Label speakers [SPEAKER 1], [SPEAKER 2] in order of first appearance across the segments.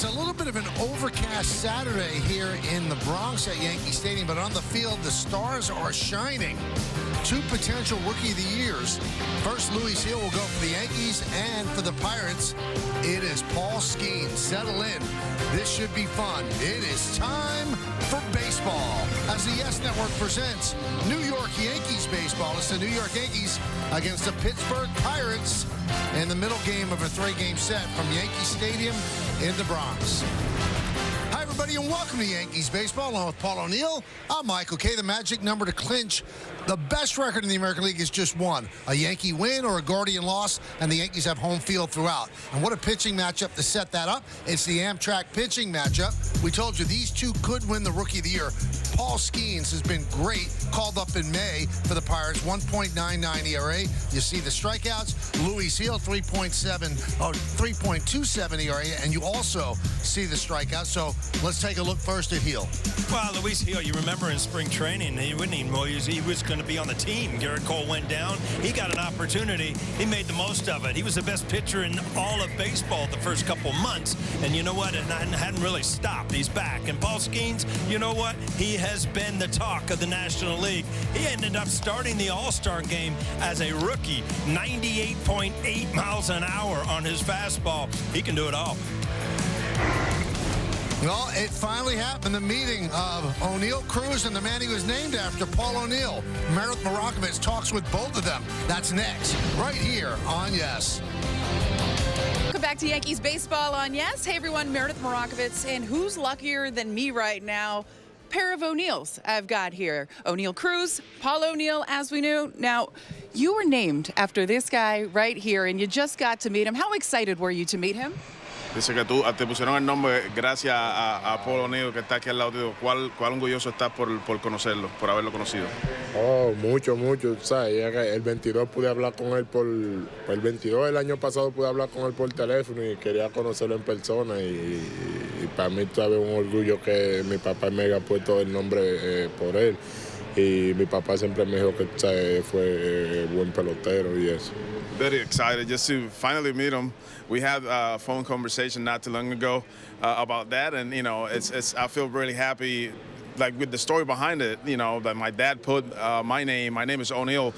[SPEAKER 1] It's a little bit of an overcast Saturday here in the Bronx at Yankee Stadium, but on the field, the stars are shining. Two potential Rookie of the Years. First, Luis Hill will go for the Yankees, and for the Pirates, it is Paul Skeens. Settle in. This should be fun. It is time for baseball. As the Yes Network presents New York Yankees baseball. It's the New York Yankees against the Pittsburgh Pirates in the middle game of a three-game set from Yankee Stadium in the Bronx. Hi, everybody, and welcome to Yankees baseball. Along with Paul O'Neill, I'm Michael Kay. The magic number to clinch the best record in the American League is just one: a Yankee win or a Guardian loss, and the Yankees have home field throughout. And what a pitching matchup to set that up. It's the Amtrak pitching matchup. We told you these two could win the Rookie of the Year. Paul Skeens has been great, called up in May for the Pirates, 1.99 ERA. You see the strikeouts. Luis Hill, 3.27 ERA, and you also see the strikeouts. So let's take a look first at Hill.
[SPEAKER 2] Well, Luis Hill, you remember in spring training, he was going to be on the team. Garrett Cole went down. He got an opportunity. He made the most of it. He was the best pitcher in all of baseball the first couple months. And you know what? It hadn't really stopped. He's back. And Paul Skeens, you know what? He has been the talk of the National League. He ended up starting the All-Star game as a rookie. 98.8 miles an hour on his fastball. He can do it all.
[SPEAKER 1] Well, it finally happened, the meeting of Oneil Cruz and the man he was named after, Paul O'Neill. Meredith Marakovits talks with both of them. That's next, right here on Yes.
[SPEAKER 3] Welcome back to Yankees baseball on Yes. Hey, everyone, Meredith Marakovits, and who's luckier than me right now? Pair of O'Neills I've got here. Oneil Cruz, Paul O'Neill, as we knew. Now, you were named after this guy right here, and you just got to meet him. How excited were you to meet him?
[SPEAKER 4] Dice que tú te pusieron el nombre gracias a Paul O'Neill, que está aquí al lado tuyo. ¿Cuál orgulloso estás por conocerlo, por haberlo conocido?
[SPEAKER 5] Oh, mucho, ¿sabes? El 22 pude hablar con él el 22 del año pasado pude hablar con él por teléfono y quería conocerlo en persona y para mí todavía es un orgullo que mi papá me haya puesto el nombre por él. Y mi papá siempre me dijo que fue buen pelotero y eso.
[SPEAKER 4] Very excited just to finally meet him. We had a phone conversation not too long ago about that, and you know, I feel really happy, like with the story behind it. You know, that my dad put my name is O'Neill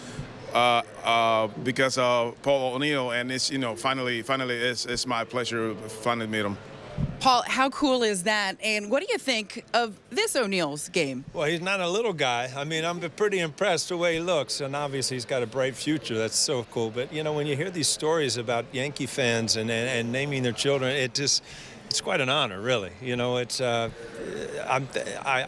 [SPEAKER 4] because of Paul O'Neill, and it's finally it's my pleasure to finally meet him.
[SPEAKER 3] Paul, how cool is that? And what do you think of this O'Neill's game?
[SPEAKER 2] Well, he's not a little guy. I mean, I'm pretty impressed the way he looks, and obviously he's got a bright future. That's so cool. But, you know, when you hear these stories about Yankee fans and naming their children, it's quite an honor, really. You know, I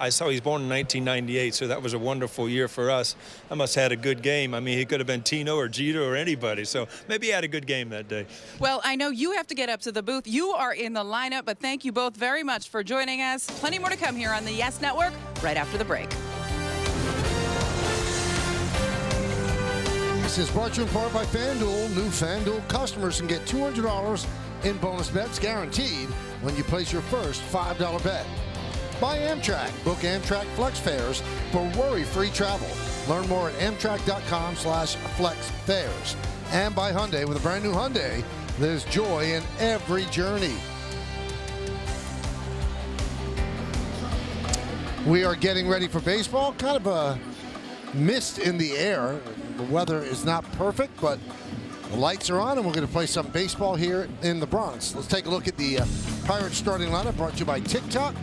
[SPEAKER 2] saw he's born in 1998, so that was a wonderful year for us. I must have had a good game. I mean, he could have been Tino or Jeter or anybody, so maybe he had a good game that day.
[SPEAKER 3] Well, I know you have to get up to the booth. You are in the lineup, but thank you both very much for joining us. Plenty more to come here on the Yes Network right after the break.
[SPEAKER 1] This is brought to you in part by FanDuel. New FanDuel customers can get $200 in bonus bets guaranteed when you place your first $5 bet. By Amtrak. Book Amtrak Flex Fares for worry-free travel. Learn more at Amtrak.com/flexfares. And by Hyundai. With a brand new Hyundai, there's joy in every journey. We are getting ready for baseball. Kind of a mist in the air. The weather is not perfect, but the lights are on, and we're going to play some baseball here in the Bronx. Let's take a look at the Pirates starting lineup, brought to you by TikTok.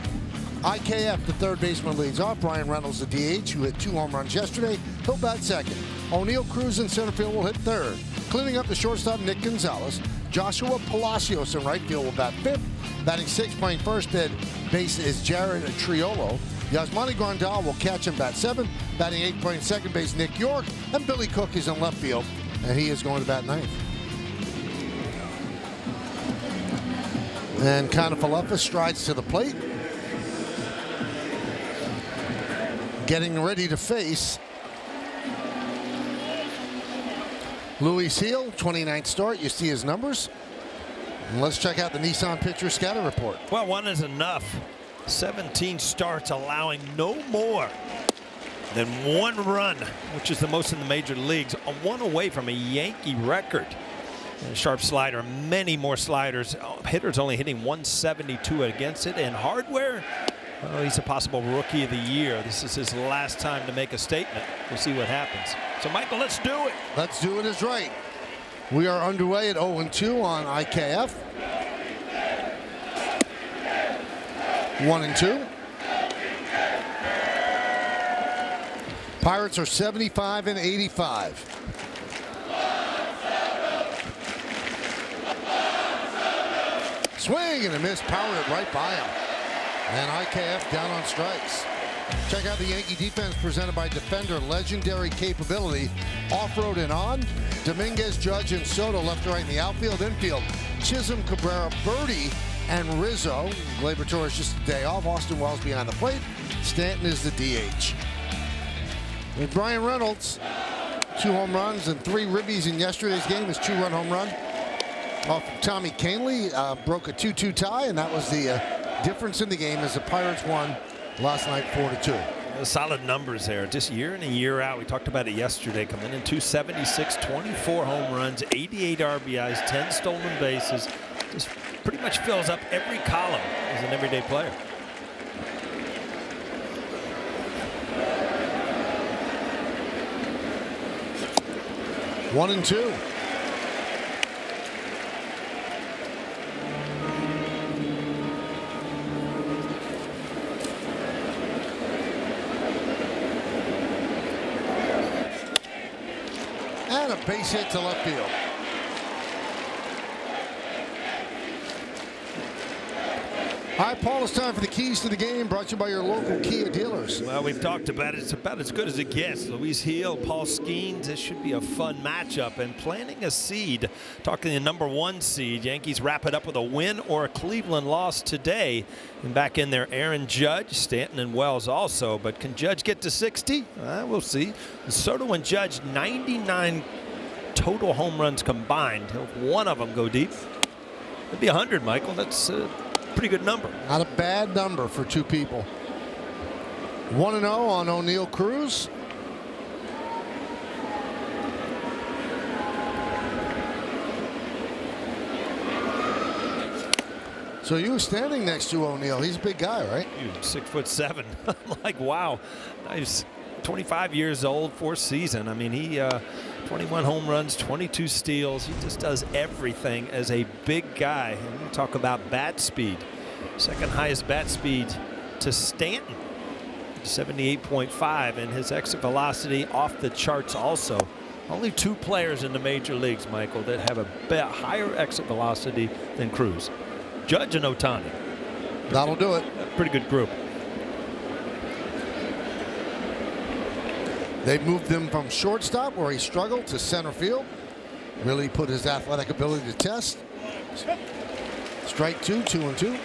[SPEAKER 1] IKF, the third baseman, leads off. Brian Reynolds, the DH, who hit 2 home runs yesterday. He'll bat second. Oneil Cruz in center field will hit third. Cleaning up the shortstop, Nick Gonzalez. Joshua Palacios in right field will bat fifth. Batting sixth, playing first base is Jared Triolo. Yasmani Grandal will catch him, bat seventh. Batting eighth, playing second base, Nick York. And Billy Cook is in left field, and he is going to bat ninth. And Kiner-Falefa strides to the plate. Getting ready to face Luis Hill, 29th start. You see his numbers. And let's check out the Nissan pitcher scatter report.
[SPEAKER 2] Well, one is enough. 17 starts, allowing no more than 1 run, which is the most in the major leagues. One away from a Yankee record. And a sharp slider, many more sliders. Hitters only hitting 172 against it. And Hardware, well, he's a possible rookie of the year. This is his last time to make a statement. We'll see what happens. So, Michael, let's do it.
[SPEAKER 1] Let's do it is right. We are underway at 0-2 on IKF. 1-2. Pirates are 75 and 85. Swing and a miss, powered it right by him. And IKF down on strikes. Check out the Yankee defense presented by Defender, legendary capability. Off-road and on. Dominguez, Judge, and Soto left to right in the outfield, infield. Chisholm, Cabrera, Birdie, and Rizzo. Gleyber Torres just a day off. Austin Wells behind the plate. Stanton is the DH. And Brian Reynolds, 2 home runs and 3 ribbies in yesterday's game. His 2-run home run off of Tommy Kahnle broke a 2-2 tie, and that was the difference in the game as the Pirates won last night 4-2.
[SPEAKER 2] Solid numbers there, just year in and year out. We talked about it yesterday, coming in 276, 24 home runs, 88 RBIs, 10 stolen bases. Just pretty much fills up every column as an everyday player.
[SPEAKER 1] One and two. And a base hit to left field. All right, Paul, it's time for the keys to the game, brought to you by your local Kia dealers.
[SPEAKER 2] Well, we've talked about it. It's about as good as it gets. Luis Gil, Paul Skeens. This should be a fun matchup. And planting a seed, talking the #1 seed. Yankees wrap it up with a win or a Cleveland loss today. And back in there, Aaron Judge, Stanton, and Wells also. But can Judge get to 60? We'll see. Soto and Judge, 99 total home runs combined. If one of them go deep, it'd be 100, Michael. That's pretty good number.
[SPEAKER 1] Not a bad number for two people. 1-0 on O'Neill Cruz. So you were standing next to O'Neill. He's a big guy, right?
[SPEAKER 2] He's 6'7". I'm like, wow. He's 25 years old, 4th season. I mean, he 21 home runs, 22 steals. He just does everything as a big guy. And you talk about bat speed. Second highest bat speed to Stanton, 78.5, and his exit velocity off the charts also. Only 2 players in the major leagues, Michael, that have a higher exit velocity than Cruz. Judge and Ohtani.
[SPEAKER 1] That'll do it.
[SPEAKER 2] Pretty good group.
[SPEAKER 1] They've moved him from shortstop, where he struggled, to center field. Really put his athletic ability to test. Strike 2, 2-2.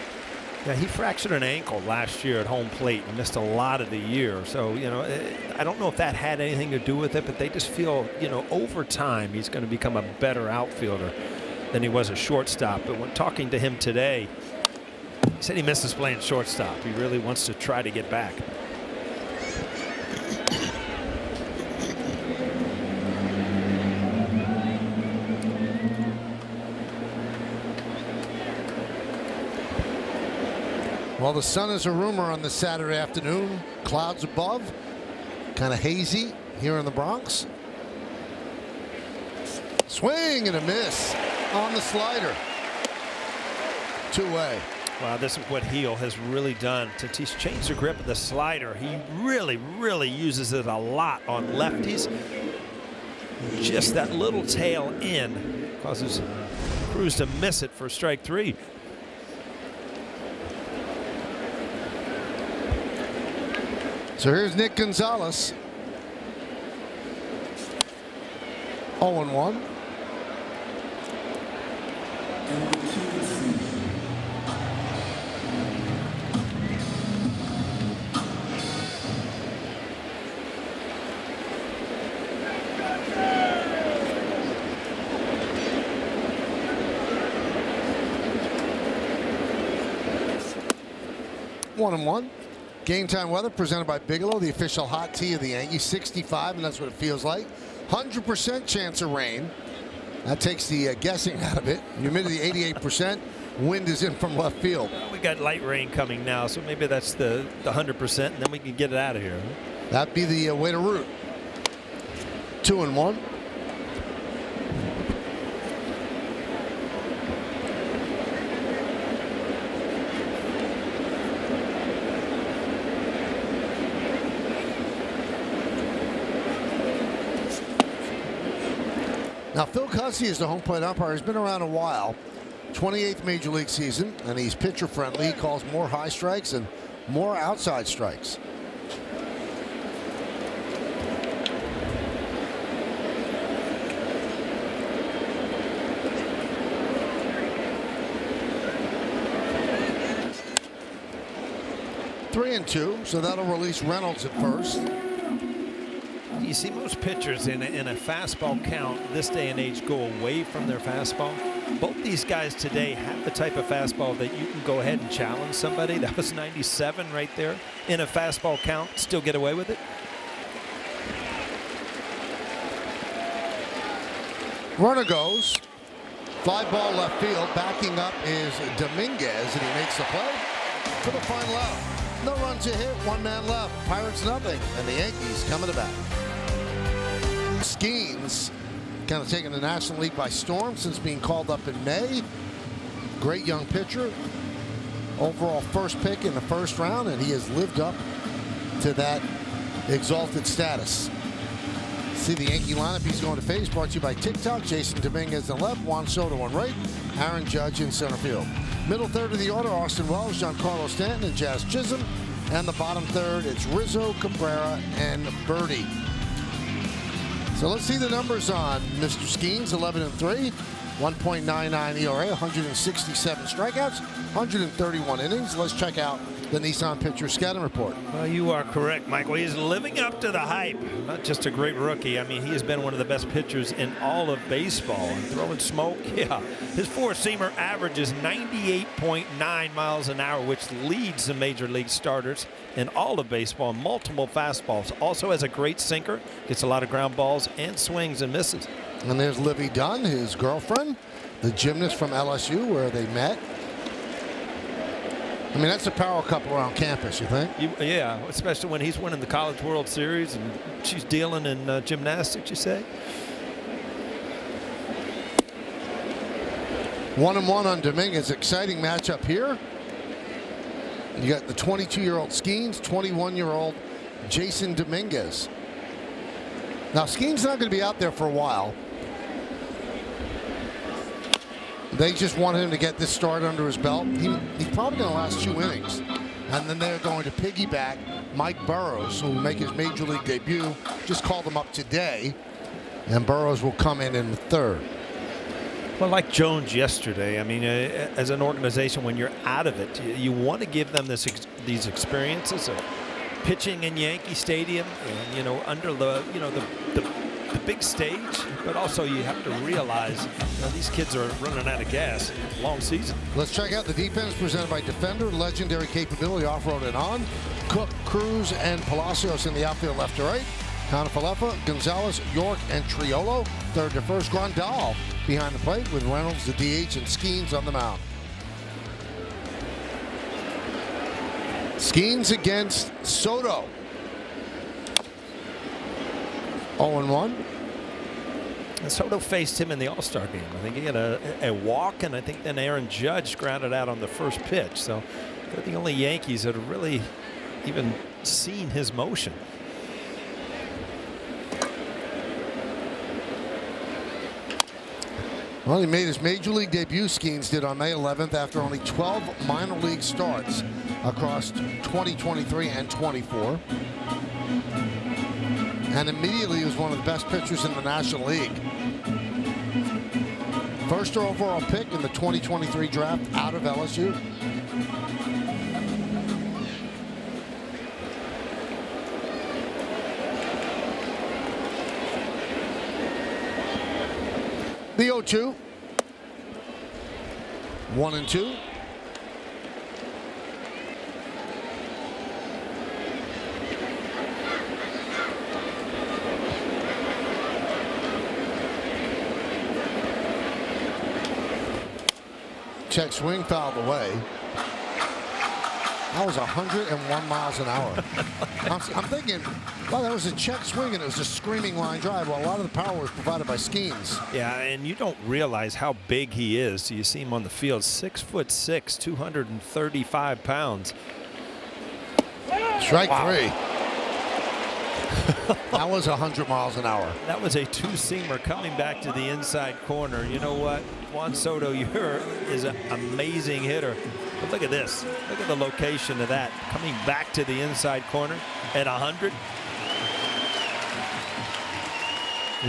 [SPEAKER 2] Yeah, he fractured an ankle last year at home plate and missed a lot of the year. So, you know, I don't know if that had anything to do with it, but they just feel, you know, over time he's going to become a better outfielder than he was a shortstop. But when talking to him today, he said he misses playing shortstop. He really wants to try to get back.
[SPEAKER 1] Well, the sun is a rumor on this Saturday afternoon. Clouds above, kind of hazy here in the Bronx. Swing and a miss on the slider. 2-way.
[SPEAKER 2] Wow, this is what Gil has really done. He's changed the grip of the slider. He really uses it a lot on lefties. Just that little tail in causes Cruz to miss it for strike 3.
[SPEAKER 1] So here's Nick Gonzalez. 0-1. One and one. Game time weather presented by Bigelow, the official hot tea of the Yankees. 65, and that's what it feels like. 100% chance of rain. That takes the guessing out of it. Humidity 88%. Wind is in from left field.
[SPEAKER 2] Well, we got light rain coming now, so maybe that's the 100%, and then we can get it out of here.
[SPEAKER 1] That'd be the way to root. 2-1. Now, Phil Cussy is the home plate umpire. He's been around a while. 28th Major League season, and he's pitcher friendly. He calls more high strikes and more outside strikes. Three and 2, so that'll release Reynolds at first.
[SPEAKER 2] You see most pitchers in a fastball count this day and age go away from their fastball. Both these guys today have the type of fastball that you can go ahead and challenge somebody. That was 97 right there in a fastball count, still get away with it.
[SPEAKER 1] Runner goes. Fly ball left field. Backing up is Dominguez, and he makes the play for the final out. No runs a hit, one man left. Pirates nothing, and the Yankees coming to bat. Skeens kind of taking the National League by storm since being called up in May. Great young pitcher. Overall first pick in the first round, and he has lived up to that exalted status. See the Yankee lineup he's going to face, brought to you by TikTok. Jason Dominguez on left, Juan Soto on right, Aaron Judge in center field. Middle third of the order, Austin Wells, Giancarlo Stanton, and Jazz Chisholm. And the bottom third, it's Rizzo, Cabrera, and Birdie. So let's see the numbers on Mr. Skeens. 11-3, 1.99 ERA, 167 strikeouts, 131 innings. Let's check out the Nissan pitcher scouting report.
[SPEAKER 2] Well, you are correct, Michael. He's living up to the hype. Not just a great rookie. I mean, he has been one of the best pitchers in all of baseball. And throwing smoke, yeah. His four-seamer averages 98.9 miles an hour, which leads the major league starters in all of baseball. Multiple fastballs. Also has a great sinker. Gets a lot of ground balls and swings and misses.
[SPEAKER 1] And there's Livy Dunn, his girlfriend, the gymnast from LSU, where they met. I mean, that's a power couple around campus, you think?
[SPEAKER 2] Yeah, especially when he's winning the College World Series and she's dealing in gymnastics, you say?
[SPEAKER 1] 1-1 on Dominguez. Exciting matchup here. You got the 22-year-old Skeens, 21-year-old Jason Dominguez. Now, Skeens not going to be out there for a while. They just want him to get this start under his belt. He's probably going to last 2 innings. And then they're going to piggyback Mike Burrows, who will make his major league debut. Just called him up today. And Burrows will come in the third.
[SPEAKER 2] Well, like Jones yesterday, I mean, as an organization, when you're out of it, you want to give them these experiences of pitching in Yankee Stadium and, you know, under the big stage, but also you have to realize, you know, these kids are running out of gas. Long season.
[SPEAKER 1] Let's check out the defense presented by Defender. Legendary capability off-road and on. Cook, Cruz, and Palacios in the outfield left to right. Conafalefa, Gonzalez, York, and Triolo. Third to first, Grandal behind the plate with Reynolds, the DH, and Skeens on the mound. Skeens against Soto. 0-1.
[SPEAKER 2] And Soto faced him in the All-Star game. I think he had a walk, and I think then Aaron Judge grounded out on the first pitch. So they're the only Yankees that have really even seen his motion.
[SPEAKER 1] Well, he made his major league debut, Skeens did, on May 11th after only 12 minor league starts across 2023 and 24. And immediately he was one of the best pitchers in the National League. First overall pick in the 2023 draft out of LSU. The 0-2. 1-2. Check swing fouled away. That was 101 miles an hour. I'm thinking, well, that was a check swing and it was a screaming line drive. Well, a lot of the power was provided by Skeens.
[SPEAKER 2] Yeah, and you don't realize how big he is. You see him on the field, 6'6", 235 pounds.
[SPEAKER 1] Strike three. That was 100 miles an hour.
[SPEAKER 2] That was a two-seamer coming back to the inside corner. You know what? Juan Soto is an amazing hitter. But look at this. Look at the location of that. Coming back to the inside corner at 100.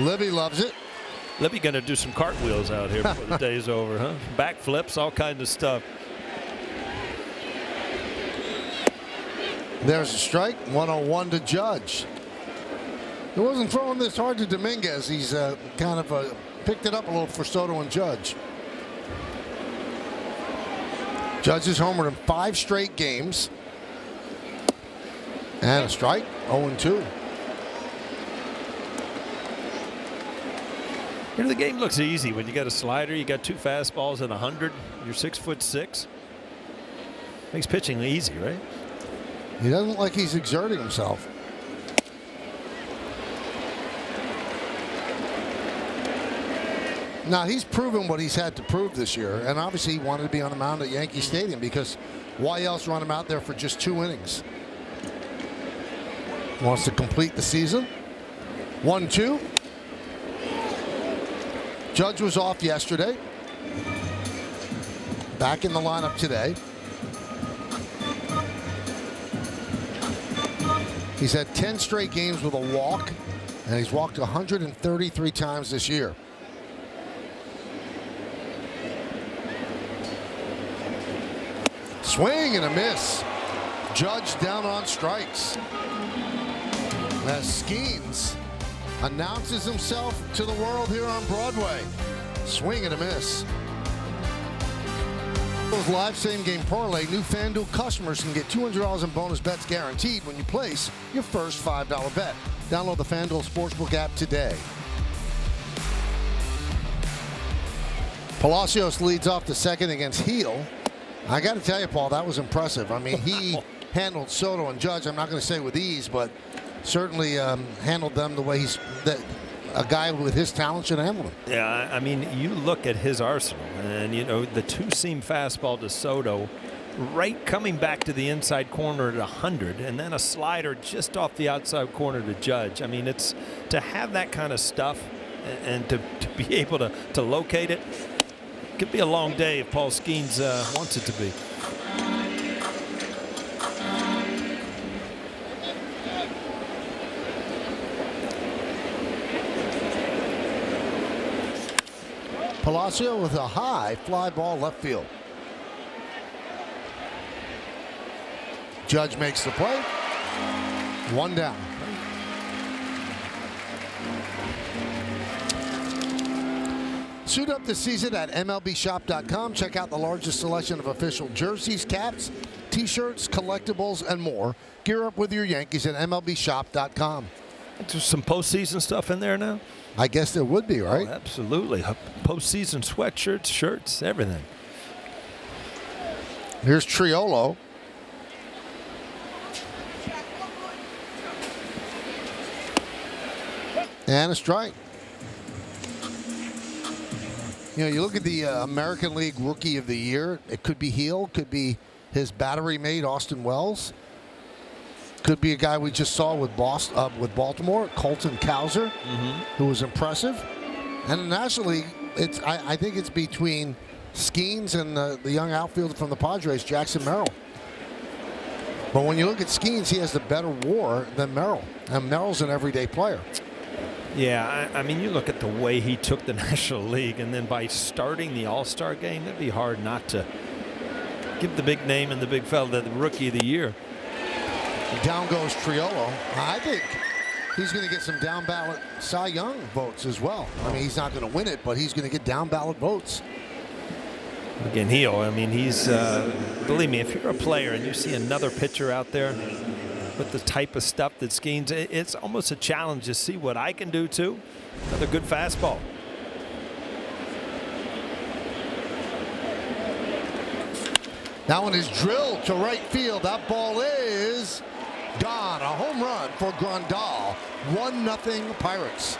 [SPEAKER 1] Libby loves it.
[SPEAKER 2] Libby going to do some cartwheels out here before the day's over, huh? Backflips, all kinds of stuff.
[SPEAKER 1] There's a strike. 101 to Judge. He wasn't throwing this hard to Dominguez. He's kind of picked it up a little for Soto and Judge. Judge has homered in 5 straight games. And a strike. 0-2.
[SPEAKER 2] You know, the game looks easy when you got a slider, you got 2 fastballs at 100. You're 6'6". Makes pitching easy, right?
[SPEAKER 1] He doesn't look like he's exerting himself. Now, he's proven what he's had to prove this year, and obviously he wanted to be on the mound at Yankee Stadium because why else run him out there for just 2 innings? Wants to complete the season. 1-2. Judge was off yesterday. Back in the lineup today. He's had 10 straight games with a walk, and he's walked 133 times this year. Swing and a miss. Judge down on strikes. As Skeens announces himself to the world here on Broadway. Swing and a miss. Live same game parlay. New FanDuel customers can get $200 in bonus bets guaranteed when you place your first $5 bet. Download the FanDuel Sportsbook app today. Palacios leads off the second against Heel. I got to tell you, Paul, that was impressive. I mean, he handled Soto and Judge. I'm not going to say with ease, but certainly handled them the way a guy with his talent should handle them.
[SPEAKER 2] Yeah, I mean, you look at his arsenal, and you know the 2-seam fastball to Soto, right coming back to the inside corner at 100, and then a slider just off the outside corner to Judge. I mean, it's to have that kind of stuff and to be able to locate it. Could be a long day if Paul Skeens wants it to be.
[SPEAKER 1] Palacio with a high fly ball left field. Judge makes the play. 1 down. Suit up the season at MLBshop.com. Check out the largest selection of official jerseys, caps, T-shirts, collectibles, and more. Gear up with your Yankees at MLBshop.com.
[SPEAKER 2] There's some postseason stuff in there now?
[SPEAKER 1] I guess there would be, right?
[SPEAKER 2] Oh, absolutely. Postseason sweatshirts, shirts, everything.
[SPEAKER 1] Here's Triolo. And a strike. You know, you look at the American League Rookie of the Year. It could be Heel, could be his battery mate, Austin Wells. Could be a guy we just saw with Baltimore, Colton Cowser, who was impressive. And in the National League, I think it's between Skeens and the young outfielder from the Padres, Jackson Merrill. But when you look at Skeens, he has the better WAR than Merrill, and Merrill's an everyday player.
[SPEAKER 2] Yeah, I mean, you look at the way he took the National League, and then by starting the All-Star game, it'd be hard not to give the big name and the big fella the Rookie of the Year.
[SPEAKER 1] Down goes Triolo. I think he's going to get some down ballot Cy Young votes as well. I mean, he's not going to win it, but he's going to get down ballot votes.
[SPEAKER 2] Again, Heel, I mean, he's, believe me, if you're a player and you see another pitcher out there with the type of stuff that Skeens, it's almost a challenge to see what I can do too. Another good fastball.
[SPEAKER 1] That one is drilled to right field. That ball is gone. A home run for Grandal. 1-0 Pirates.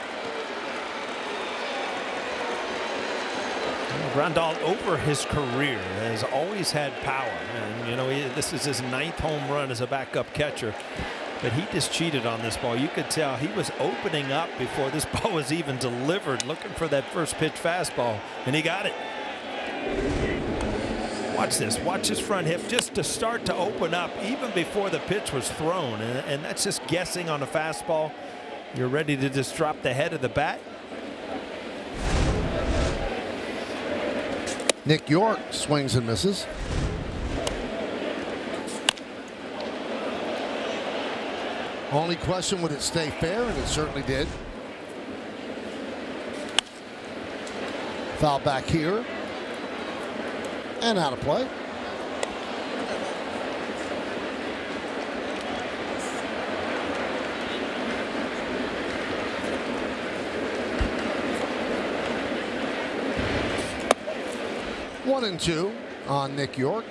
[SPEAKER 2] Grandal, over his career, has always had power. And, you know, this is his 9th home run as a backup catcher. But he just cheated on this ball. You could tell he was opening up before this ball was even delivered, looking for that first pitch fastball, and he got it. Watch this. Watch his front hip just to start to open up even before the pitch was thrown. And that's just guessing on a fastball. You're ready to just drop the head of the bat.
[SPEAKER 1] Nick York swings and misses. Only question, would it stay fair? And it certainly did. Foul back here. And out of play. One and two on Nick York.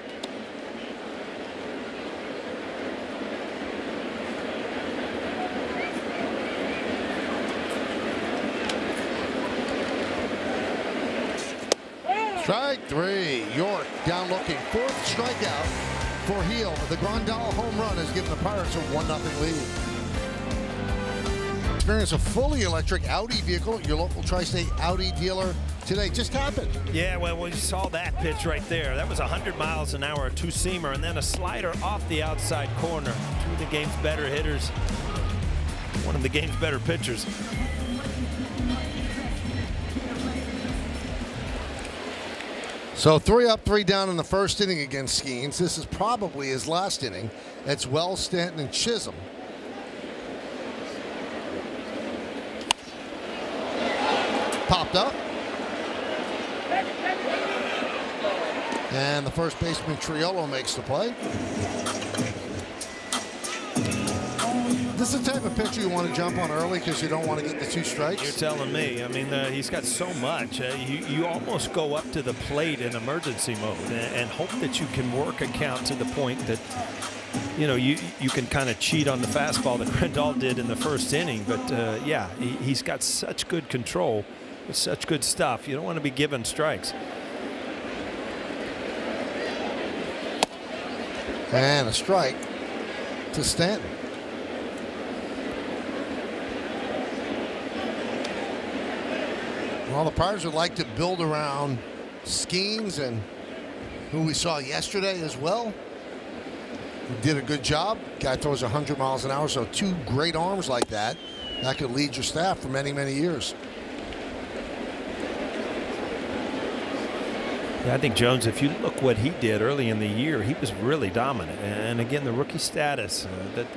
[SPEAKER 1] Strike three. York down looking. 4th strikeout for Heel. The Grandal home run has given the Pirates a 1-0 lead. Experience a fully electric Audi vehicle at your local Tri-State Audi dealer today. Just happened.
[SPEAKER 2] Yeah, well, we saw that pitch right there. That was 100 miles an hour, a two-seamer, and then a slider off the outside corner. Two of the game's better hitters. One of the game's better pitchers.
[SPEAKER 1] So 3 up, 3 down in the first inning against Skeens. This is probably his last inning. It's Wells, Stanton, and Chisholm. Popped up. And the first baseman Triolo makes the play. This is the type of pitcher you want to jump on early because you don't want to get the 2 strikes.
[SPEAKER 2] You're telling me. I mean, he's got so much. You almost go up to the plate in emergency mode and hope that you can work a count to the point that, you know, you can kind of cheat on the fastball that Grandal did in the first inning. But, yeah, he's got such good control with such good stuff. You don't want to be given strikes.
[SPEAKER 1] And a strike to Stanton. Well, the Pirates would like to build around Skeens and who we saw yesterday as well. He did a good job. Guy throws 100 miles an hour, so 2 great arms like that could lead your staff for many, many years.
[SPEAKER 2] Yeah, I think, Jones, if you look what he did early in the year, he was really dominant. And again, the rookie status,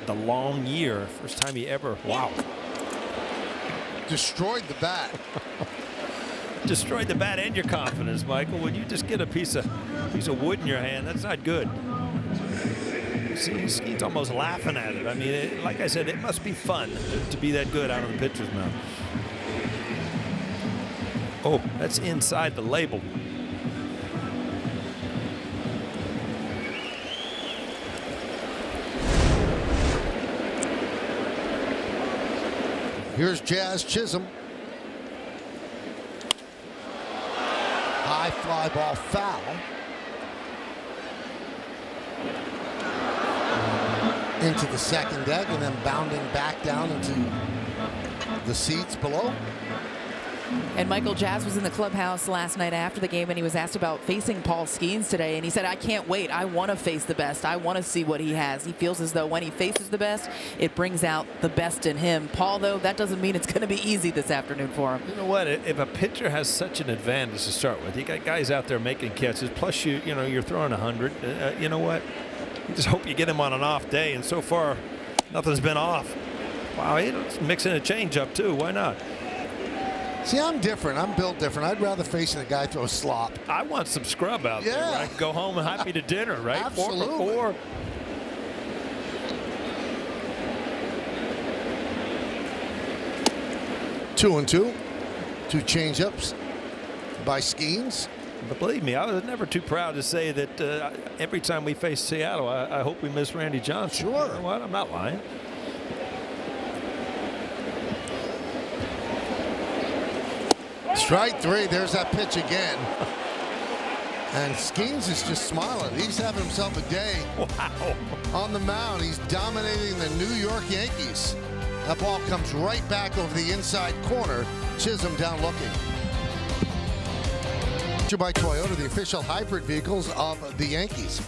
[SPEAKER 2] the long year, first time he ever, wow.
[SPEAKER 1] Destroyed the bat.
[SPEAKER 2] Destroyed the bat and your confidence, Michael. When you just get a piece of wood in your hand, that's not good. See, he's almost laughing at it. I mean, like I said, it must be fun to be that good out on the pitcher's mound. Oh, that's inside the label.
[SPEAKER 1] Here's Jazz Chisholm. High fly ball foul. Into the second deck and then bounding back down into the seats below.
[SPEAKER 3] And Michael, Jazz was in the clubhouse last night after the game, and he was asked about facing Paul Skeens today, and he said, I can't wait. I want to face the best. I want to see what he has. He feels as though when he faces the best, it brings out the best in him. Paul, though, that doesn't mean it's going to be easy this afternoon for him.
[SPEAKER 2] You know what? If a pitcher has such an advantage to start with, you got guys out there making catches, plus you're throwing 100. You know what? You just hope you get him on an off day, and so far, nothing's been off. Wow, he's mixing a changeup too. Why not?
[SPEAKER 1] See, I'm different. I'm built different. I'd rather face a guy throw slop.
[SPEAKER 2] I want some scrub out there. Where I can go home and happy to dinner, right?
[SPEAKER 1] Absolutely.
[SPEAKER 2] 4 for 4.
[SPEAKER 1] Two and two. 2 changeups by Skeens.
[SPEAKER 2] But believe me, I was never too proud to say that every time we face Seattle, I hope we miss Randy Johnson.
[SPEAKER 1] Sure.
[SPEAKER 2] You know what? I'm not lying.
[SPEAKER 1] Strike three. There's that pitch again. And Skeens is just smiling. He's having himself a day.
[SPEAKER 2] Wow.
[SPEAKER 1] On the mound. He's dominating the New York Yankees. That ball comes right back over the inside corner. Chisholm down looking. By Toyota, the official hybrid vehicles of the Yankees.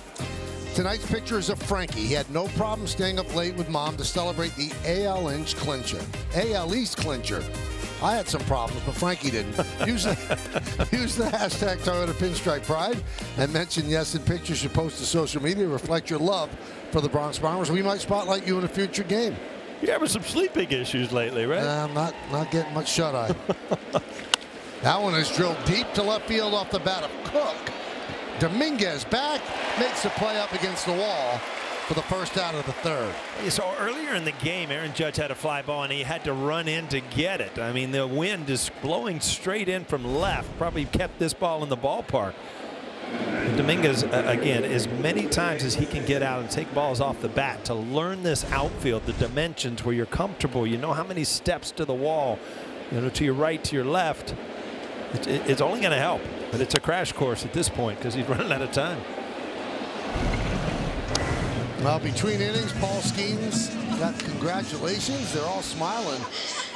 [SPEAKER 1] Tonight's picture is of Frankie. He had no problem staying up late with Mom to celebrate the AL East clincher. I had some problems, but Frankie didn't. Use the hashtag Toyota Pinstripe Pride and mention yes in pictures you post to social media. Reflect your love for the Bronx Bombers. We might spotlight you in a future game.
[SPEAKER 2] You're having some sleeping issues lately, right?
[SPEAKER 1] I'm not getting much shut-eye. That one is drilled deep to left field off the bat of Cook. Dominguez back, makes the play up against the wall for the first out of the third.
[SPEAKER 2] So earlier in the game, Aaron Judge had a fly ball, and he had to run in to get it. I mean, the wind is blowing straight in from left. Probably kept this ball in the ballpark. And Dominguez, again, as many times as he can get out and take balls off the bat to learn this outfield, the dimensions where you're comfortable. You know how many steps to the wall, you know, to your right, to your left. It's only going to help, but it's a crash course at this point because he's running out of time.
[SPEAKER 1] Well, between innings, Paul Skeens got congratulations. They're all smiling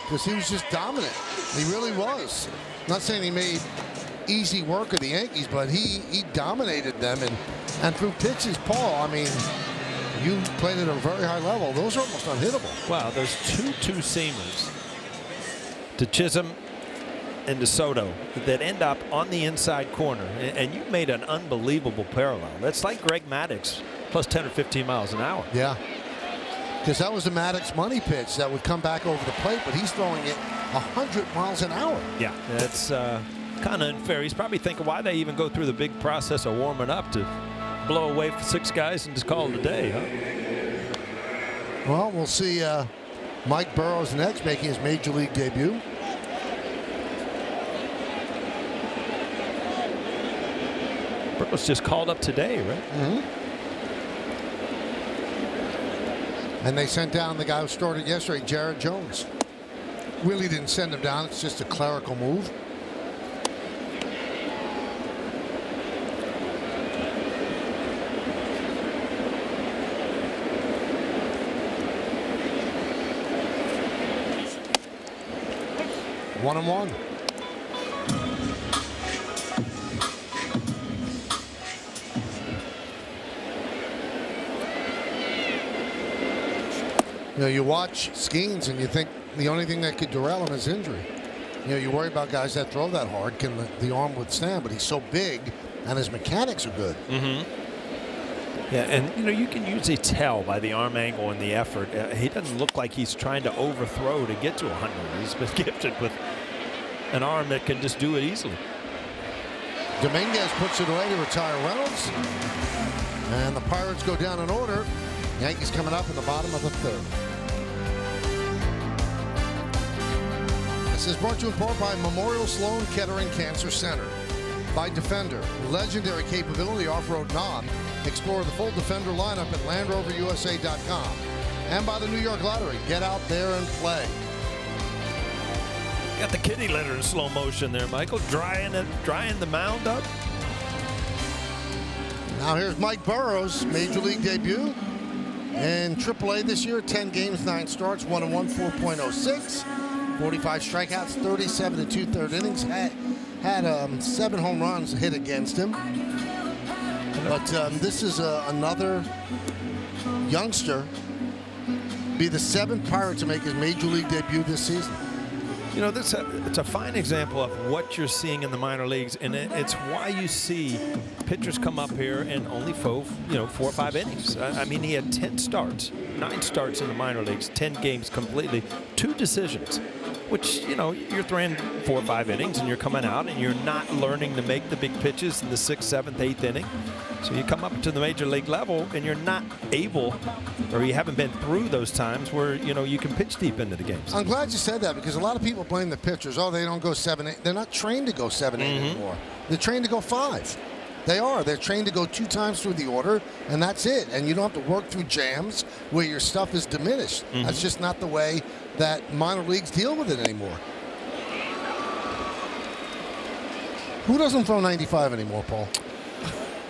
[SPEAKER 1] because he was just dominant. He really was. Not saying he made easy work of the Yankees, but he dominated them. And through pitches, Paul, I mean, you played at a very high level. Those are almost unhittable.
[SPEAKER 2] Wow, those two seamers to Chisholm and DeSoto that end up on the inside corner, and you made an unbelievable parallel. That's like Greg Maddux plus 10 or 15 miles an hour.
[SPEAKER 1] Yeah, because that was the Maddux money pitch that would come back over the plate, but he's throwing it 100 miles an hour.
[SPEAKER 2] Yeah, that's kind of unfair. He's probably thinking, why they even go through the big process of warming up to blow away for 6 guys and just call it a day, huh?
[SPEAKER 1] Well, we'll see Mike Burrows next, making his major league debut.
[SPEAKER 2] Was just called up today, right?
[SPEAKER 1] Mm-hmm. And they sent down the guy who started yesterday, Jared Jones. Really didn't send him down. It's just a clerical move. One and one. You know, you watch Skeens and you think the only thing that could derail him is injury. You know, you worry about guys that throw that hard. Can the arm withstand? But he's so big and his mechanics are good.
[SPEAKER 2] Mm-hmm. Yeah, and, you know, you can usually tell by the arm angle and the effort. He doesn't look like he's trying to overthrow to get to 100. He's been gifted with an arm that can just do it easily.
[SPEAKER 1] Dominguez puts it away to retire Reynolds. And the Pirates go down in order. Yankees coming up in the bottom of the third. This is brought to you in part by Memorial Sloan Kettering Cancer Center. By Defender, legendary capability off-road non. Explore the full Defender lineup at LandRoverUSA.com. And by the New York Lottery. Get out there and play.
[SPEAKER 2] Got the kitty litter in slow motion there, Michael. Drying the mound up.
[SPEAKER 1] Now here's Mike Burrows, major league debut. In AAA this year, 10 games, 9 starts, 1-1, 4.06. 45 strikeouts, 37 and 2/3 innings. Had 7 home runs hit against him. But this is another youngster. Be the 7th Pirate to make his major league debut this season.
[SPEAKER 2] You know, it's a fine example of what you're seeing in the minor leagues, and it's why you see pitchers come up here and only 4 or 5 innings. I mean, he had 10 starts, 9 starts in the minor leagues, 10 games completely, 2 decisions. which, you know, you're throwing 4 or 5 innings and you're coming out and you're not learning to make the big pitches in the 6th, 7th, 8th inning. So you come up to the major league level and you're not able, or you haven't been through those times where, you know, you can pitch deep into the games.
[SPEAKER 1] I'm glad you said that, because a lot of people blame the pitchers. Oh, they don't go 7, 8. They're not trained to go 7, 8 anymore. They're trained to go 5. They are. They're trained to go 2 times through the order, and that's it. And you don't have to work through jams where your stuff is diminished. That's just not the way that minor leagues deal with it anymore. Who doesn't throw 95 anymore, Paul?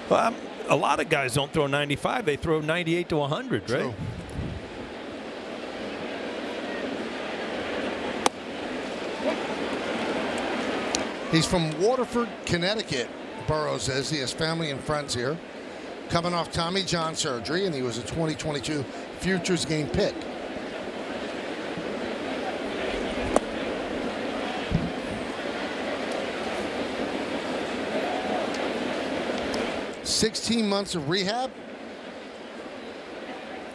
[SPEAKER 2] Well, a lot of guys don't throw 95. They throw 98 to 100, right?
[SPEAKER 1] True. He's from Waterford, Connecticut, Burroughs is. He has family and friends here. Coming off Tommy John surgery, and he was a 2022 Futures Game pick. "16 months of rehab."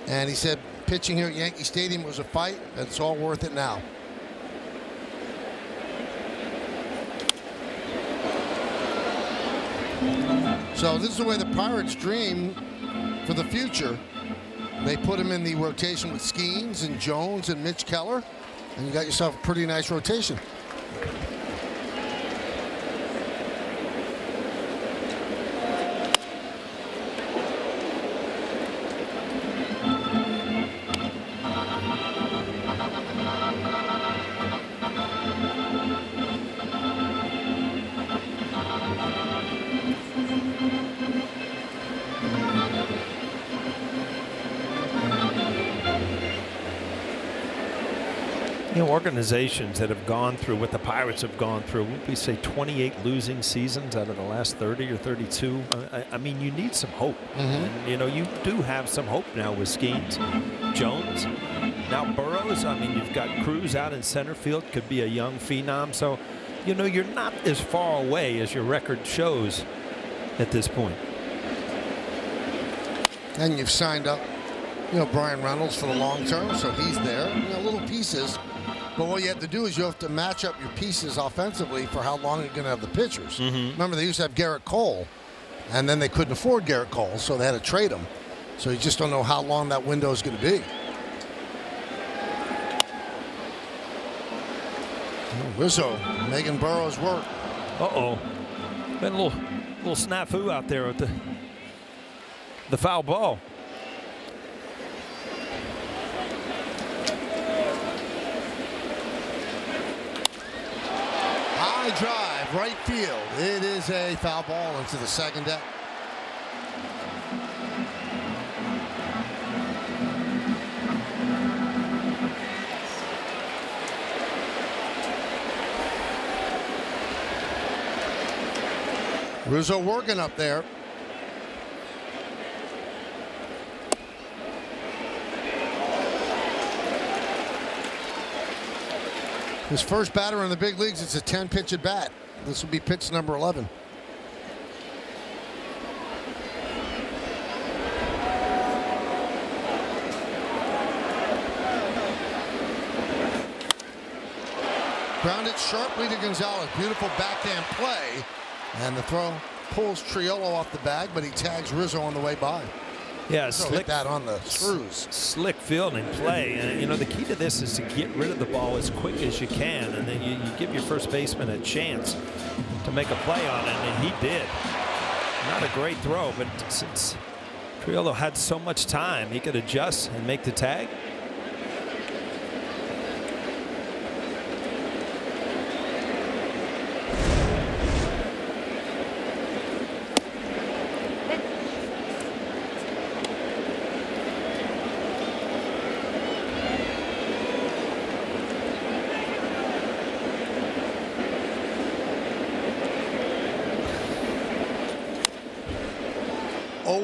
[SPEAKER 1] And he said pitching here at Yankee Stadium was a fight, and it's all worth it now. So this is the way the Pirates dream for the future. They put him in the rotation with Skeens and Jones and Mitch Keller, and you got yourself a pretty nice rotation.
[SPEAKER 2] You know, organizations that have gone through what the Pirates have gone through, would we say 28 losing seasons out of the last 30 or 32? I mean, you need some hope. And, you know, you do have some hope now with Skeens, Jones, now Burroughs. I mean, you've got Cruz out in center field, could be a young phenom. So, you know, you're not as far away as your record shows at this point.
[SPEAKER 1] And you've signed up, you know, Brian Reynolds for the long term, so he's there. You know, little pieces. But what you have to do is you have to match up your pieces offensively for how long you're going to have the pitchers. Remember, they used to have Garrett Cole, and then they couldn't afford Garrett Cole, so they had to trade him. So you just don't know how long that window is going to be. Rizzo making Burroughs work.
[SPEAKER 2] Uh-oh. Been a little snafu out there with the foul ball.
[SPEAKER 1] High drive, right field. It is a foul ball into the second deck. Rizzo working up there. His first batter in the big leagues, it's a 10-pitch at bat. This will be pitch number 11. Grounded sharply to Gonzalez. Beautiful backhand play. And the throw pulls Triolo off the bag, but he tags Rizzo on the way by.
[SPEAKER 2] Yeah,
[SPEAKER 1] So
[SPEAKER 2] slick
[SPEAKER 1] hit that on the screws.
[SPEAKER 2] Slick fielding play, and you know the key to this is to get rid of the ball as quick as you can, and then you give your first baseman a chance to make a play on it, and he did. Not a great throw, but since Triolo had so much time, he could adjust and make the tag.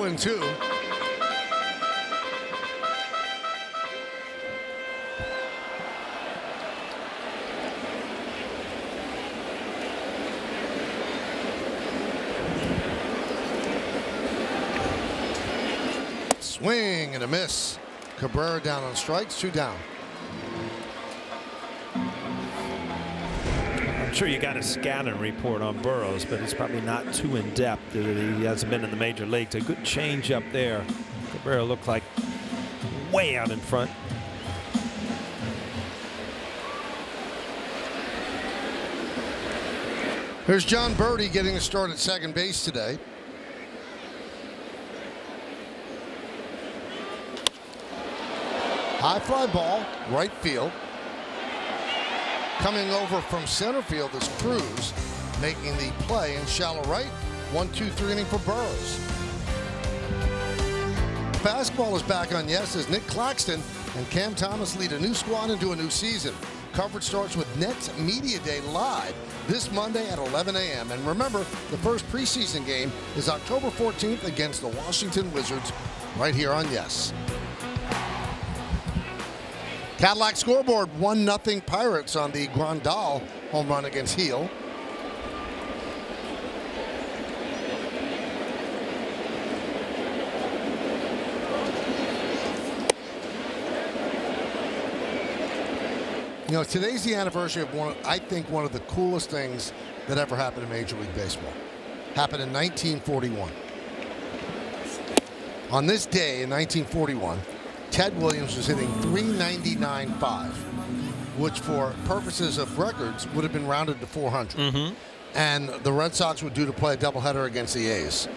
[SPEAKER 1] And 2. Swing and a miss. Cabrera down on strikes, 2 down.
[SPEAKER 2] I'm sure you got a scouting report on Burrows, but it's probably not too in-depth. He hasn't been in the major leagues. A good change up there. Cabrera looked like way out in front.
[SPEAKER 1] Here's John Birdie getting a start at second base today. High fly ball, right field. Coming over from center field is Cruz, making the play in shallow right. 1-2-3 inning for Burrows. Basketball is back on Yes as Nick Claxton and Cam Thomas lead a new squad into a new season. Coverage starts with Nets Media Day live this Monday at 11 a.m. And remember, the first preseason game is October 14th against the Washington Wizards right here on Yes. Cadillac scoreboard, 1-0 Pirates on the Grandal home run against Heel. You know, today's the anniversary of one of the coolest things that ever happened in Major League Baseball. Happened in 1941. On this day in 1941, Ted Williams was hitting .399.5, which for purposes of records would have been rounded to 400. And the Red Sox were due to play a doubleheader against the A's.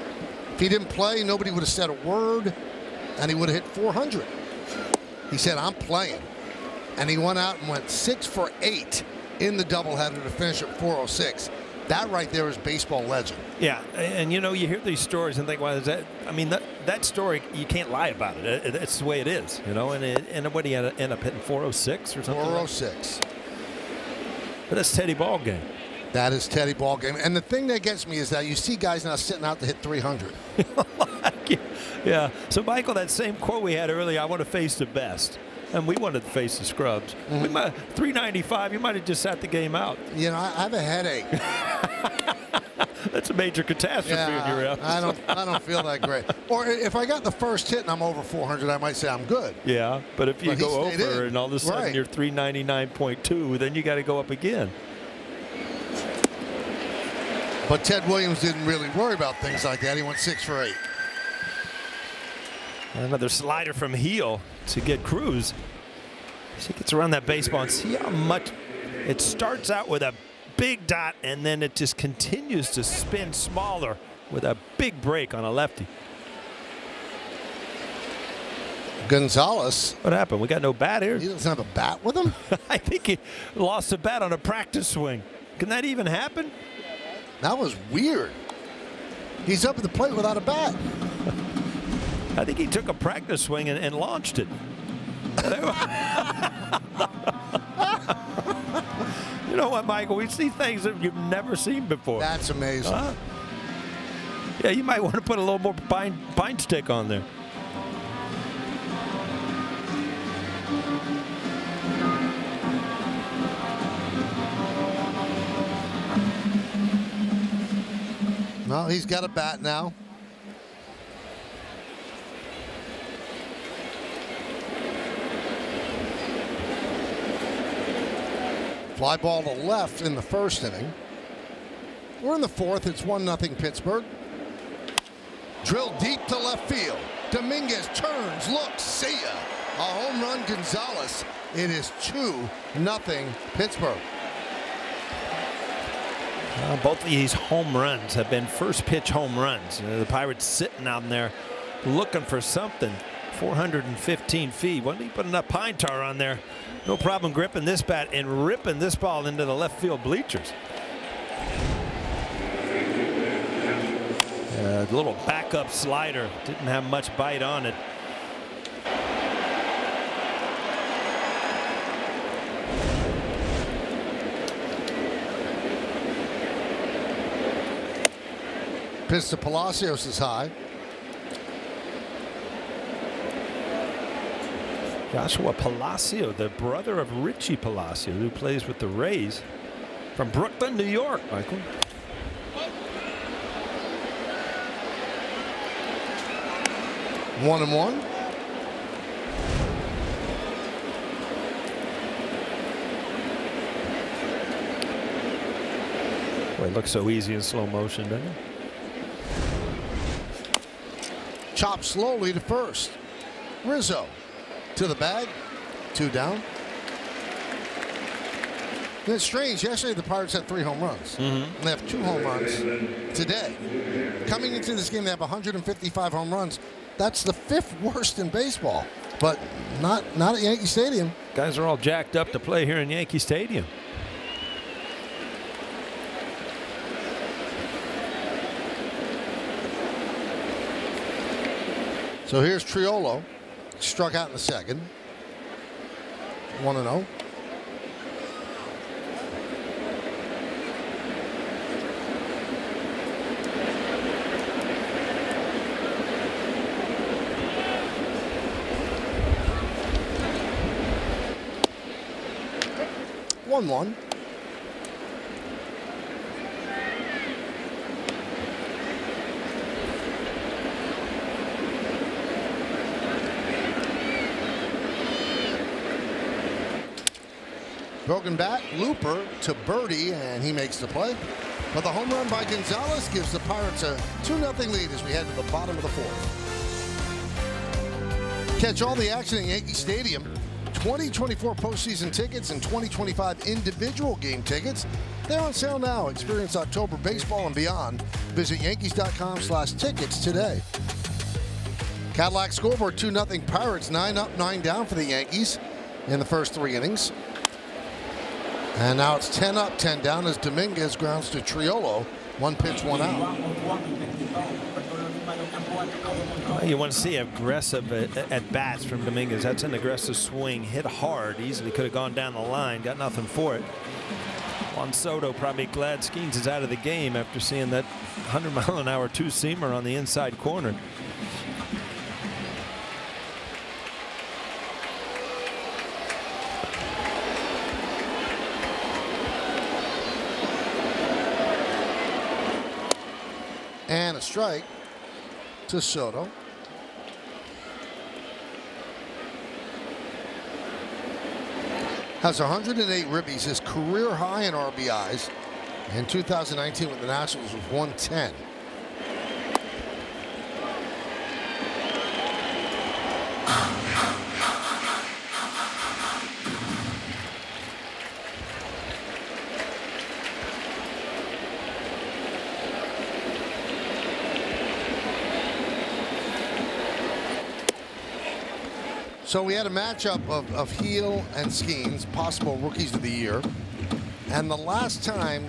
[SPEAKER 1] If he didn't play, nobody would have said a word, and he would have hit 400. He said, "I'm playing." And he went out and went 6 for 8 in the doubleheader to finish at 406. That right there is baseball legend.
[SPEAKER 2] Yeah, and you know, you hear these stories and think, well, is that? I mean, that story, you can't lie about it. It's the way it is, you know. And what, he end up hitting 406 or something?
[SPEAKER 1] 406.
[SPEAKER 2] But that's Teddy Ballgame.
[SPEAKER 1] That is Teddy Ballgame. And the thing that gets me is that you see guys now sitting out to hit 300.
[SPEAKER 2] Yeah. So, Michael, that same quote we had earlier, I want to face the best. And we wanted to face the scrubs. We might 395. You might have just sat the game out.
[SPEAKER 1] You know, I have a headache.
[SPEAKER 2] That's a major catastrophe in your house.
[SPEAKER 1] I don't feel that great. Or if I got the first hit and I'm over 400, I might say I'm good.
[SPEAKER 2] Yeah, but if you go over and all of a sudden you're 399.2, then you got to go up again.
[SPEAKER 1] But Ted Williams didn't really worry about things like that. He went 6 for 8.
[SPEAKER 2] Another slider from Heel to get Cruz. He gets around that baseball and see how much it starts out with a big dot and then it just continues to spin smaller with a big break on a lefty.
[SPEAKER 1] Gonzalez.
[SPEAKER 2] What happened? We got no bat here.
[SPEAKER 1] He doesn't have a bat with him?
[SPEAKER 2] I think he lost a bat on a practice swing. Can that even happen?
[SPEAKER 1] That was weird. He's up at the plate without a bat.
[SPEAKER 2] I think he took a practice swing and launched it. You know what, Michael? We see things that you've never seen before.
[SPEAKER 1] That's amazing.
[SPEAKER 2] Yeah, you might want to put a little more pine stick on there.
[SPEAKER 1] Well, he's got a bat now. Fly ball to left in the first inning. We're in the fourth. It's 1-0 Pittsburgh. Drilled deep to left field. Dominguez turns, looks, see ya. A home run, Gonzalez. It is 2-0 Pittsburgh.
[SPEAKER 2] Both of these home runs have been first pitch home runs. You know, the Pirates sitting out there looking for something. 415 feet. When he put enough pine tar on there, no problem gripping this bat and ripping this ball into the left field bleachers. A little backup slider. Didn't have much bite on it.
[SPEAKER 1] Pitch to Palacios is high.
[SPEAKER 2] Joshua Palacio, the brother of Richie Palacio, who plays with the Rays from Brooklyn, New York, Michael.
[SPEAKER 1] One and one.
[SPEAKER 2] Boy, it looks so easy in slow motion, doesn't it?
[SPEAKER 1] Chop slowly to first. Rizzo to the bag. 2 down. And it's strange. Yesterday, the Pirates had 3 home runs. And they have 2 home runs today. Coming into this game, they have 155 home runs. That's the 5th worst in baseball. But not at Yankee Stadium.
[SPEAKER 2] Guys are all jacked up to play here in Yankee Stadium.
[SPEAKER 1] So here's Triolo. Struck out in the second. 1-0. One. Broken bat, looper to Birdie, and he makes the play. But the home run by Gonzalez gives the Pirates a 2-0 lead as we head to the bottom of the 4th. Catch all the action in Yankee Stadium. 2024 postseason tickets and 2025 individual game tickets. They're on sale now. Experience October baseball and beyond. Visit Yankees.com/tickets today. Cadillac scoreboard 2-0 Pirates. 9 up, 9 down for the Yankees in the first 3 innings. And now it's 10 up, 10 down as Dominguez grounds to Triolo. 1 pitch, 1 out.
[SPEAKER 2] Well, you want to see aggressive at bats from Dominguez. That's an aggressive swing, hit hard, easily could have gone down the line, got nothing for it. Juan Soto probably glad Skeens is out of the game after seeing that 100-mile-an-hour 2-seamer on the inside corner.
[SPEAKER 1] And a strike to Soto. Has 108 ribbies, his career high in RBIs. In 2019 with the Nationals was 110. So we had a matchup of Heel and Skeens, possible rookies of the year. And the last time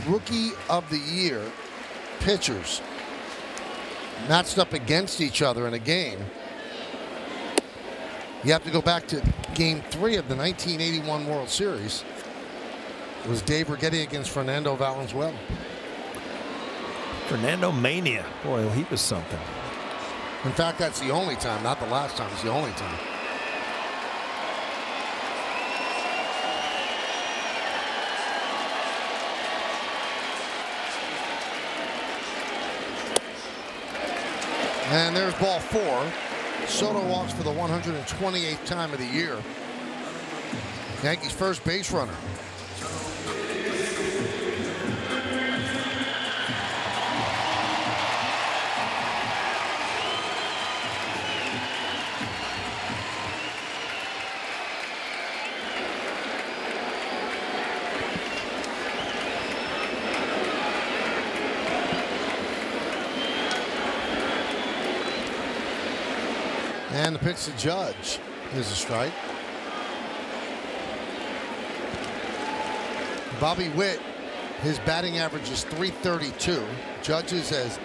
[SPEAKER 1] rookie of the year pitchers matched up against each other in a game, you have to go back to Game 3 of the 1981 World Series. It was Dave Righetti against Fernando Valenzuela.
[SPEAKER 2] Fernando Mania. Boy, he was something.
[SPEAKER 1] In fact, that's the only time, not the last time, it's the only time. And there's ball 4. Soto walks for the 128th time of the year. Yankees' first base runner. And the pitch to Judge is a strike. Bobby Witt, his batting average is .332. Judge's is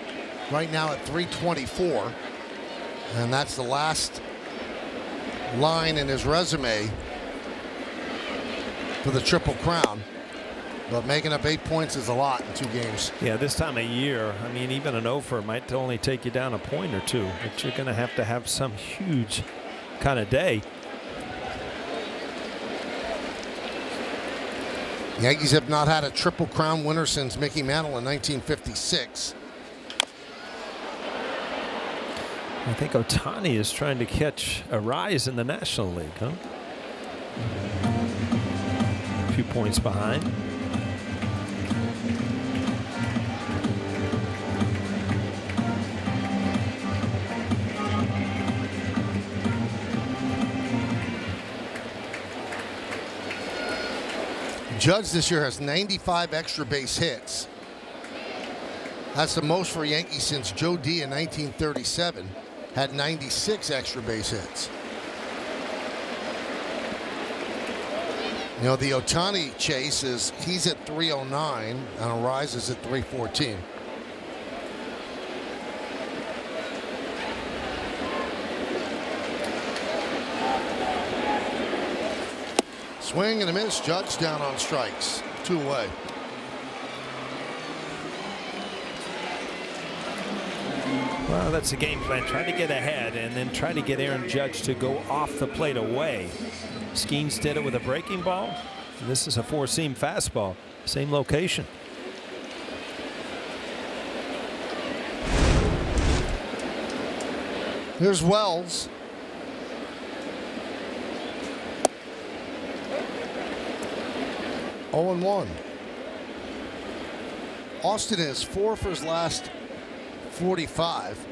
[SPEAKER 1] right now at .324. And that's the last line in his resume for the Triple Crown. But making up 8 points is a lot in 2 games.
[SPEAKER 2] Yeah, this time of year, I mean, even an offer might only take you down a point or 2, but you're going to have some huge kind of day.
[SPEAKER 1] Yankees have not had a Triple Crown winner since Mickey Mantle in 1956.
[SPEAKER 2] I think Ohtani is trying to catch a rise in the National League, huh? A few points behind.
[SPEAKER 1] Judge this year has 95 extra base hits. That's the most for Yankees since Joe D in 1937 had 96 extra base hits. You know, the Ohtani chase he's at 309 and Arise is at 314. Swing and a miss. Judge down on strikes. 2 away.
[SPEAKER 2] Well, that's the game plan. Try to get ahead and then try to get Aaron Judge to go off the plate away. Skeens did it with a breaking ball. And this is a 4-seam fastball. Same location.
[SPEAKER 1] Here's Wells. Oh and 1. Austin is 4 for his last 45.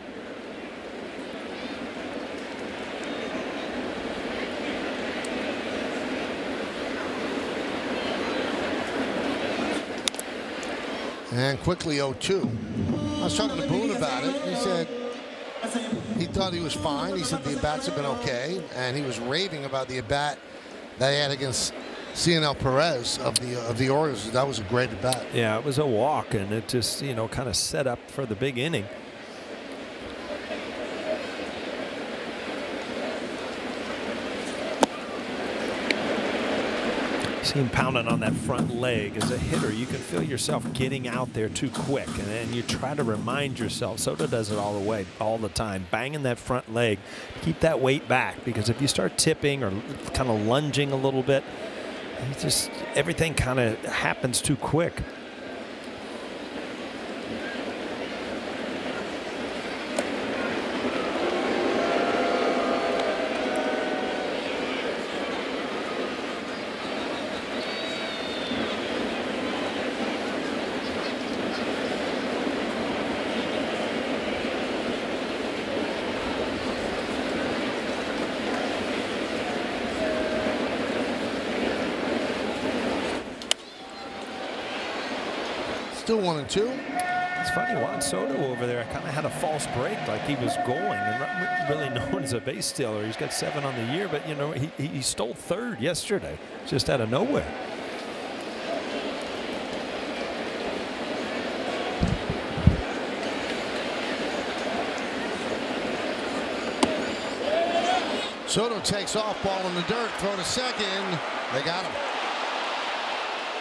[SPEAKER 1] And quickly 0-2. I was talking to Boone about it. He said he thought he was fine. He said the at-bats have been okay. And he was raving about the at-bat that he had against Cionel Perez of the Orioles. That was a great at-bat.
[SPEAKER 2] Yeah, it was a walk, and it just, you know, kind of set up for the big inning. See him pounding on that front leg. As a hitter, you can feel yourself getting out there too quick, and then you try to remind yourself. Soto does it all the time, banging that front leg. Keep that weight back, because if you start tipping or kind of lunging a little bit, everything kind of happens too quick.
[SPEAKER 1] Still 1-2.
[SPEAKER 2] It's funny, Juan Soto over there kind of had a false break, like he was going, and not really known as a base stealer. He's got 7 on the year, but you know he stole 3rd yesterday, just out of nowhere.
[SPEAKER 1] Soto takes off, ball in the dirt, throw to second. They got him.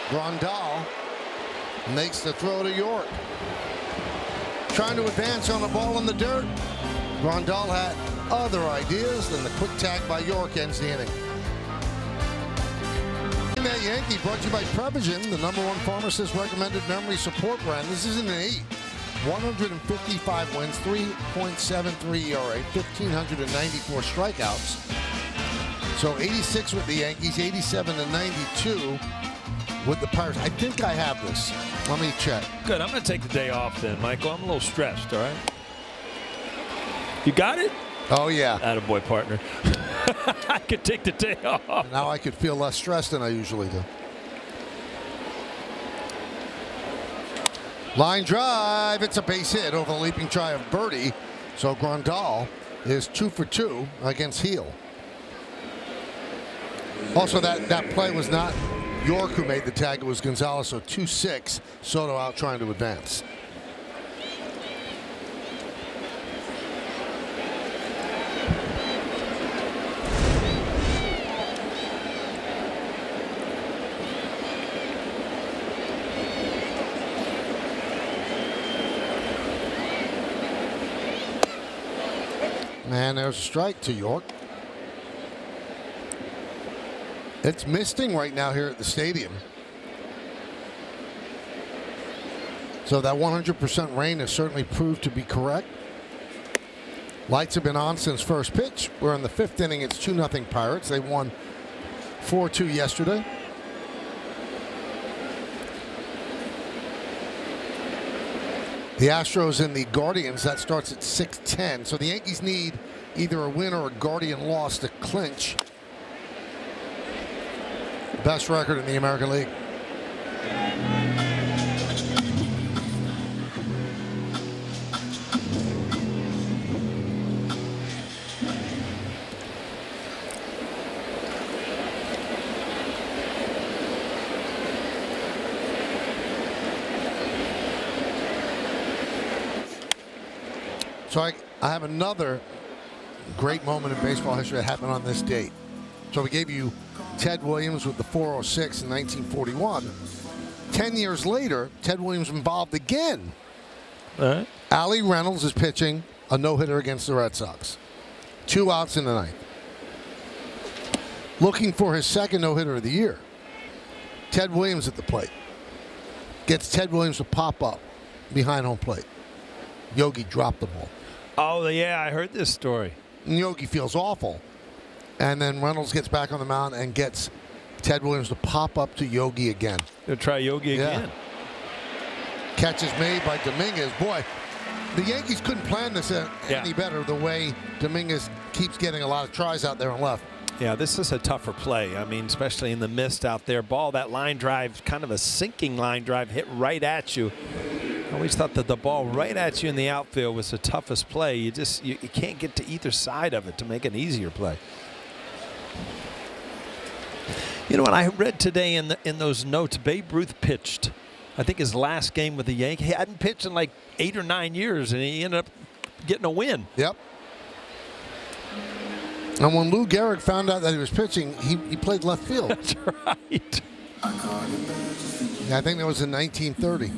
[SPEAKER 1] Grandal makes the throw to York. Trying to advance on the ball in the dirt. Grandal had other ideas, then the quick tag by York ends the inning. That Yankee brought to you by Prevagen, the #1 pharmacist recommended memory support brand. This is an 8. 155 wins, 3.73 ERA, 1,594 strikeouts. So 86 with the Yankees, 87 and 92 with the Pirates. I think I have this. Let me check.
[SPEAKER 2] Good. I'm going to take the day off then, Michael. I'm a little stressed, all right? You got it?
[SPEAKER 1] Oh, yeah.
[SPEAKER 2] Attaboy, partner. I could take the day off.
[SPEAKER 1] Now I could feel less stressed than I usually do. Line drive. It's a base hit over the leaping try of Birdie. So Grandal is 2 for 2 against Heel. Also, that play was not York who made the tag. It was Gonzalez. So 2-6. Soto out trying to advance. And there's a strike to York. It's misting right now here at the stadium. So that 100% rain has certainly proved to be correct. Lights have been on since first pitch. We're in the 5th inning. It's 2-0 Pirates. They won 4-2 yesterday. The Astros and the Guardians, that starts at 6:10. So the Yankees need either a win or a Guardian loss to clinch the best record in the American League. So I have another great moment in baseball history that happened on this date. So we gave you Ted Williams with the 406 in 1941. 10 years later, Ted Williams involved again.
[SPEAKER 2] All right.
[SPEAKER 1] Allie Reynolds is pitching a no-hitter against the Red Sox. 2 outs in the ninth. Looking for his second no-hitter of the year. Ted Williams at the plate. Gets Ted Williams to pop up behind home plate. Yogi dropped the ball.
[SPEAKER 2] Oh, yeah, I heard this story.
[SPEAKER 1] And Yogi feels awful. And then Reynolds gets back on the mound and gets Ted Williams to pop up to Yogi again.
[SPEAKER 2] They'll try Yogi again.
[SPEAKER 1] Catch is made by Dominguez. Boy, the Yankees couldn't plan this any better the way Dominguez keeps getting a lot of tries out there on left.
[SPEAKER 2] Yeah, this is a tougher play. I mean, especially in the mist out there. Ball, that line drive, kind of a sinking line drive, hit right at you. I always thought that the ball right at you in the outfield was the toughest play. You can't get to either side of it to make an easier play. You know what I read today in those notes? Babe Ruth pitched, I think, his last game with the Yankees. He hadn't pitched in like 8 or 9 years, and he ended up getting a win.
[SPEAKER 1] Yep. And when Lou Gehrig found out that he was pitching, he played left field.
[SPEAKER 2] That's right.
[SPEAKER 1] Yeah, I think that was in 1930.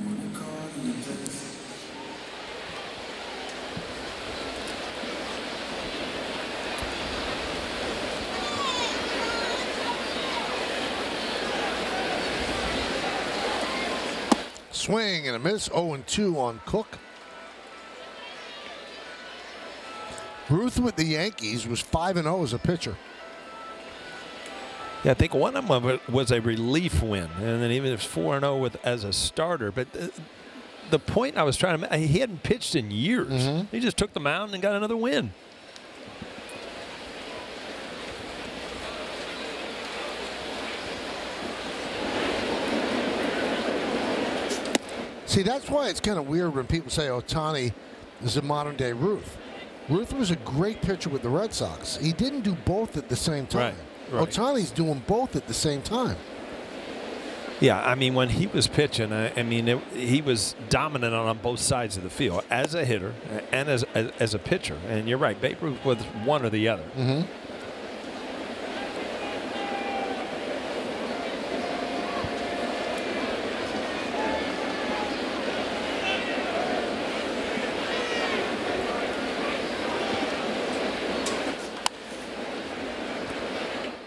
[SPEAKER 1] Swing and a miss. 0-2 on Cook. Ruth with the Yankees was 5-0 as a pitcher.
[SPEAKER 2] Yeah, I think one of them was a relief win, and then even if 4-0 as a starter. But the point I was trying to make, he hadn't pitched in years.
[SPEAKER 1] Mm-hmm.
[SPEAKER 2] He just took the mound and got another win.
[SPEAKER 1] See, that's why it's kind of weird when people say Ohtani is a modern-day Ruth. Ruth was a great pitcher with the Red Sox. He didn't do both at the same time.
[SPEAKER 2] Right.
[SPEAKER 1] Ohtani's doing both at the same time.
[SPEAKER 2] Yeah, I mean, when he was pitching, he was dominant on both sides of the field as a hitter and as a pitcher. And you're right, Babe Ruth was one or the other.
[SPEAKER 1] Mm-hmm.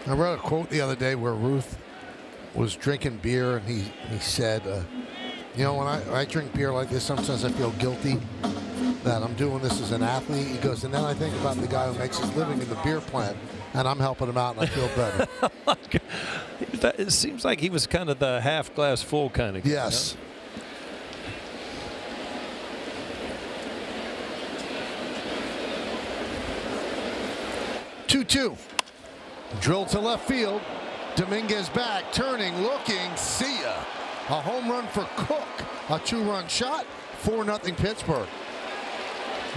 [SPEAKER 1] I read a quote the other day where Ruth was drinking beer, and he said, you know, when I drink beer like this, sometimes I feel guilty that I'm doing this as an athlete. He goes, and then I think about the guy who makes his living in the beer plant, and I'm helping him out, and I feel better.
[SPEAKER 2] It seems like he was kind of the half glass full kind of guy.
[SPEAKER 1] Yes. Huh? 2-2. Drill to left field. Dominguez back, turning, looking, see ya. A home run for Cook. A 2-run shot. 4-0 Pittsburgh.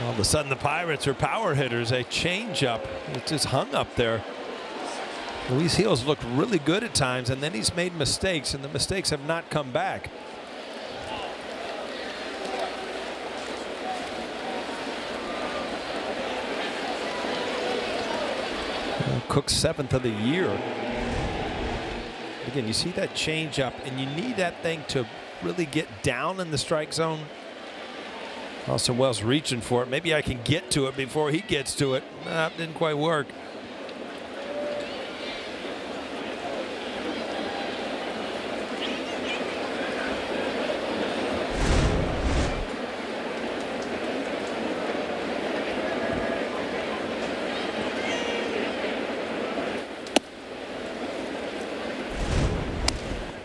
[SPEAKER 2] All of a sudden, the Pirates are power hitters. A changeup. It just hung up there. Luis Gil's looked really good at times, and then he's made mistakes, and the mistakes have not come back. Cook's 7th of the year. Again, you see that changeup, and you need that thing to really get down in the strike zone. Austin Wells reaching for it. Maybe I can get to it before he gets to it. Nah, didn't quite work.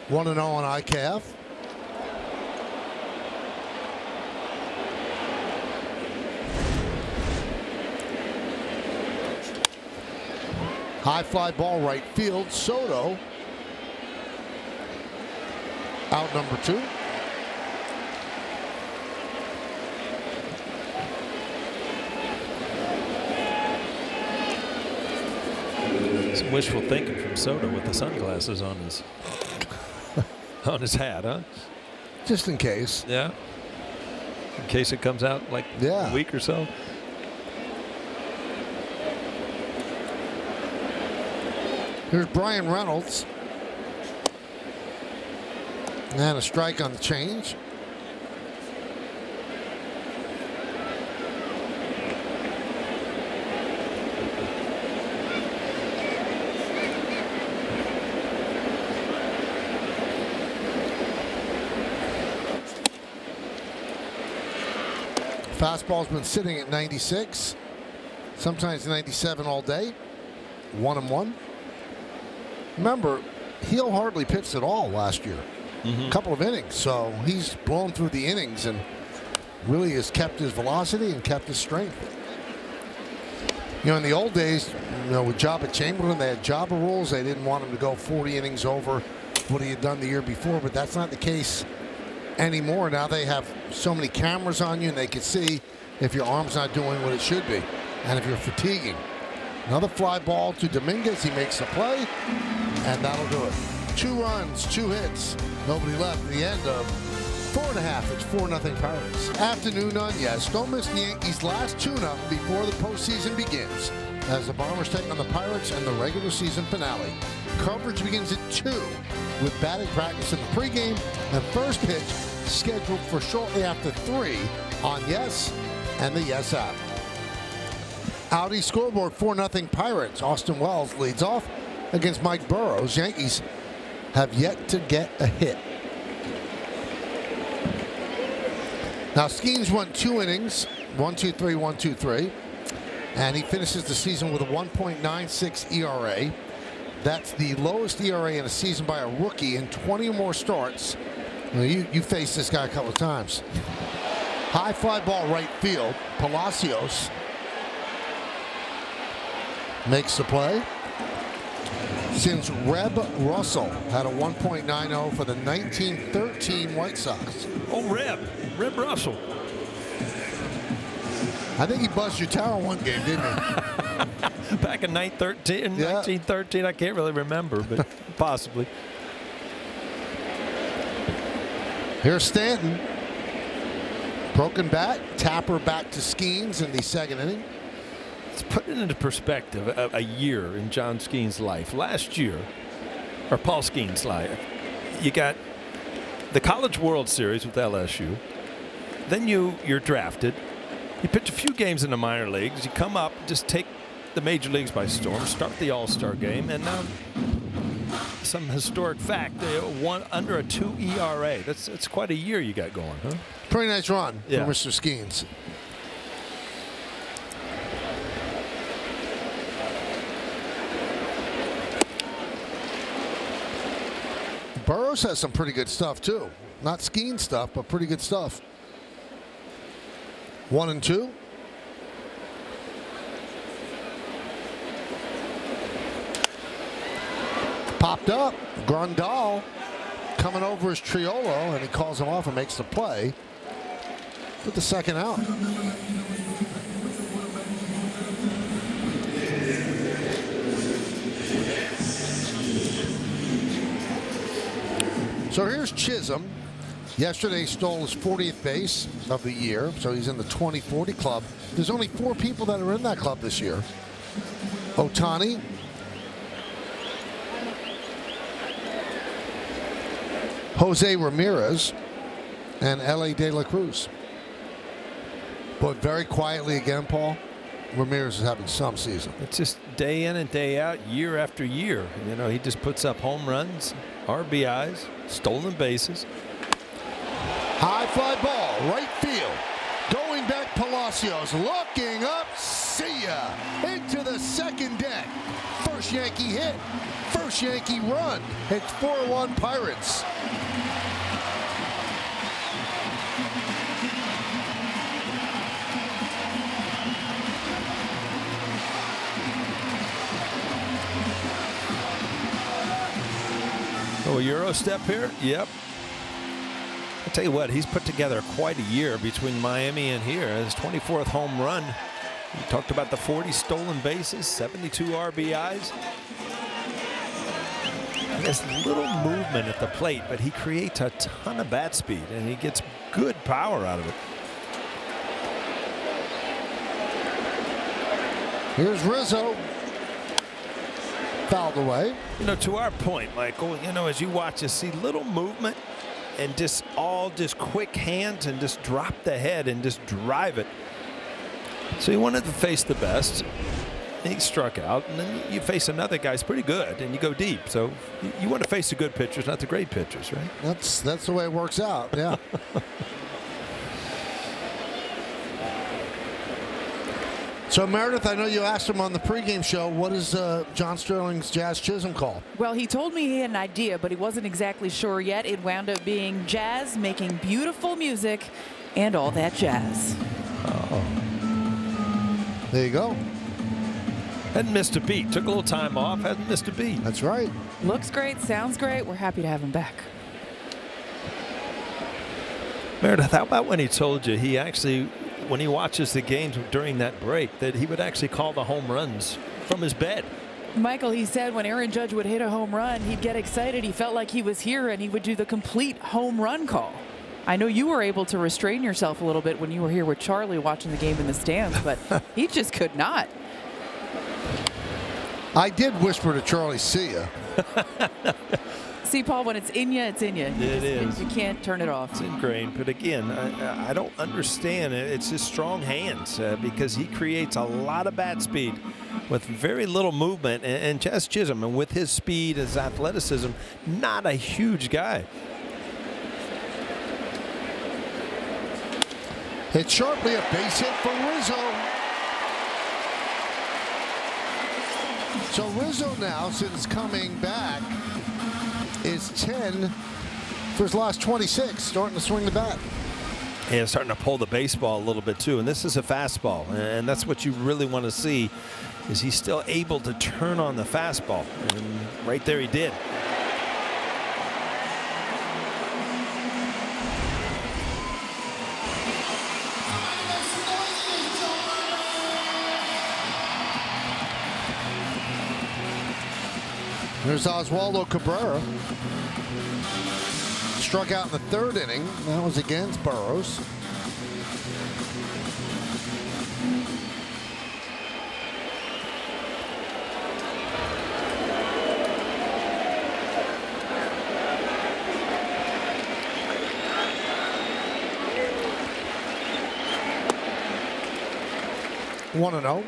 [SPEAKER 1] One and 0 on IKF. High fly ball right field. Soto out number 2.
[SPEAKER 2] Some wishful thinking from Soto with the sunglasses on his hat, huh?
[SPEAKER 1] Just in case.
[SPEAKER 2] Yeah. In case it comes out like a week or so.
[SPEAKER 1] Here's Brian Reynolds. And a strike on the change. Fastball's been sitting at 96. Sometimes 97 all day. 1-1. Remember, Heel hardly pitched at all last year. A couple of innings. So he's blown through the innings and really has kept his velocity and kept his strength. You know, in the old days, you know, with Jabba Chamberlain, they had Jabba rules. They didn't want him to go 40 innings over what he had done the year before, but that's not the case anymore. Now they have so many cameras on you and they can see if your arm's not doing what it should be and if you're fatiguing. Another fly ball to Dominguez. He makes the play and that'll do it. 2 runs, 2 hits, nobody left at the end of 4.5. It's 4-0 Pirates. Afternoon on Yes. Don't miss the Yankees' last tune-up before the postseason begins as the Bombers take on the Pirates in the regular season finale. Coverage begins at 2 with batting practice in the pregame and first pitch scheduled for shortly after 3 on Yes and the Yes app. Audi scoreboard, 4-0 Pirates. Austin Wells leads off against Mike Burrows. Yankees have yet to get a hit. Now Skeens won 2 innings, 1-2-3, 1-2-3, and he finishes the season with a 1.96 ERA. That's the lowest ERA in a season by a rookie in 20 or more starts. Well, you faced this guy a couple of times. High fly ball right field. Palacios makes the play. Since Reb Russell had a 1.90 for the 1913 White Sox.
[SPEAKER 2] Oh, Reb Russell.
[SPEAKER 1] I think he buzzed your tower one game, didn't he?
[SPEAKER 2] Back in 1913, I can't really remember, but possibly.
[SPEAKER 1] Here's Stanton. Broken bat. Tapper back to Skeens in the second inning.
[SPEAKER 2] Let's put it into perspective, a year in John Skeen's life. Last year, or Paul Skeen's life, you got the College World Series with LSU. Then you're drafted. You pitch a few games in the minor leagues. You come up, just take the major leagues by storm, start the All-Star game, and now some historic fact, under a 2 ERA. That's quite a year you got going, huh?
[SPEAKER 1] Pretty nice run
[SPEAKER 2] for
[SPEAKER 1] Mr. Skeens. Burrows has some pretty good stuff too. Not Skeen stuff, but pretty good stuff. 1-2. Popped up. Grandal coming over his Triolo, and he calls him off and makes the play. With the second out. So here's Chisholm. Yesterday stole his 40th base of the year, so he's in the 2040 club. There's only 4 people that are in that club this year. Ohtani, Jose Ramirez, and L.A. De La Cruz. But very quietly again, Paul, Ramirez is having some season.
[SPEAKER 2] It's just day in and day out, year after year. You know, he just puts up home runs, RBIs, stolen bases.
[SPEAKER 1] High fly ball, right field. Going back, Palacios looking up, see ya. Into the second deck. First Yankee hit, first Yankee run. It's 4-1 Pirates.
[SPEAKER 2] Oh, a Euro step here? Yep. I'll tell you what, he's put together quite a year between Miami and here. His 24th home run. We talked about the 40 stolen bases, 72 RBIs. He has little movement at the plate, but he creates a ton of bat speed, and he gets good power out of it.
[SPEAKER 1] Here's Rizzo. Fouled away.
[SPEAKER 2] You know, to our point, Michael, you know, as you watch us, see little movement and just quick hands and just drop the head and just drive it. So he wanted to face the best. He struck out, and then you face another guy who's pretty good, and you go deep. So you want to face the good pitchers, not the great pitchers, right?
[SPEAKER 1] That's the way it works out, yeah. So, Meredith, I know you asked him on the pregame show, what is John Sterling's Jazz Chisholm called?
[SPEAKER 3] Well, he told me he had an idea, but he wasn't exactly sure yet. It wound up being jazz, making beautiful music, and all that jazz.
[SPEAKER 2] Oh.
[SPEAKER 1] There you go.
[SPEAKER 2] Hadn't missed a beat. Took a little time off. Hadn't missed a beat.
[SPEAKER 1] That's right.
[SPEAKER 3] Looks great. Sounds great. We're happy to have him back.
[SPEAKER 2] Meredith, how about when he told you he actually, when he watches the games during that break, that he would actually call the home runs from his bed?
[SPEAKER 3] Michael, he said when Aaron Judge would hit a home run, he'd get excited. He felt like he was here, and he would do the complete home run call. I know you were able to restrain yourself a little bit when you were here with Charlie watching the game in the stands, but he just could not.
[SPEAKER 1] I did whisper to Charlie, see ya.
[SPEAKER 3] See, Paul, when it's in you, it's in you.
[SPEAKER 2] It is.
[SPEAKER 3] You can't turn it off.
[SPEAKER 2] It's ingrained. But again, I don't understand. It's his strong hands because he creates a lot of bat speed with very little movement. And Jazz Chisholm, and with his speed, his athleticism, not a huge guy.
[SPEAKER 1] Hit sharply, a base hit for Rizzo. So Rizzo now, since coming back, is 10 for his last 26, starting to swing the bat.
[SPEAKER 2] Yeah, starting to pull the baseball a little bit too, and this is a fastball, and that's what you really want to see, is he's still able to turn on the fastball, and right there he did.
[SPEAKER 1] There's Oswaldo Cabrera. Struck out in the third inning. That was against Burrows. One and 0.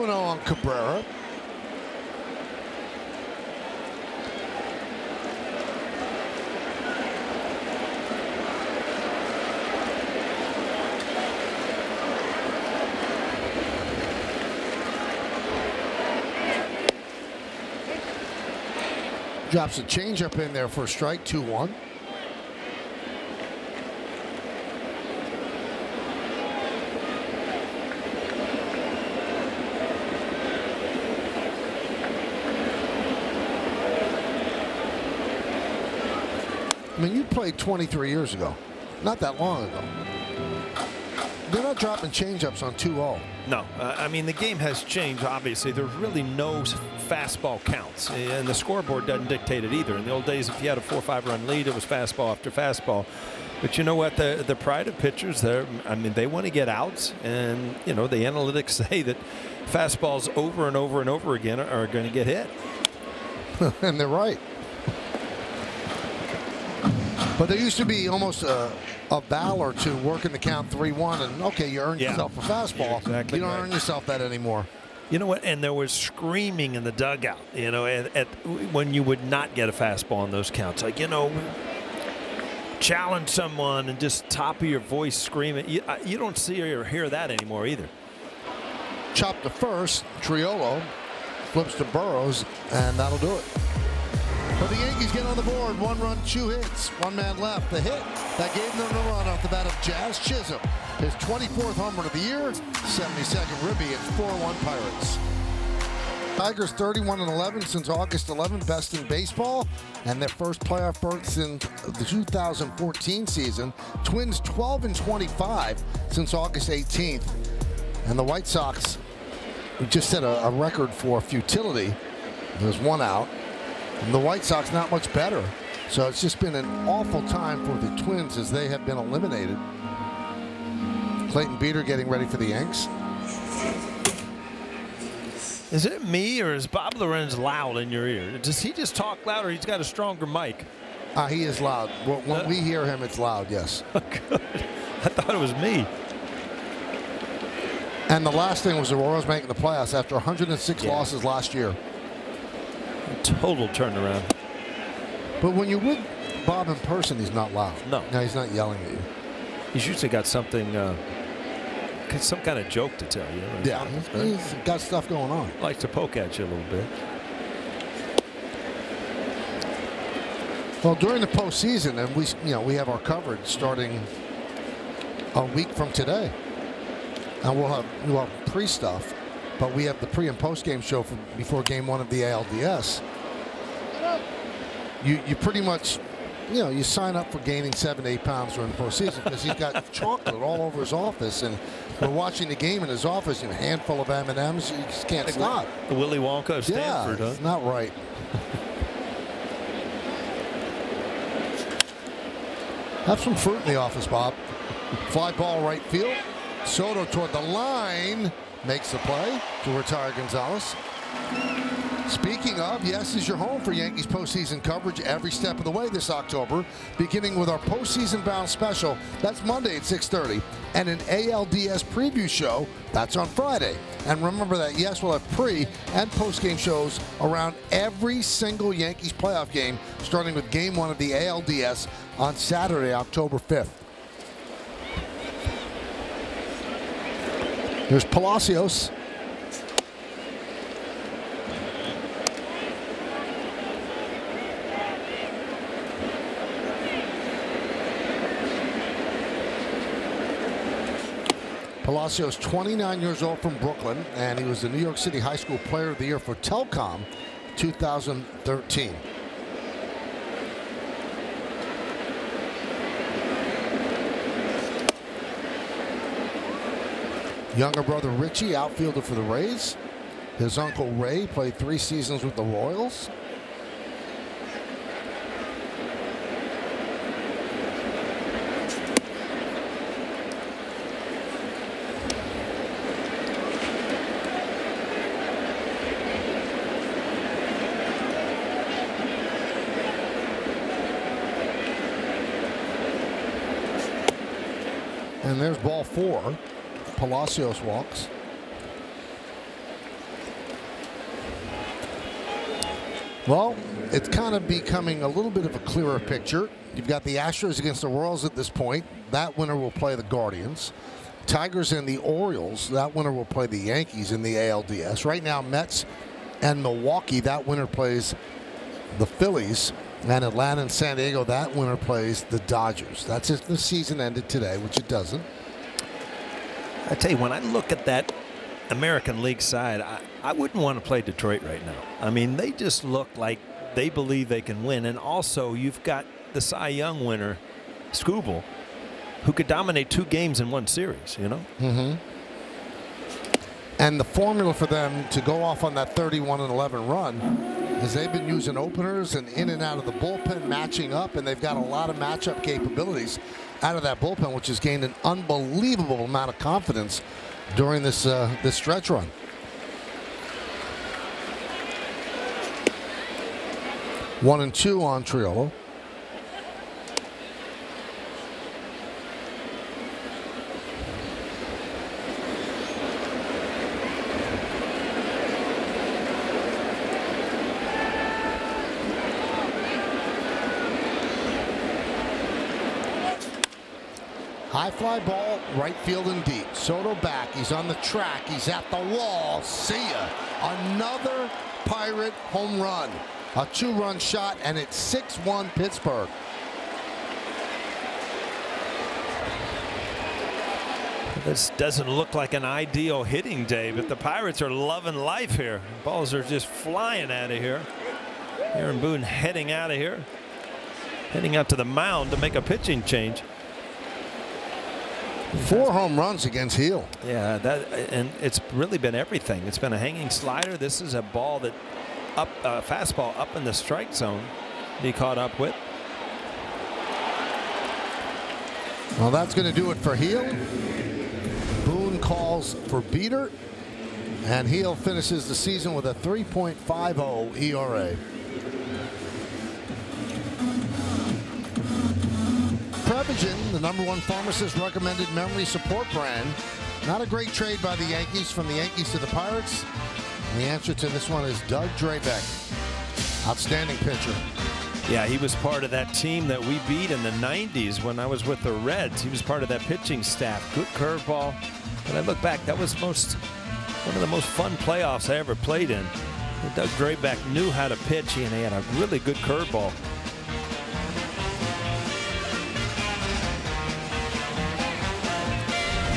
[SPEAKER 1] On Cabrera. Drops a changeup in there for a strike, 2-1. I mean, you played 23 years ago. Not that long ago. They're not dropping changeups on 2-0.
[SPEAKER 2] No. I mean, the game has changed, obviously. There's really no fastball counts, and the scoreboard doesn't dictate it either. In the old days, if you had a 4 or 5 run lead, it was fastball after fastball. But you know what? The pride of pitchers, I mean, they want to get outs, and, you know, the analytics say that fastballs over and over and over again are going to get hit.
[SPEAKER 1] And they're right. But there used to be almost a valor to working the count 3-1, and okay, you earn yourself a fastball.
[SPEAKER 2] Exactly,
[SPEAKER 1] you don't earn yourself that anymore.
[SPEAKER 2] You know what? And there was screaming in the dugout, you know, when you would not get a fastball in those counts. Like, you know, challenge someone and just top of your voice screaming. You don't see or hear that anymore either.
[SPEAKER 1] Chop to first. Triolo flips to Burrows, and that'll do it. But the Yankees get on the board. 1 run, 2 hits. 1 man left. The hit that gave them the run off the bat of Jazz Chisholm. His 24th home run of the year. 72nd ribby. It's 4-1 Pirates. Tigers 31-11 since August 11th, best in baseball, and their first playoff berth since the 2014 season. Twins 12-25 since August 18th. And the White Sox just set a record for futility. There's one out. And the White Sox not much better. So it's just been an awful time for the Twins as they have been eliminated. Clayton Beeter getting ready for the Yanks.
[SPEAKER 2] Is it me or is Bob Lorenz loud in your ear? Does he just talk loud or he's got a stronger mic?
[SPEAKER 1] He is loud. When we hear him, it's loud, yes.
[SPEAKER 2] Good. I thought it was me.
[SPEAKER 1] And the last thing was the Royals making the playoffs after 106 losses last year.
[SPEAKER 2] A total turnaround.
[SPEAKER 1] But when you're with Bob in person, he's not loud.
[SPEAKER 2] No,
[SPEAKER 1] he's not yelling at you.
[SPEAKER 2] He's usually got something, some kind of joke to tell you.
[SPEAKER 1] Yeah, he's got stuff going on.
[SPEAKER 2] Likes to poke at you a little bit.
[SPEAKER 1] Well, during the postseason, and we have our coverage starting a week from today, and we'll have pre-stuff, but we have the pre and post game show before Game 1 of the ALDS. You pretty much, you sign up for gaining 7 to 8 pounds during the postseason because he's got chocolate all over his office, and we're watching the game in his office, a handful of M&Ms. You just can't stop.
[SPEAKER 2] The Willy Wonka of Stanford,
[SPEAKER 1] yeah, it's not right. Have some fruit in the office, Bob. Fly ball right field. Soto toward the line. Makes the play to retire Gonzalez. Speaking of, yes is your home for Yankees postseason coverage every step of the way this October, beginning with our postseason bound special. That's Monday at 6:30, and an ALDS preview show. That's on Friday. And remember that, yes, we'll have pre and post game shows around every single Yankees playoff game, starting with Game 1 of the ALDS on Saturday, October 5th. Here's Palacios. Palacios, 29 years old from Brooklyn, and he was the New York City High School Player of the Year for Telcom 2013. Younger brother Richie, outfielder for the Rays. His uncle Ray played 3 seasons with the Royals. And there's ball 4. Palacios walks. Well, it's kind of becoming a little bit of a clearer picture. You've got the Astros against the Royals at this point. That winner will play the Guardians. Tigers and the Orioles. That winner will play the Yankees in the ALDS. Right now, Mets and Milwaukee. That winner plays the Phillies. And Atlanta and San Diego, that winner plays the Dodgers. That's if the season ended today, which it doesn't.
[SPEAKER 2] I tell you, when I look at that American League side, I wouldn't want to play Detroit right now. I mean, they just look like they believe they can win. And also, you've got the Cy Young winner, Skubal, who could dominate 2 games in 1 series,
[SPEAKER 1] Mm-hmm. And the formula for them to go off on that 31-11 run is they've been using openers and in and out of the bullpen, matching up, and they've got a lot of matchup capabilities out of that bullpen, which has gained an unbelievable amount of confidence during this this stretch run. One and 2 on Triolo. High fly ball, right field and deep. Soto back. He's on the track. He's at the wall. See ya. Another Pirate home run. A 2-run shot, and it's 6-1 Pittsburgh.
[SPEAKER 2] This doesn't look like an ideal hitting day, but the Pirates are loving life here. Balls are just flying out of here. Aaron Boone heading out of here. Heading out to the mound to make a pitching change.
[SPEAKER 1] 4 home runs against Heel.
[SPEAKER 2] Yeah, and it's really been everything. It's been a hanging slider. This is a ball that fastball up in the strike zone he caught up with.
[SPEAKER 1] Well, that's going to do it for Heel. Boone calls for Beater, and Heel finishes the season with a 3.50 ERA. Prevagen, the #1 pharmacist recommended memory support brand. Not a great trade by the Yankees, from the Yankees to the Pirates. And the answer to this one is Doug Drabek. Outstanding pitcher.
[SPEAKER 2] Yeah, he was part of that team that we beat in the 90s when I was with the Reds. He was part of that pitching staff. Good curveball. When I look back, that was one of the most fun playoffs I ever played in. Doug Drabek knew how to pitch, and he had a really good curveball.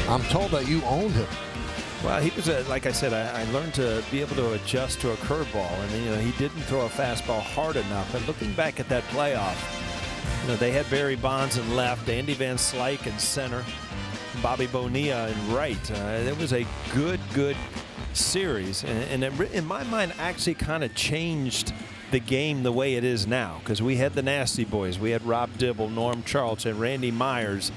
[SPEAKER 1] I'm told that you owned him.
[SPEAKER 2] Well, he was like I said, I learned to be able to adjust to a curveball, and he didn't throw a fastball hard enough. And looking back at that playoff, they had Barry Bonds in left, Andy Van Slyke in center, Bobby Bonilla in right. It was a good series, and it, in my mind, actually kind of changed the game the way it is now, because we had the Nasty Boys, we had Rob Dibble, Norm Charlton, Randy Myers,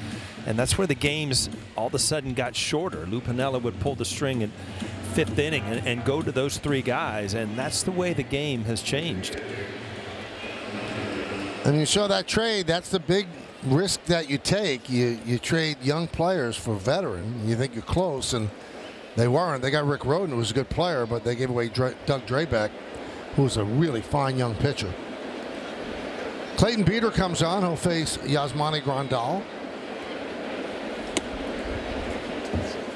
[SPEAKER 2] and that's where the games all of a sudden got shorter. Lou Piniella would pull the string in 5th inning and go to those 3 guys, and that's the way the game has changed.
[SPEAKER 1] And you saw that trade. That's the big risk that you take. You trade young players for veteran. You think you're close, and they weren't. They got Rick Rhoden, who was a good player, but they gave away Doug Drabek, who's a really fine young pitcher. Clayton Beater comes on. He'll face Yasmani Grandal.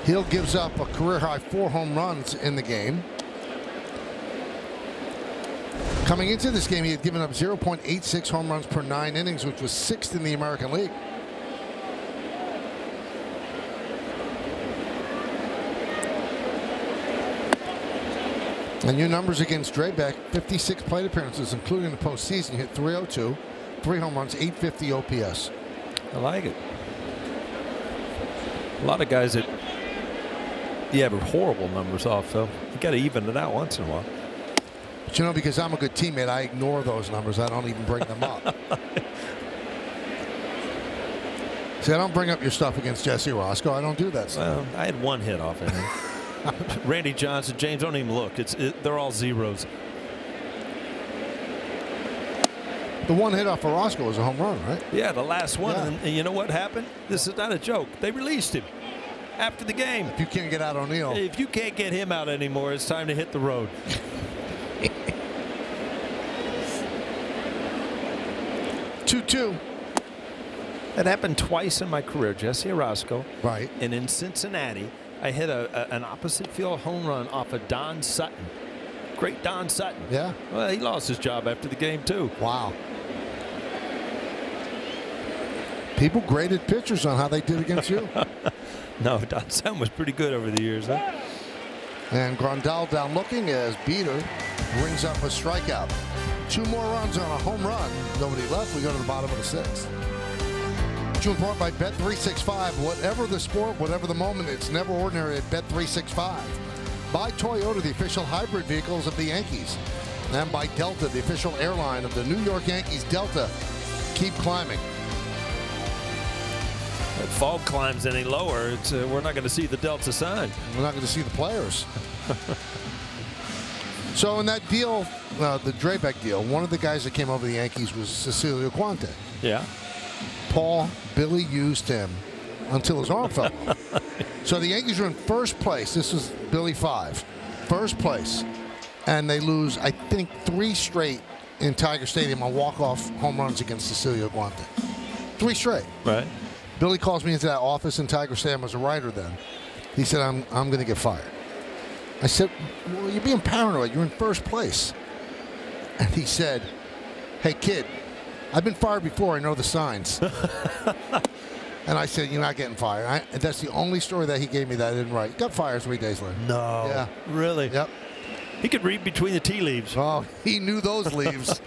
[SPEAKER 1] Hill gives up a career-high 4 home runs in the game. Coming into this game, he had given up 0.86 home runs per 9 innings, which was 6th in the American League. And your numbers against Drabek: 56 plate appearances, including the postseason. He hit .302, 3 home runs, .850 OPS.
[SPEAKER 2] I like it. A lot of guys that have horrible numbers off, though. You got to even it out once in a while.
[SPEAKER 1] But because I'm a good teammate, I ignore those numbers. I don't even bring them up. See, I don't bring up your stuff against Jesse Roscoe. I don't do that stuff.
[SPEAKER 2] Well, I had 1 hit off of him. Randy Johnson, James, don't even look. They're all zeros.
[SPEAKER 1] The 1 hit off of Roscoe was a home run, right?
[SPEAKER 2] Yeah, the last one.
[SPEAKER 1] Yeah.
[SPEAKER 2] And you know what happened? This is not a joke. They released him after the game.
[SPEAKER 1] If you can't get out O'Neill.
[SPEAKER 2] If you can't get him out anymore, it's time to hit the road.
[SPEAKER 1] 2-2.
[SPEAKER 2] That happened twice in my career, Jesse Roscoe.
[SPEAKER 1] Right.
[SPEAKER 2] And in Cincinnati, I hit an opposite field home run off of Don Sutton. Great Don Sutton.
[SPEAKER 1] Yeah.
[SPEAKER 2] Well, he lost his job after the game, too.
[SPEAKER 1] Wow. People graded pitchers on how they did against you.
[SPEAKER 2] No, Don Sutton was pretty good over the years, huh?
[SPEAKER 1] And Grandal down looking as Beater brings up a strikeout. 2 more runs on a home run. Nobody left. We go to the bottom of the 6th. June brought by Bet365. Whatever the sport, whatever the moment, it's never ordinary at Bet365. By Toyota, the official hybrid vehicles of the Yankees. And by Delta, the official airline of the New York Yankees. Delta, keep climbing.
[SPEAKER 2] If fog climbs any lower, we're not going to see the Delta sign.
[SPEAKER 1] We're not going to see the players. So in that deal, the Drabek deal, one of the guys that came over the Yankees was Cecilio Guante.
[SPEAKER 2] Yeah.
[SPEAKER 1] Billy used him until his arm fell off. So the Yankees are in first place. This is Billy 5. First place. And they lose, I think, 3 straight in Tiger Stadium on walk-off home runs against Cecilio Guante. 3 straight.
[SPEAKER 2] Right.
[SPEAKER 1] Billy calls me into that office in Tiger Stadium as a writer then. He said, I'm going to get fired. I said, well, you're being paranoid. You're in first place. And he said, hey, kid, I've been fired before. I know the signs. And I said, you're not getting fired. That's the only story that he gave me that I didn't write. Got fired 3 days later.
[SPEAKER 2] No.
[SPEAKER 1] Yeah.
[SPEAKER 2] Really?
[SPEAKER 1] Yep.
[SPEAKER 2] He could read between the tea leaves.
[SPEAKER 1] Oh, he knew those leaves.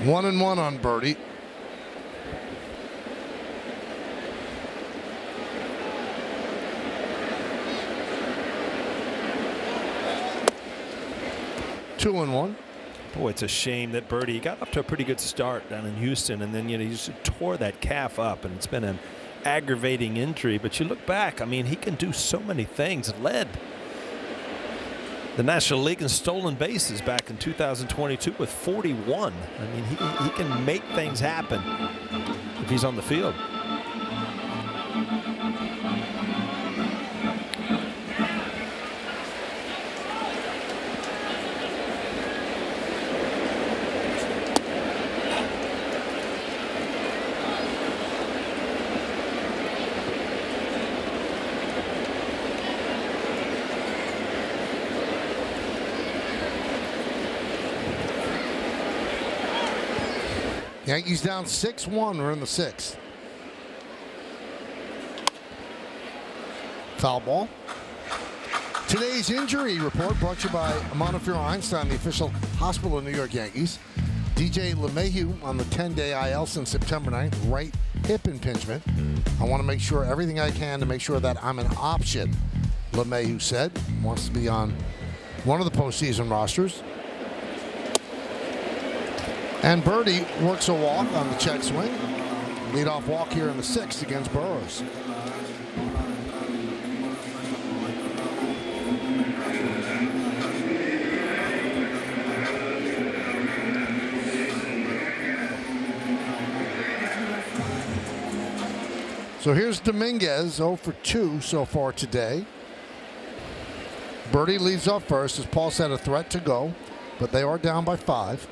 [SPEAKER 1] 1-1 on Birdie. Two and one.
[SPEAKER 2] Boy, it's a shame that Birdie got up to a pretty good start down in Houston, and then he just tore that calf up, and it's been an aggravating injury. But you look back, I mean, he can do so many things. Led the National League in stolen bases back in 2022 with 41. I mean, he can make things happen if he's on the field.
[SPEAKER 1] Yankees down 6-1. We're in the sixth. Foul ball. Today's injury report brought to you by Montefiore Einstein, the official hospital of New York Yankees. DJ LeMahieu on the 10-day IL since September 9th. Right hip impingement. I want to make sure everything I can to make sure that I'm an option, LeMahieu said. Wants to be on one of the postseason rosters. And Birdie works a walk on the check swing. Leadoff walk here in the sixth against Burrows. So here's Dominguez, 0 for 2 so far today. Birdie leads off first, as Paul said, a threat to go, but they are down by 5.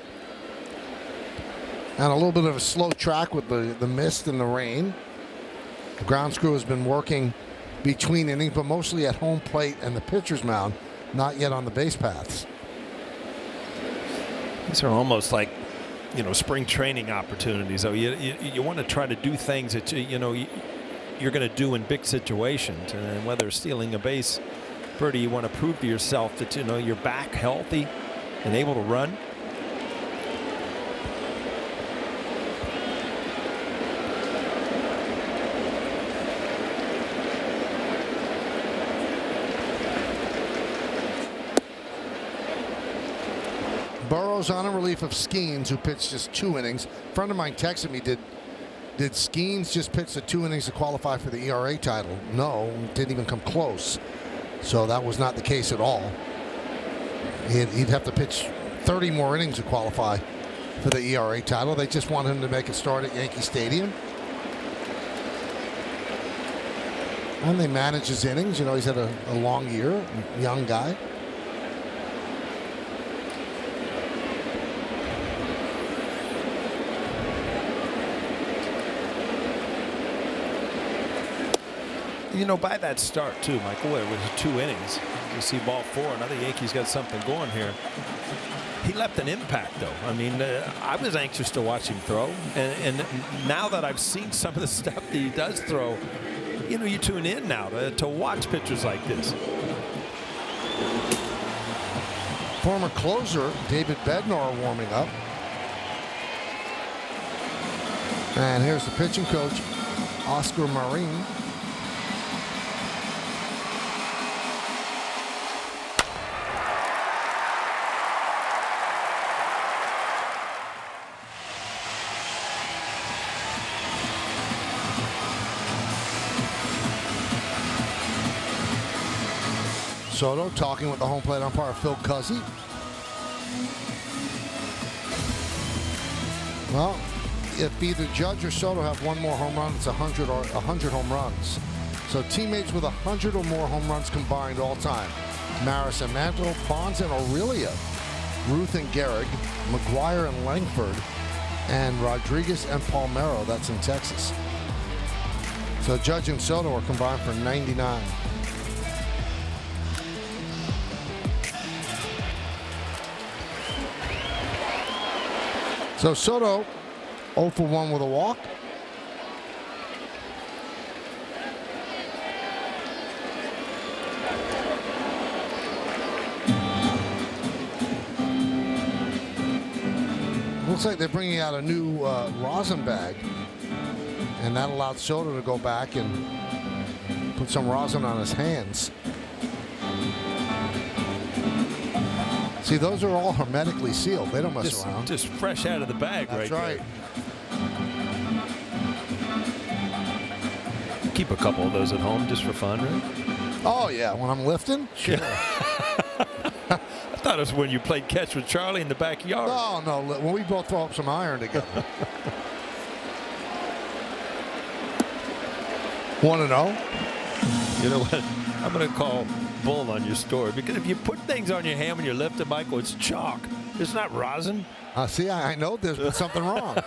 [SPEAKER 1] And a little bit of a slow track with the mist and the rain. The grounds crew has been working between innings, but mostly at home plate and the pitcher's mound, not yet on the base paths.
[SPEAKER 2] These are almost like, spring training opportunities. So you want to try to do things that you're going to do in big situations, and whether stealing a base, Birdie, you want to prove to yourself that you're back healthy and able to run.
[SPEAKER 1] Burrows on a relief of Skeens, who pitched just 2 innings. A friend of mine texted me, did Skeens just pitch the 2 innings to qualify for the ERA title? No, didn't even come close. So that was not the case at all. He'd have to pitch 30 more innings to qualify for the ERA title. They just want him to make a start at Yankee Stadium. And they manage his innings. He's had a long year, young guy.
[SPEAKER 2] By that start too, Michael, it was 2 innings. You see ball 4. Another Yankees got something going here. He left an impact, though. I mean, I was anxious to watch him throw, and now that I've seen some of the stuff that he does throw, you tune in now to watch pitchers like this.
[SPEAKER 1] Former closer David Bednar warming up. And here's the pitching coach, Oscar Marin. Soto talking with the home plate umpire, Phil Cuzzy. Well, if either Judge or Soto have 1 more home run, it's 100 home runs. So teammates with 100 or more home runs combined all time. Maris and Mantle, Bonds and Aurelia, Ruth and Gehrig, McGuire and Langford, and Rodriguez and Palmeiro. That's in Texas. So Judge and Soto are combined for 99. So Soto 0 for 1 with a walk. We'll Looks like they're bringing out a new rosin bag, and that allowed Soto to go back and put some rosin on his hands. See, those are all hermetically sealed. They don't mess around.
[SPEAKER 2] Just fresh out of the bag.
[SPEAKER 1] That's right.
[SPEAKER 2] Keep a couple of those at home just for fun, right?
[SPEAKER 1] Oh, yeah. When I'm lifting? Sure.
[SPEAKER 2] I thought it was when you played catch with Charlie in the backyard.
[SPEAKER 1] Oh, no. When we both throw up some iron together. 1-0.
[SPEAKER 2] You know what? I'm going to call bull on your story, because if you put things on your hand when you're lifting, Michael, it's chalk. It's not rosin.
[SPEAKER 1] See, I know there's been something wrong.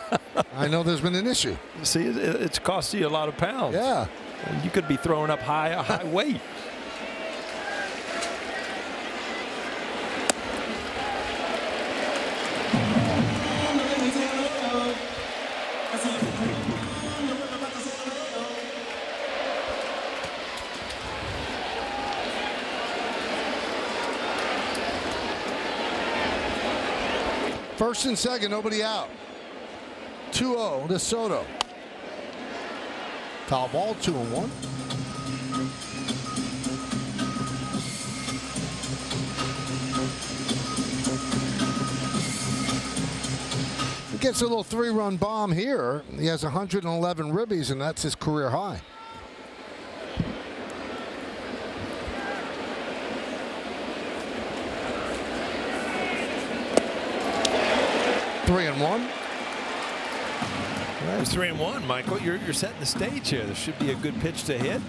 [SPEAKER 1] I know there's been an issue.
[SPEAKER 2] See, it's cost you a lot of pounds.
[SPEAKER 1] Yeah.
[SPEAKER 2] You could be throwing up high weight.
[SPEAKER 1] First and second, nobody out. 2-0 to Soto. Foul ball, 2-1. He gets a little 3-run bomb here. He has 111 ribbies, and that's his career high. Three and one.
[SPEAKER 2] Well, it's 3-1, Michael. You're setting the stage here. There should be a good pitch to hit.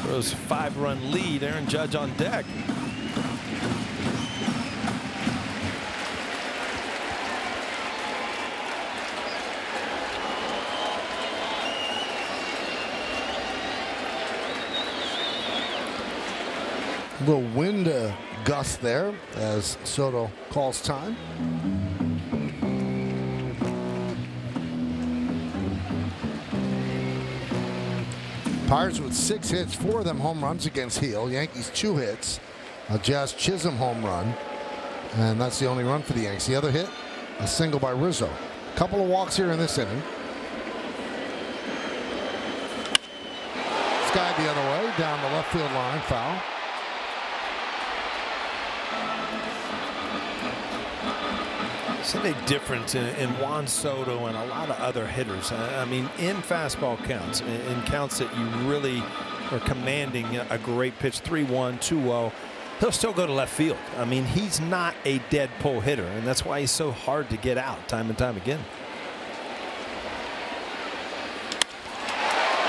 [SPEAKER 2] Throws 5-run lead. Aaron Judge on deck.
[SPEAKER 1] A little wind gust there as Soto calls time. Pirates with 6 hits, 4 of them home runs against Heel. Yankees 2 hits, a Jazz Chisholm home run, and that's the only run for the Yankees. The other hit, a single by Rizzo. Couple of walks here in this inning. Skied the other way, down the left field line, foul.
[SPEAKER 2] See the difference in Juan Soto and a lot of other hitters. I mean, in fastball counts, in counts that you really are commanding a great pitch, 3-1, 2-0, he'll still go to left field. I mean, he's not a dead pull hitter, and that's why he's so hard to get out time and time again.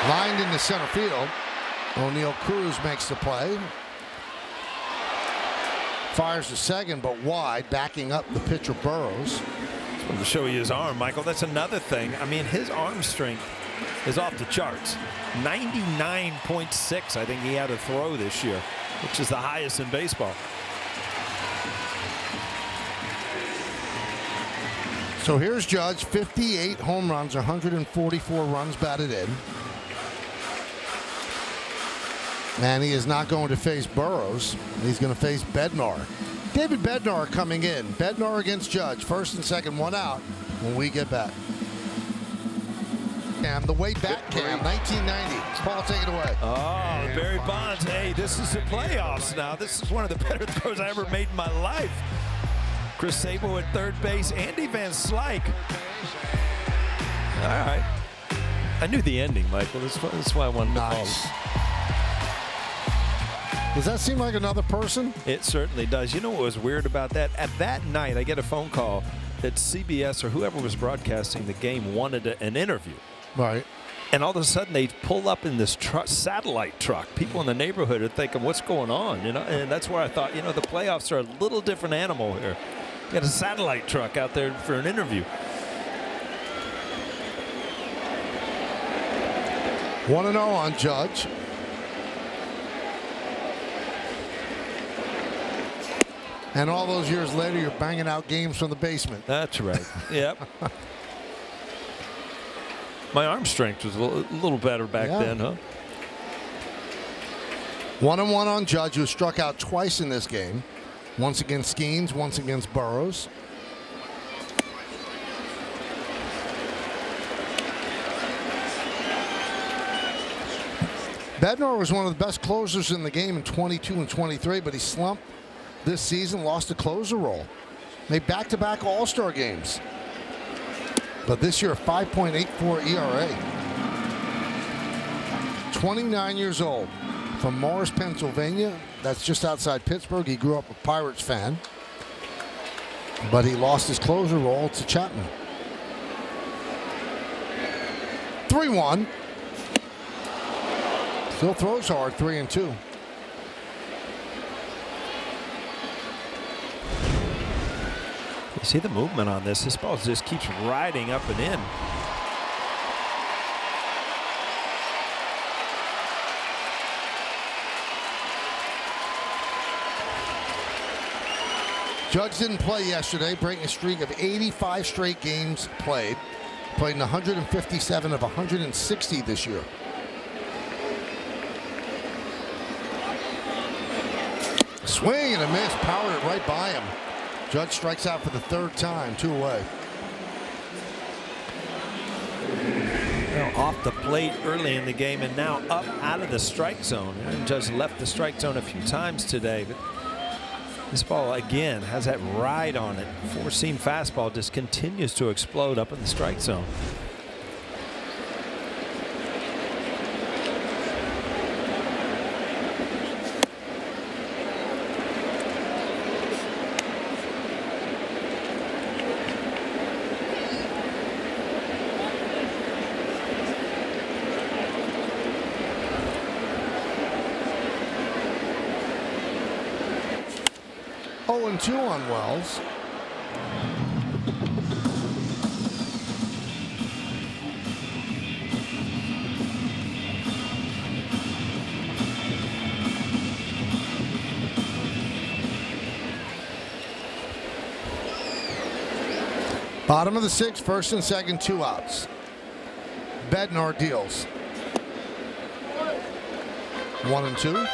[SPEAKER 1] Lined into center field. O'Neill Cruz makes the play. Fires to second, but wide, backing up the pitcher Burrows.
[SPEAKER 2] Just wanted to show you his arm, Michael. That's another thing. I mean, his arm strength is off the charts. 99.6, I think he had a throw this year, which is the highest in baseball.
[SPEAKER 1] So here's Judge, 58 home runs, 144 runs batted in. And he is not going to face Burrows. He's going to face Bednar. David Bednar coming in. Bednar against Judge. First and second, 1 out when we get back. Cam, the way back cam, 1990. Paul, take it away.
[SPEAKER 2] Oh, Barry Bonds. Hey, this is the playoffs now. This is one of the better throws I ever made in my life. Chris Sabo at third base. Andy Van Slyke. All right. I knew the ending, Michael. That's why I wanted to call it.
[SPEAKER 1] Does that seem like another person?
[SPEAKER 2] It certainly does. You know what was weird about that? At that night, I get a phone call that CBS or whoever was broadcasting the game wanted an interview.
[SPEAKER 1] Right.
[SPEAKER 2] And all of a sudden, they pull up in this satellite truck. People in the neighborhood are thinking, what's going on? You know, and that's where I thought, you know, the playoffs are a little different animal here. You got a satellite truck out there for an interview.
[SPEAKER 1] 1-0 on Judge. And all those years later, you're banging out games from the basement.
[SPEAKER 2] That's right. Yep. My arm strength was a little better back then, huh?
[SPEAKER 1] 1-1 on Judge, who struck out twice in this game. Once against Skeens, once against Burrows. Bednar was one of the best closers in the game in 22 and 23, but he slumped this season, lost a closer role. Made back-to-back All-Star games. But this year, 5.84 ERA. 29 years old. From Morris, Pennsylvania. That's just outside Pittsburgh. He grew up a Pirates fan. But he lost his closer role to Chapman. 3-1. Still throws hard, 3-2.
[SPEAKER 2] You see the movement on this. This ball just keeps riding up and in.
[SPEAKER 1] Judge didn't play yesterday, breaking a streak of 85 straight games played. Played in 157 of 160 this year. Swing and a miss, powered it right by him. Judge strikes out for the third time, 2 away.
[SPEAKER 2] Now off the plate early in the game and now up out of the strike zone. And Judge left the strike zone a few times today, but this ball again has that ride on it. Four-seam fastball just continues to explode up in the strike zone.
[SPEAKER 1] And 2 on Wells. Bottom of the 6th, first and second, 2 outs. Bednar deals. 1-2.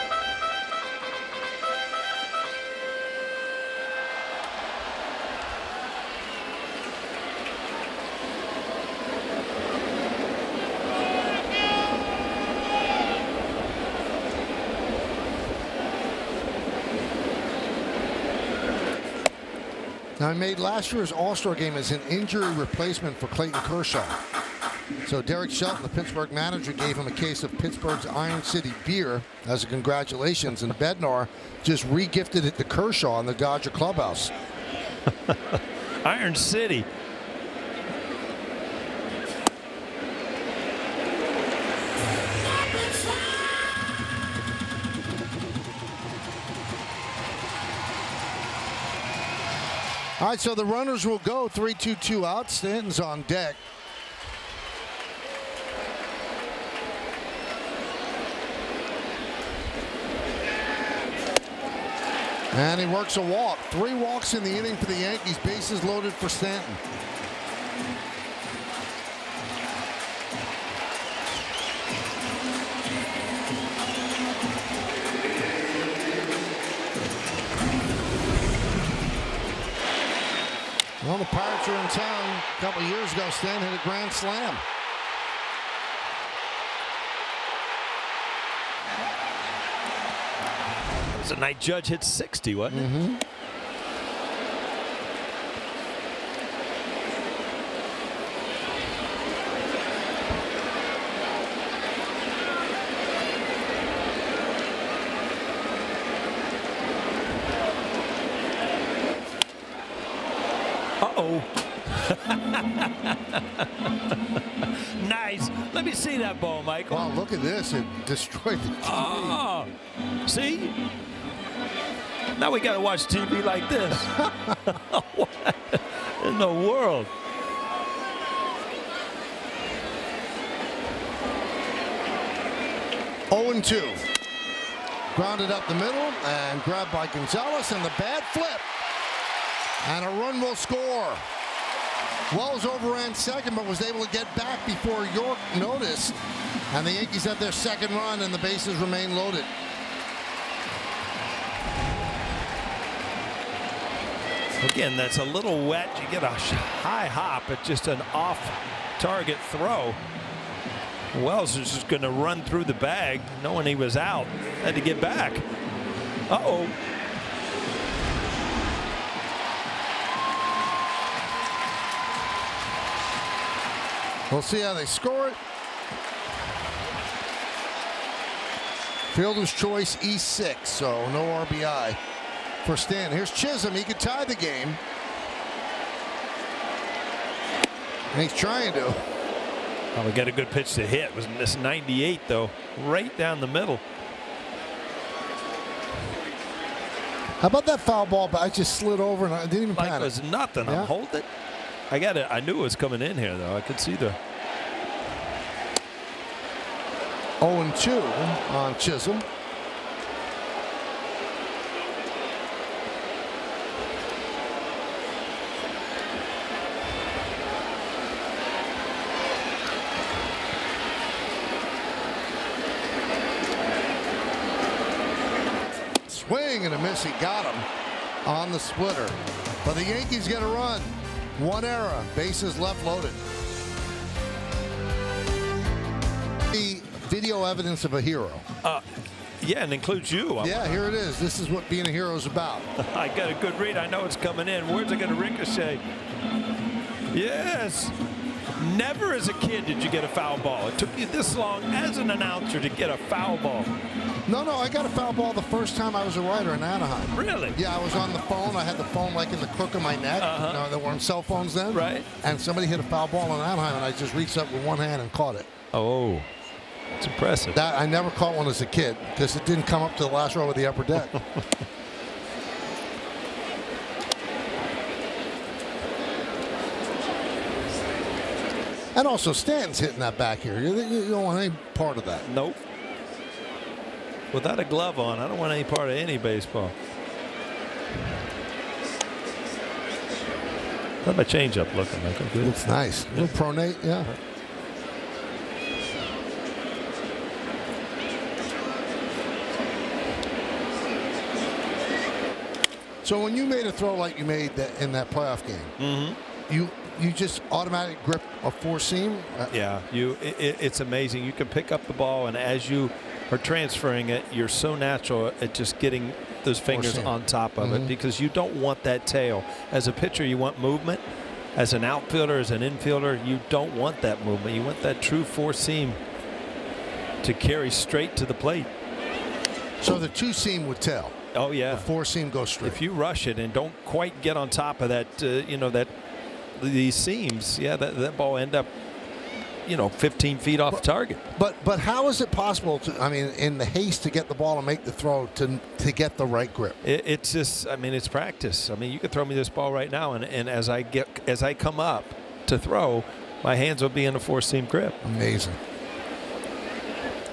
[SPEAKER 1] Now, he made last year's All-Star game as an injury replacement for Clayton Kershaw. So Derek Shelton, the Pittsburgh manager, gave him a case of Pittsburgh's Iron City beer as a congratulations, and Bednar just re-gifted it to Kershaw in the Dodger clubhouse.
[SPEAKER 2] Iron City.
[SPEAKER 1] All right, so the runners will go 3-2, 2 out. Stanton's on deck. And he works a walk. 3 walks in the inning for the Yankees. Bases loaded for Stanton. Well, the Pirates are in town. A couple of years ago, Stanton hit a grand slam.
[SPEAKER 2] That was a night Judge hit 60, wasn't it? Mm-hmm. Uh-oh. Nice. Let me see that ball, Michael.
[SPEAKER 1] Wow, look at this. It destroyed the TV.
[SPEAKER 2] Oh, see? Now we got to watch TV like this. What in the world?
[SPEAKER 1] Oh, 2. Grounded up the middle and grabbed by Gonzalez, and the bad flip. And a run will score. Wells overran second, but was able to get back before York noticed. And the Yankees have their second run, and the bases remain loaded.
[SPEAKER 2] Again, that's a little wet. You get a high hop at just an off-target throw. Wells is just going to run through the bag, knowing he was out. Had to get back. Uh-oh.
[SPEAKER 1] We'll see how they score it. Fielder's choice, E6, so no RBI for Stan. Here's Chisholm. He could tie the game. And he's trying to.
[SPEAKER 2] Oh, we got a good pitch to hit. Was this 98 though, right down the middle.
[SPEAKER 1] How about that foul ball? But I just slid over and I didn't even
[SPEAKER 2] Like
[SPEAKER 1] panic.
[SPEAKER 2] it was nothing.
[SPEAKER 1] Yeah.
[SPEAKER 2] I'm holding it. I got it. I knew it was coming in here though. I could see the
[SPEAKER 1] 0-2 on Chisholm. Swing and a miss. He got him on the splitter. But the Yankees get a run. One error. Bases left loaded. The video evidence of a hero.
[SPEAKER 2] yeah, and includes you.
[SPEAKER 1] Yeah, here it is. This is what being a hero is about.
[SPEAKER 2] I got a good read. I know it's coming in. Where's it going to ricochet? Yes. Never as a kid did you get a foul ball. It took you this long as an announcer to get a foul ball.
[SPEAKER 1] No, I got a foul ball the first time I was a writer in Anaheim.
[SPEAKER 2] Really?
[SPEAKER 1] Yeah, I was on the phone. I had the phone like in the crook of my neck. You know, there weren't cell phones then.
[SPEAKER 2] Right.
[SPEAKER 1] And somebody hit a foul ball in Anaheim, and I just reached up with one hand and caught it.
[SPEAKER 2] Oh, it's impressive.
[SPEAKER 1] That I never caught one as a kid because it didn't come up to the last row of the upper deck. And also, Stanton's hitting that back here. You don't want any part of that.
[SPEAKER 2] Nope. Without a glove on, I don't want any part of any baseball. How's my changeup looking? Looking good.
[SPEAKER 1] Looks nice. A little pronate, yeah. So when you made a throw like you made in that playoff game, you just automatically grip a four seam.
[SPEAKER 2] Yeah, it's amazing. You can pick up the ball, and as you are transferring it, you're so natural at just getting those fingers on top of it because you don't want that tail. As a pitcher, you want movement. As an outfielder, as an infielder, you don't want that movement. You want that true four seam to carry straight to the plate.
[SPEAKER 1] So the two seam would tell.
[SPEAKER 2] Oh yeah.
[SPEAKER 1] The four seam goes straight.
[SPEAKER 2] If you rush it and don't quite get on top of that, these seams, yeah, that ball end up, 15 feet off target.
[SPEAKER 1] But how is it possible to? I mean, in the haste to get the ball and make the throw to get the right grip?
[SPEAKER 2] It's just, it's practice. You could throw me this ball right now, and as I come up to throw, my hands will be in a four seam grip.
[SPEAKER 1] Amazing.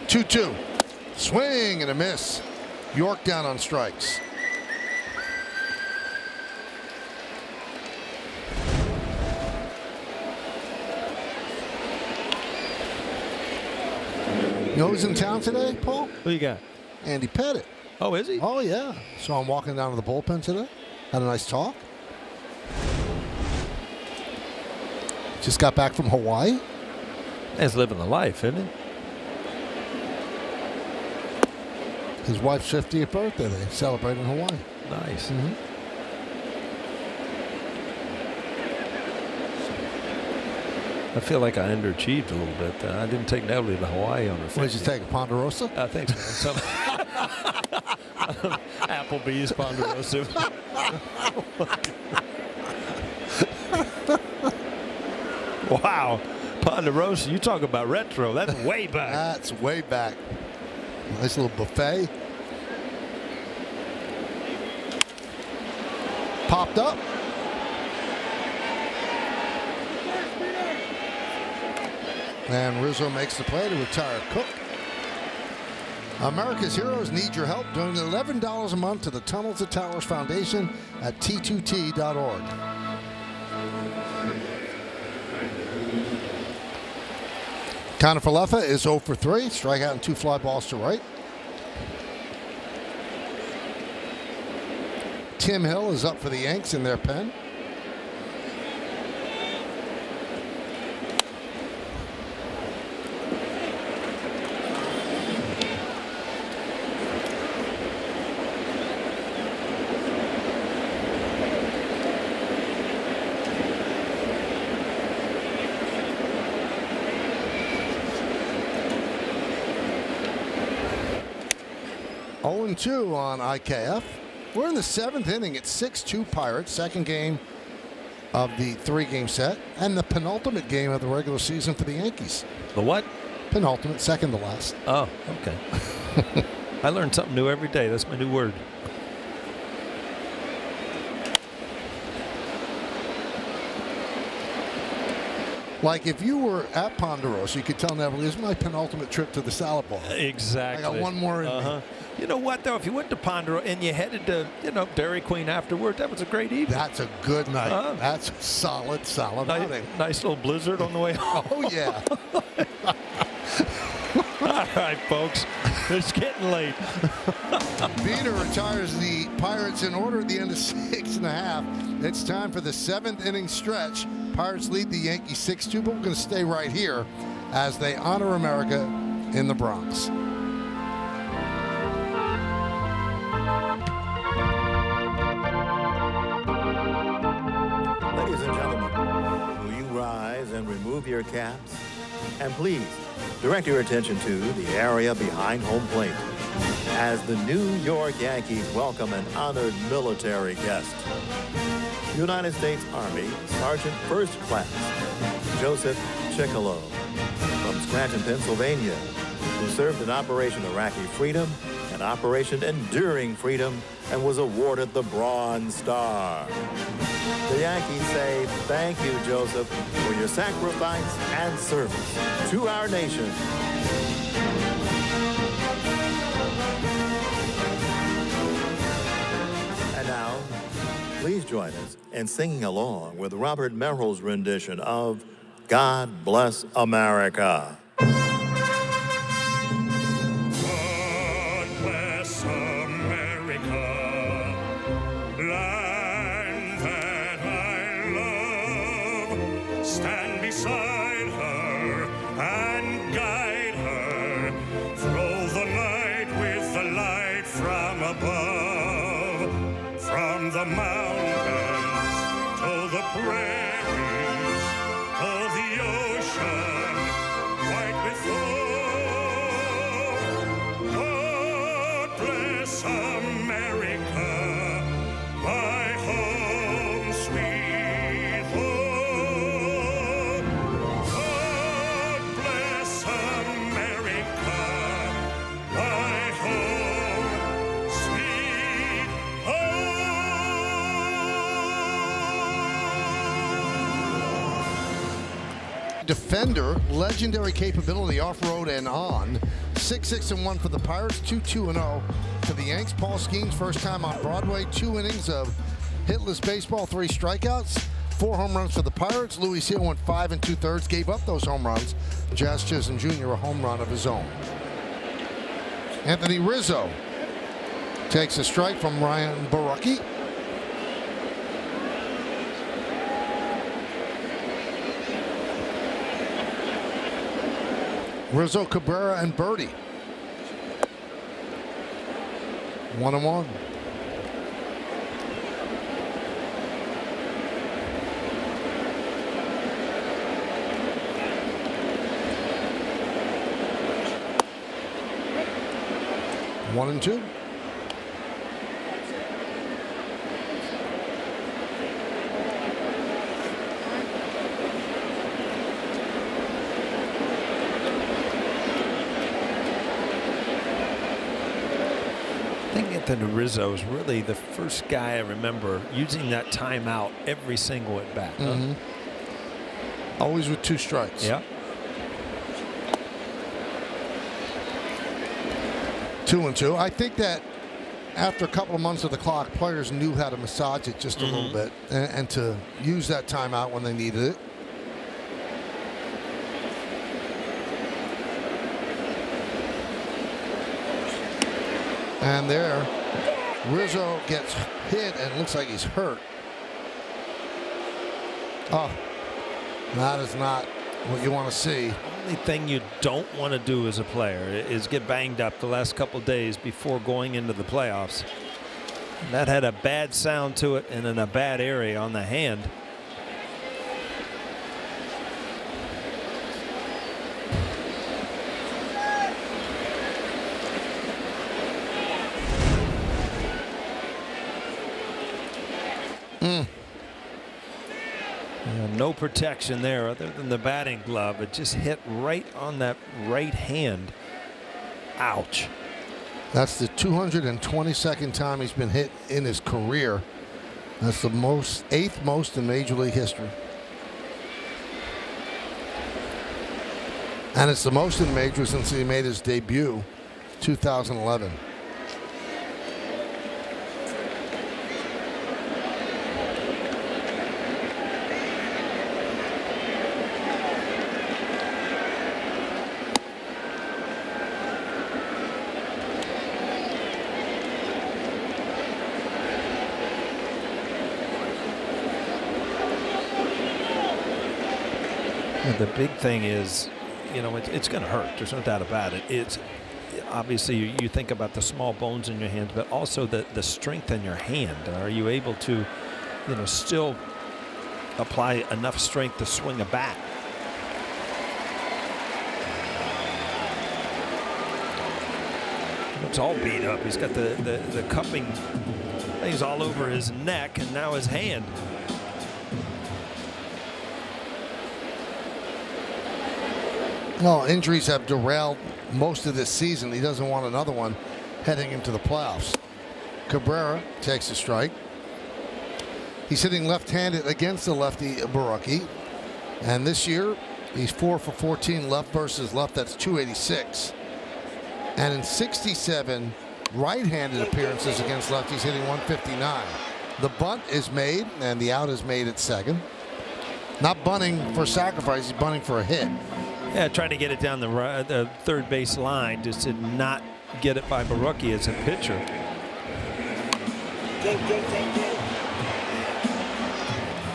[SPEAKER 1] 2-2, swing and a miss. York down on strikes. You know who's in town today, Paul?
[SPEAKER 2] Who you got?
[SPEAKER 1] Andy Pettit.
[SPEAKER 2] Oh, is he?
[SPEAKER 1] Oh, yeah. So I'm walking down to the bullpen today. Had a nice talk. Just got back from Hawaii.
[SPEAKER 2] He's living the life, isn't he?
[SPEAKER 1] His wife's 50th birthday. They celebrate in Hawaii.
[SPEAKER 2] Nice. I feel like I underachieved a little bit. I didn't take Natalie to Hawaii on her 50th.
[SPEAKER 1] What did you take, a Ponderosa?
[SPEAKER 2] I think so. Applebee's Ponderosa. Wow. Ponderosa, you talk about retro. That's way back.
[SPEAKER 1] That's way back. Nice little buffet. Popped up. And Rizzo makes the play to retire Cook. America's Heroes need your help. Donate $11 a month to the Tunnels to Towers Foundation at t2t.org. Connor Falefa is 0 for 3. Strikeout and 2 fly balls to right. Tim Hill is up for the Yanks in their pen. 0-2 on IKF. We're in the 7th inning. It's 6-2 Pirates. Second game of the 3-game set and the penultimate game of the regular season for the Yankees.
[SPEAKER 2] The what?
[SPEAKER 1] Penultimate, second to last.
[SPEAKER 2] Oh, okay. I learn something new every day. That's my new word.
[SPEAKER 1] Like if you were at Ponderosa, you could tell Neville, "This is my penultimate trip to the salad bar."
[SPEAKER 2] Exactly.
[SPEAKER 1] I got one more in me.
[SPEAKER 2] You know what, though? If you went to Ponderosa and you headed to, Dairy Queen afterward, that was a great evening.
[SPEAKER 1] That's a good night. That's a solid outing.
[SPEAKER 2] Nice little blizzard on the way home.
[SPEAKER 1] Oh, yeah.
[SPEAKER 2] All right, folks. It's getting late.
[SPEAKER 1] Beater retires the Pirates in order at the end of 6.5. It's time for the 7th inning stretch. Pirates lead the Yankees 6-2, but we're going to stay right here as they honor America in the Bronx.
[SPEAKER 6] Ladies and gentlemen, will you rise and remove your caps? And please, direct your attention to the area behind home plate as the New York Yankees welcome an honored military guest. United States Army Sergeant First Class Joseph Chicolo from Scranton, Pennsylvania, who served in Operation Iraqi Freedom and Operation Enduring Freedom and was awarded the Bronze Star. The Yankees say thank you, Joseph, for your sacrifice and service to our nation. And now, please join us in singing along with Robert Merrill's rendition of God Bless America.
[SPEAKER 7] Stand beside her and guide her through the night with the light from above, from the mountains to the prairies, to the ocean white with foam. God bless America, my home sweet home.
[SPEAKER 1] Defender, legendary capability off-road and on. 6-6-1 for the Pirates, 2-2-0 for the Yanks. Paul Skeens, first time on Broadway, 2 innings of hitless baseball, 3 strikeouts, 4 home runs for the Pirates. Louis Seal went 5 2/3, gave up those home runs. Jazz Chisholm Jr. a home run of his own. Anthony Rizzo takes a strike from Ryan Borucki. Rizzo, Cabrera, and Birdie. 1-1. One and two.
[SPEAKER 2] I think Anthony Rizzo is really the first guy I remember using that timeout every single at bat.
[SPEAKER 1] Mm-hmm. Always with 2 strikes.
[SPEAKER 2] Yeah.
[SPEAKER 1] 2-2. I think that after a couple of months of the clock, players knew how to massage it just a little bit and to use that timeout when they needed it. And there, Rizzo gets hit and looks like he's hurt. Oh, that is not what you want to see.
[SPEAKER 2] The only thing you don't want to do as a player is get banged up the last couple of days before going into the playoffs. That had a bad sound to it and in a bad area on the hand. No protection there other than the batting glove. It just hit right on that right hand. Ouch.
[SPEAKER 1] That's the 222nd time he's been hit in his career. That's the eighth most in Major League history. And it's the most in major since he made his debut, 2011.
[SPEAKER 2] The big thing is, it's going to hurt. There's no doubt about it. It's obviously you think about the small bones in your hands, but also the strength in your hand. Are you able to, still apply enough strength to swing a bat? It's all beat up. He's got the cupping things all over his neck and now his hand.
[SPEAKER 1] Well, injuries have derailed most of this season. He doesn't want another one heading into the playoffs. Cabrera takes a strike. He's hitting left-handed against the lefty Borucki. And this year, he's 4 for 14 left versus left. That's 286. And in 67 right-handed appearances against lefties, hitting 159. The bunt is made, and the out is made at second. Not bunting for sacrifice, he's bunting for a hit.
[SPEAKER 2] Yeah, trying to get it down the third base line just to not get it by Borucki as a pitcher.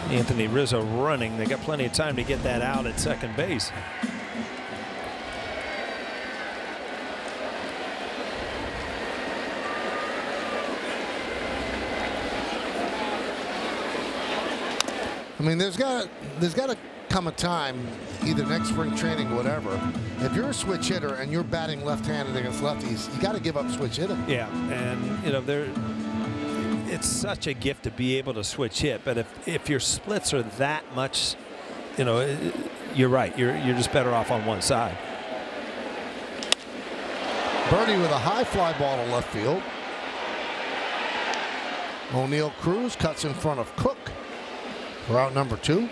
[SPEAKER 2] Anthony Rizzo running. They got plenty of time to get that out at second base.
[SPEAKER 1] I mean, there's got to come a time, either next spring training, whatever. If you're a switch hitter and you're batting left-handed against lefties, you got to give up switch hitting.
[SPEAKER 2] Yeah, and it's such a gift to be able to switch hit. But if your splits are that much, you're right. You're just better off on one side.
[SPEAKER 1] Birdie with a high fly ball to left field. O'Neill Cruz cuts in front of Cook. We're out number 2.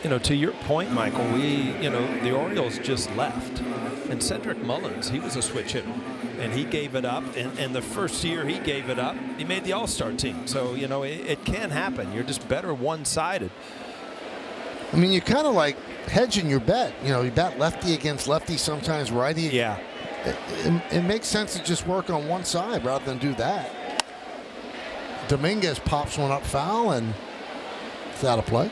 [SPEAKER 2] To your point, Michael, the Orioles just left. And Cedric Mullins, he was a switch hitter. And he gave it up. And the first year he gave it up, he made the All-Star team. So, it can happen. You're just better one-sided.
[SPEAKER 1] I mean, you're kind of like hedging your bet. You bet lefty against lefty, sometimes righty.
[SPEAKER 2] Yeah.
[SPEAKER 1] It makes sense to just work on one side rather than do that. Dominguez pops one up foul, and it's out of play.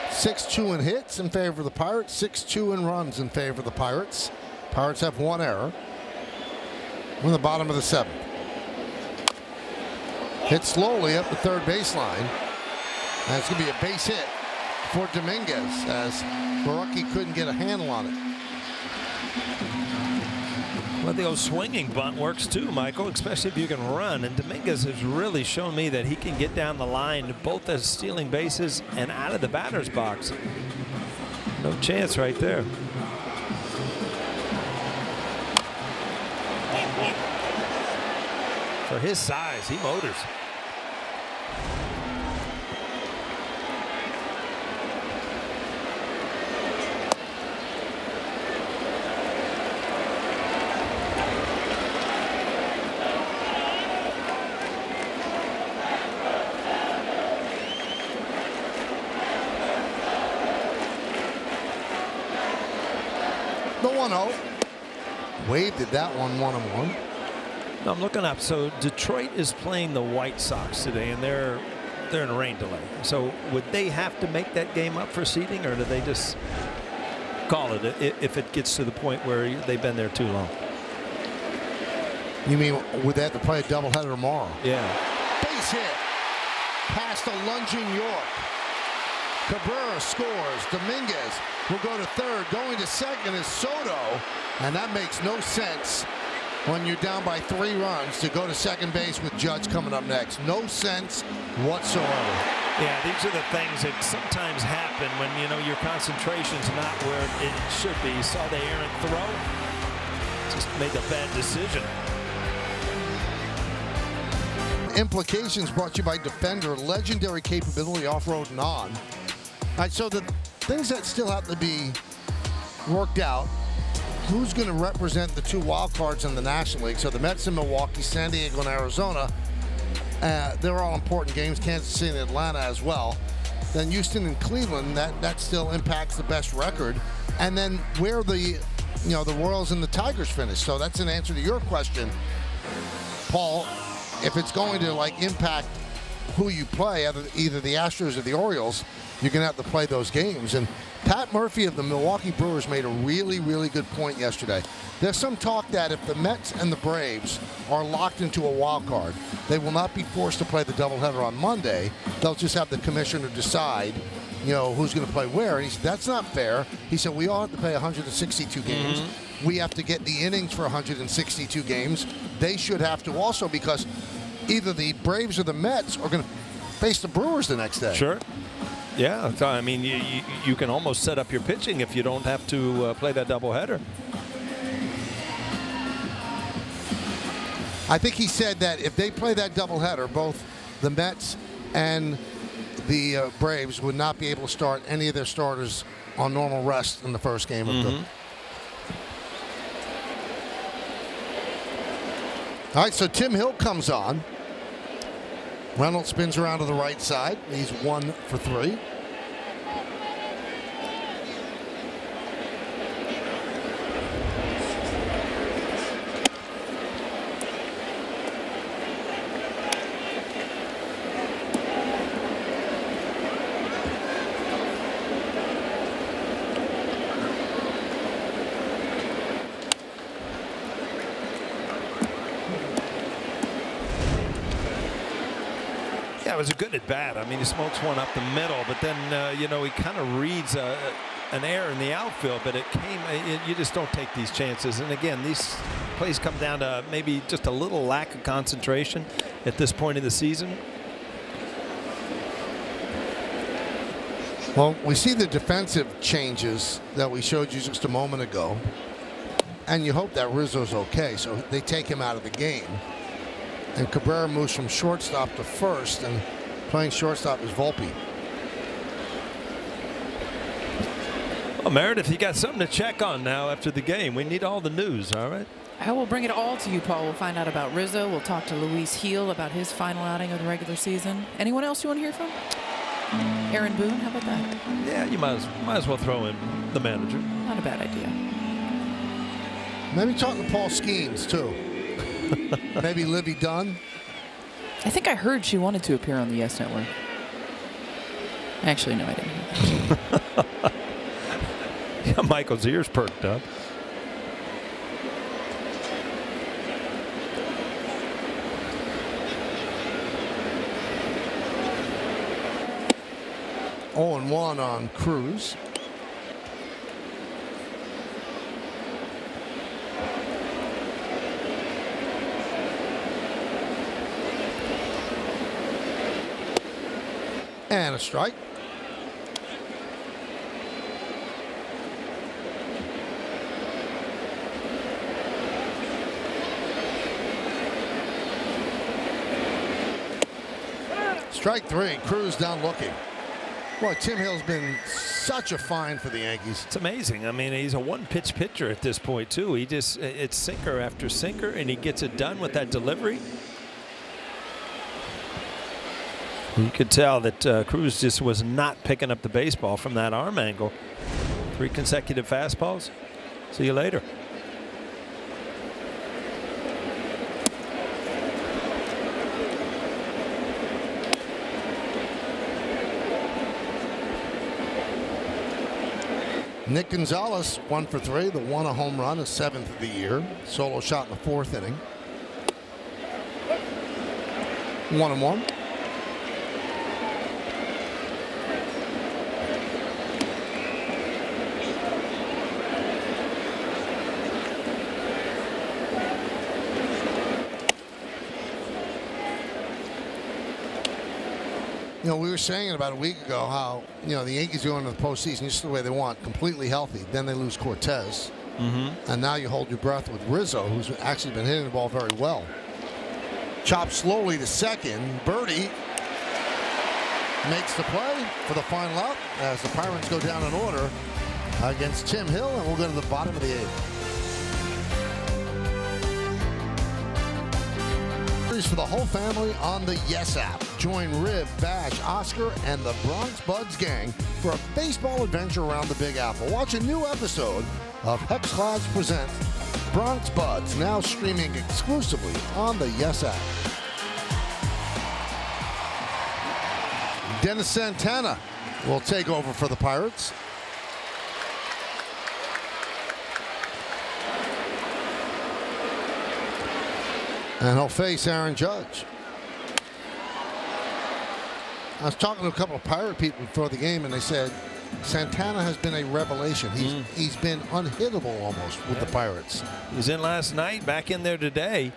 [SPEAKER 1] 6-2 in hits in favor of the Pirates, 6-2 in runs in favor of the Pirates. Pirates have one error. We're in the bottom of the 7th. Hit slowly up the third baseline. And it's going to be a base hit for Dominguez as Borucki couldn't get a handle on it.
[SPEAKER 2] Well, the old swinging bunt works too, Michael, especially if you can run. And Dominguez has really shown me that he can get down the line both as stealing bases and out of the batter's box. No chance right there. For his size, he motors.
[SPEAKER 1] The 1-0. Wade did that one 1-1.
[SPEAKER 2] I'm looking up. So Detroit is playing the White Sox today, and they're in a rain delay. So would they have to make that game up for seeding, or do they just call it if it gets to the point where they've been there too long?
[SPEAKER 1] You mean would they have to play a doubleheader tomorrow?
[SPEAKER 2] Yeah.
[SPEAKER 1] Base hit past a lunging York. Cabrera scores. Dominguez will go to third. Going to second is Soto. And that makes no sense when you're down by 3 runs to go to second base with Judge coming up next. No sense whatsoever.
[SPEAKER 2] Yeah, these are the things that sometimes happen when, you know, your concentration's not where it should be. You saw the errant throw. Just made a bad decision.
[SPEAKER 1] Implications brought to you by Defender, legendary capability off-road and on. All right, so the things that still have to be worked out, who's going to represent the 2 wild cards in the National League? So the Mets in Milwaukee, San Diego, and Arizona, they're all important games. Kansas City and Atlanta as well. Then Houston and Cleveland, that still impacts the best record. And then where the Royals and the Tigers finish. So that's an answer to your question, Paul. If it's going to impact who you play, either the Astros or the Orioles, you're going to have to play those games. And Pat Murphy of the Milwaukee Brewers made a really, really good point yesterday. There's some talk that if the Mets and the Braves are locked into a wild card, they will not be forced to play the doubleheader on Monday. They'll just have the commissioner decide, who's going to play where. And he said, that's not fair. He said, we all have to play 162 games. We have to get the innings for 162 games. They should have to also, because either the Braves or the Mets are going to face the Brewers the next day.
[SPEAKER 2] Sure. Yeah, I mean, you can almost set up your pitching if you don't have to play that doubleheader.
[SPEAKER 1] I think he said that if they play that doubleheader, both the Mets and the Braves would not be able to start any of their starters on normal rest in the first game of the. All right, so Tim Hill comes on. Reynolds spins around to the right side. He's 1 for 3.
[SPEAKER 2] Yeah, it was a good at bat. I mean, he smokes one up the middle, but then, he kind of reads an error in the outfield, but you just don't take these chances. And again, these plays come down to maybe just a little lack of concentration at this point in the season.
[SPEAKER 1] Well, we see the defensive changes that we showed you just a moment ago, and you hope that Rizzo's okay, so they take him out of the game. And Cabrera moves from shortstop to first, and playing shortstop is Volpe.
[SPEAKER 2] Well, Meredith, you got something to check on now after the game. We need all the news, all right?
[SPEAKER 3] I will bring it all to you, Paul. We'll find out about Rizzo. We'll talk to Luis Heel about his final outing of the regular season. Anyone else you want to hear from? Aaron Boone, how about that?
[SPEAKER 2] Yeah, you might as well throw in the manager.
[SPEAKER 3] Not a bad idea.
[SPEAKER 1] Maybe talk to Paul Skeens, too. Maybe Livy Dunn.
[SPEAKER 3] I think I heard she wanted to appear on the Yes Network. Actually, no, I didn't hear that.
[SPEAKER 2] Yeah, Michael's ears perked up.
[SPEAKER 1] Oh, and 1 on Cruz. And a strike. Strike 3. Cruz down looking. Boy, Tim Hill's been such a find for the Yankees.
[SPEAKER 2] It's amazing. I mean, he's a one-pitch pitcher at this point, too. It's sinker after sinker, and he gets it done with that delivery. You could tell that Cruz just was not picking up the baseball from that arm angle. 3 consecutive fastballs. See you later.
[SPEAKER 1] Nick Gonzalez 1 for 3. The 1 a home run, his 7th of the year. Solo shot in the 4th inning. 1-1. You know, we were saying about a week ago how, you know, the Yankees go into the postseason just the way they want, completely healthy. Then they lose Cortez. And now you hold your breath with Rizzo, who's actually been hitting the ball very well. Chopped slowly to second. Birdie makes the play for the final out as the Pirates go down in order against Tim Hill, and we'll go to the bottom of the 8th. For the whole family on the Yes app. Join Rib, Bash, Oscar, and the Bronx Buds gang for a baseball adventure around the Big Apple. Watch a new episode of Hex Clouds Presents Bronx Buds, now streaming exclusively on the Yes app. Dennis Santana will take over for the Pirates. And he'll face Aaron Judge. I was talking to a couple of Pirate people before the game, and they said Santana has been a revelation. He's been unhittable almost with the Pirates.
[SPEAKER 2] He was in last night, back in there today.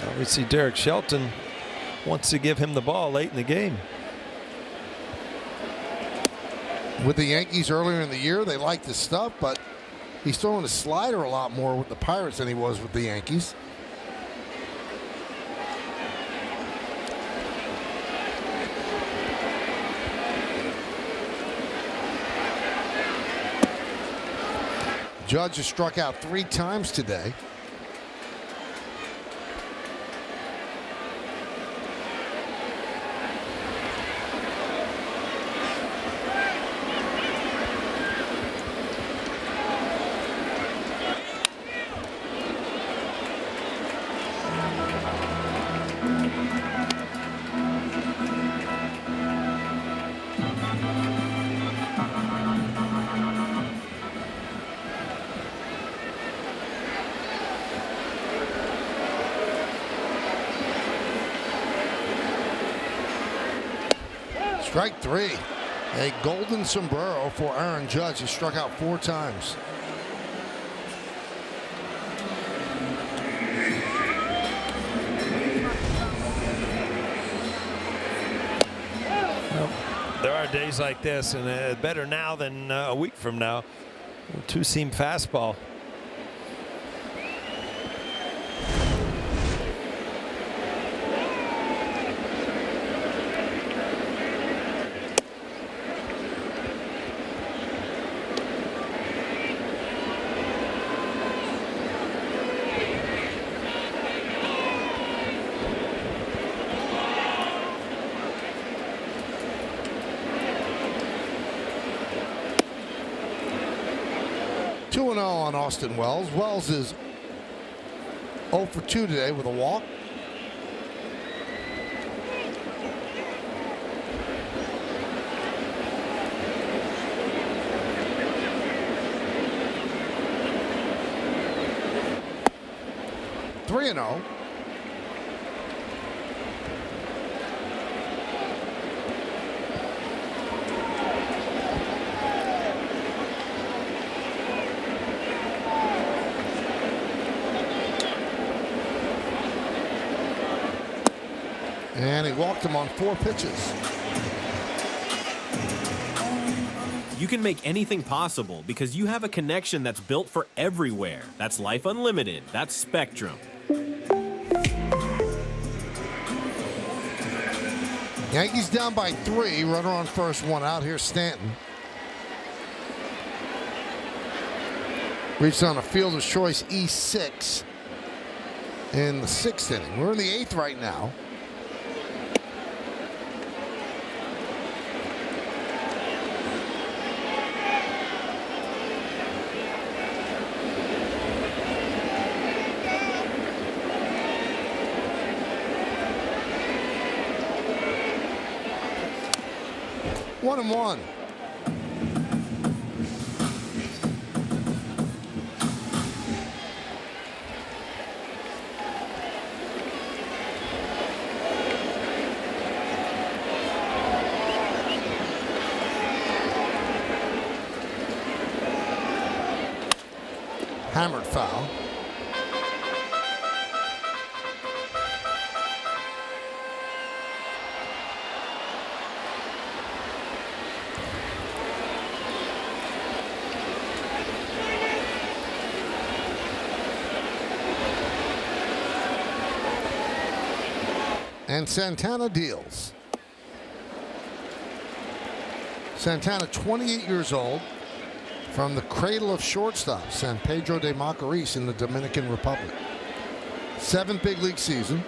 [SPEAKER 2] Obviously, Derek Shelton wants to give him the ball late in the game.
[SPEAKER 1] With the Yankees earlier in the year, they liked his stuff, but he's throwing a slider a lot more with the Pirates than he was with the Yankees. Judge has struck out 3 times today. Strike 3. A golden sombrero for Aaron Judge. He struck out 4 times.
[SPEAKER 2] Well, there are days like this, and better now than a week from now. 2-seam fastball. On
[SPEAKER 1] Austin Wells. Wells is 0 for 2 today with a walk. Three 3-0. And he walked him on 4 pitches.
[SPEAKER 8] You can make anything possible because you have a connection that's built for everywhere. That's Life Unlimited. That's Spectrum.
[SPEAKER 1] Yankees down by 3. Runner on first, 1 out. Here's Stanton. Reached on a fielder's choice E6 in the 6th inning. We're in the 8th right now. One and one. Hammered foul. And Santana deals. Santana, 28 years old, from the cradle of shortstop, San Pedro de Macorís in the Dominican Republic. 7th big league season.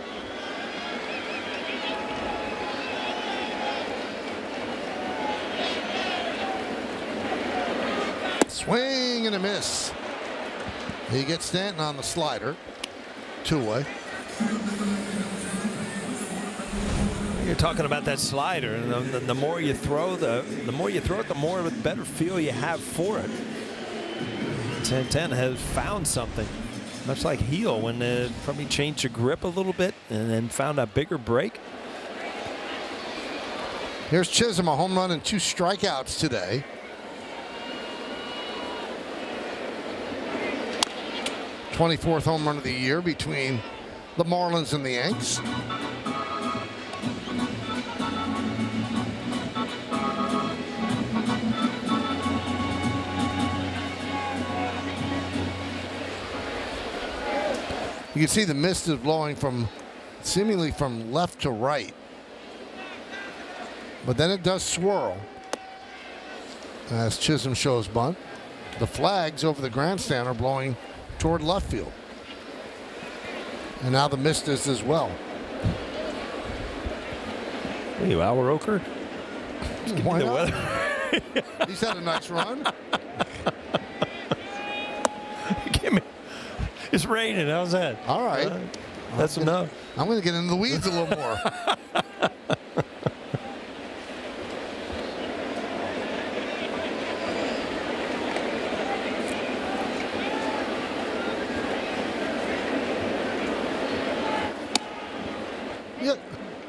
[SPEAKER 1] Swing and a miss. He gets Stanton on the slider. 2-way.
[SPEAKER 2] You're talking about that slider, and the more you throw, the more you throw it, the more of a better feel you have for it. Santana has found something, much like Heel when probably changed your grip a little bit and then found a bigger break.
[SPEAKER 1] Here's Chisholm, a home run and 2 strikeouts today. '24th home run of the year between the Marlins and the Yanks. You can see the mist is blowing from seemingly from left to right. But then it does swirl as Chisholm shows bunt. The flags over the grandstand are blowing toward left field. And now the mist is as well.
[SPEAKER 2] Are you Al Roker?
[SPEAKER 1] Why not? He's had a nice run.
[SPEAKER 2] It's raining. How's that?
[SPEAKER 1] All right.
[SPEAKER 2] That's enough.
[SPEAKER 1] I'm going to get into the weeds a little more.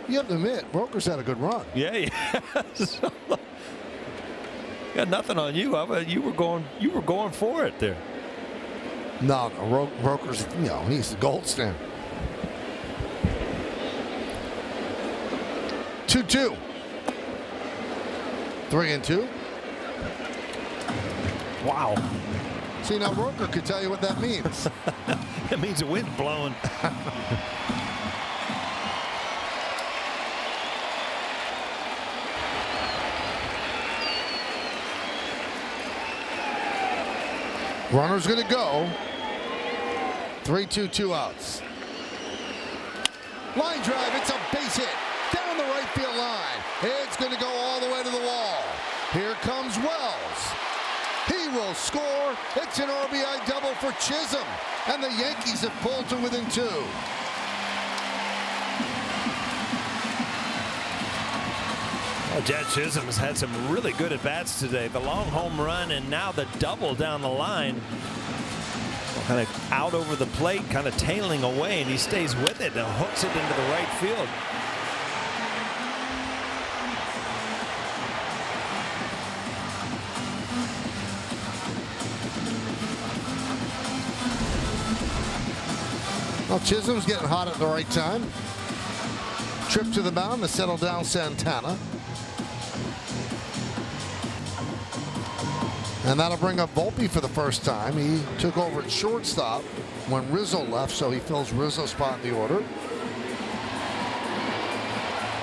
[SPEAKER 1] You have to admit, Roker's had a good run.
[SPEAKER 2] Yeah. Got nothing on you. You were going for it there.
[SPEAKER 1] No, Roker's, he's the gold standard. 2-2. 3-2.
[SPEAKER 2] Wow.
[SPEAKER 1] See, now Roker could tell you what that means.
[SPEAKER 2] It means the wind's blowing.
[SPEAKER 1] Runner's going to go. 3-2, 2 outs. Line drive. It's a base hit down the right field line. It's going to go all the way to the wall. Here comes Wells. He will score. It's an RBI double for Chisholm. And the Yankees have pulled to within 2.
[SPEAKER 2] Well, Jed Chisholm has had some really good at-bats today. The long home run and now the double down the line. Kind of out over the plate, kind of tailing away, and he stays with it and hooks it into the right field.
[SPEAKER 1] Well, Chisholm's getting hot at the right time. Trip to the mound to settle down Santana. And that'll bring up Volpe for the first time. He took over at shortstop when Rizzo left, so he fills Rizzo's spot in the order.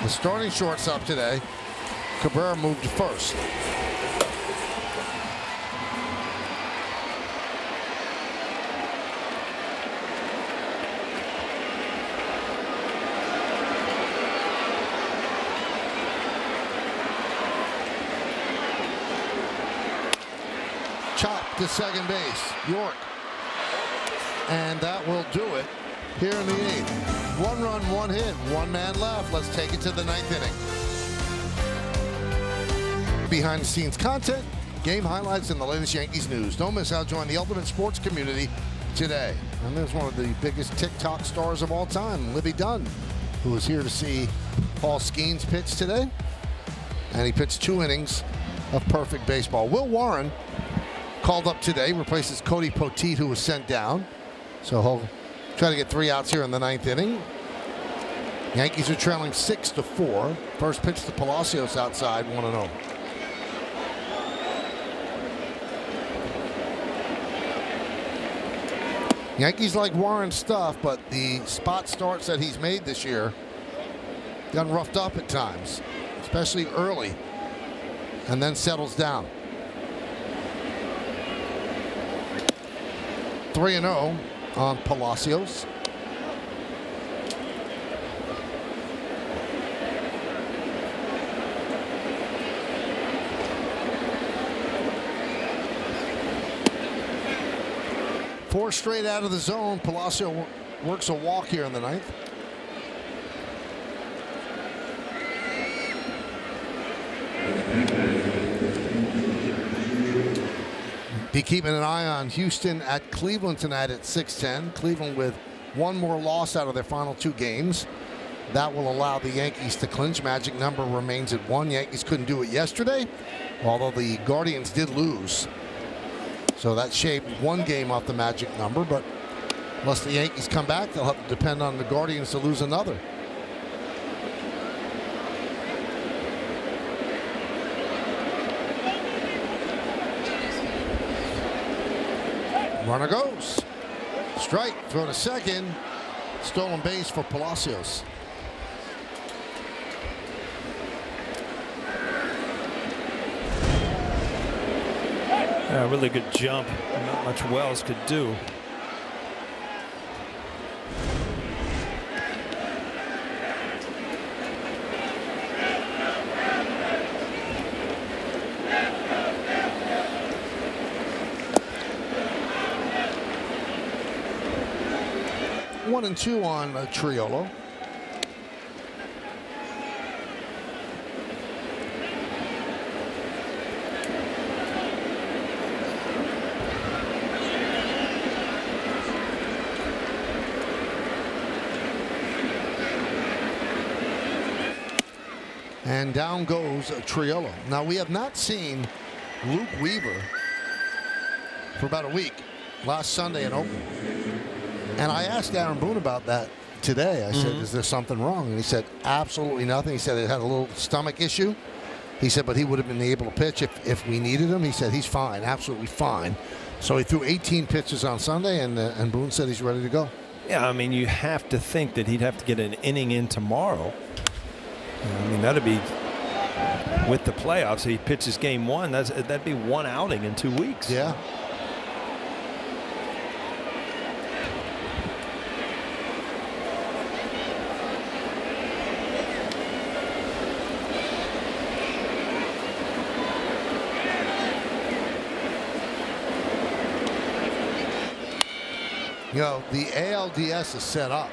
[SPEAKER 1] The starting shortstop today, Cabrera, moved to first. Chop to second base, York. And that will do it here in the 8th. 1 run, 1 hit, 1 man left. Let's take it to the 9th inning. Behind the scenes content, game highlights, and the latest Yankees news. Don't miss out. Join the ultimate sports community today. And there's one of the biggest TikTok stars of all time, Libby Dunn, who was here to see Paul Skeens pitch today. And he pitched 2 innings of perfect baseball. Will Warren called up today, replaces Cody Poteet, who was sent down. So he'll try to get 3 outs here in the 9th inning. Yankees are trailing 6-4. First pitch to Palacios outside, 1-0. Yankees like Warren's stuff, but the spot starts that he's made this year gotten roughed up at times, especially early, and then settles down. 3-0 on Palacios. Four straight out of the zone. Palacio works a walk here in the ninth. Be keeping an eye on Houston at Cleveland tonight at 6:10. Cleveland with one more loss out of their final two games. That will allow the Yankees to clinch. Magic number remains at 1. Yankees couldn't do it yesterday, although the Guardians did lose. So that shaved one game off the Magic number, but unless the Yankees come back, they'll have to depend on the Guardians to lose another. Runner goes. Strike, throw to second. Stolen base for Palacios.
[SPEAKER 2] Yeah, really good jump. Not much Wells could do.
[SPEAKER 1] One and two on Triolo. And down goes Triolo. Now, we have not seen Luke Weaver for about a week, last Sunday in Oakland. And I asked Aaron Boone about that today. I said, is there something wrong? And he said, absolutely nothing. He said it had a little stomach issue. He said, but he would have been able to pitch if we needed him. He said he's fine, absolutely fine. So he threw 18 pitches on Sunday, and Boone said he's ready to go.
[SPEAKER 2] Yeah, I mean, you have to think that he'd have to get an inning in tomorrow. I mean, that'd be with the playoffs. He pitches game one. That'd be one outing in 2 weeks.
[SPEAKER 1] Yeah. You know, the ALDS is set up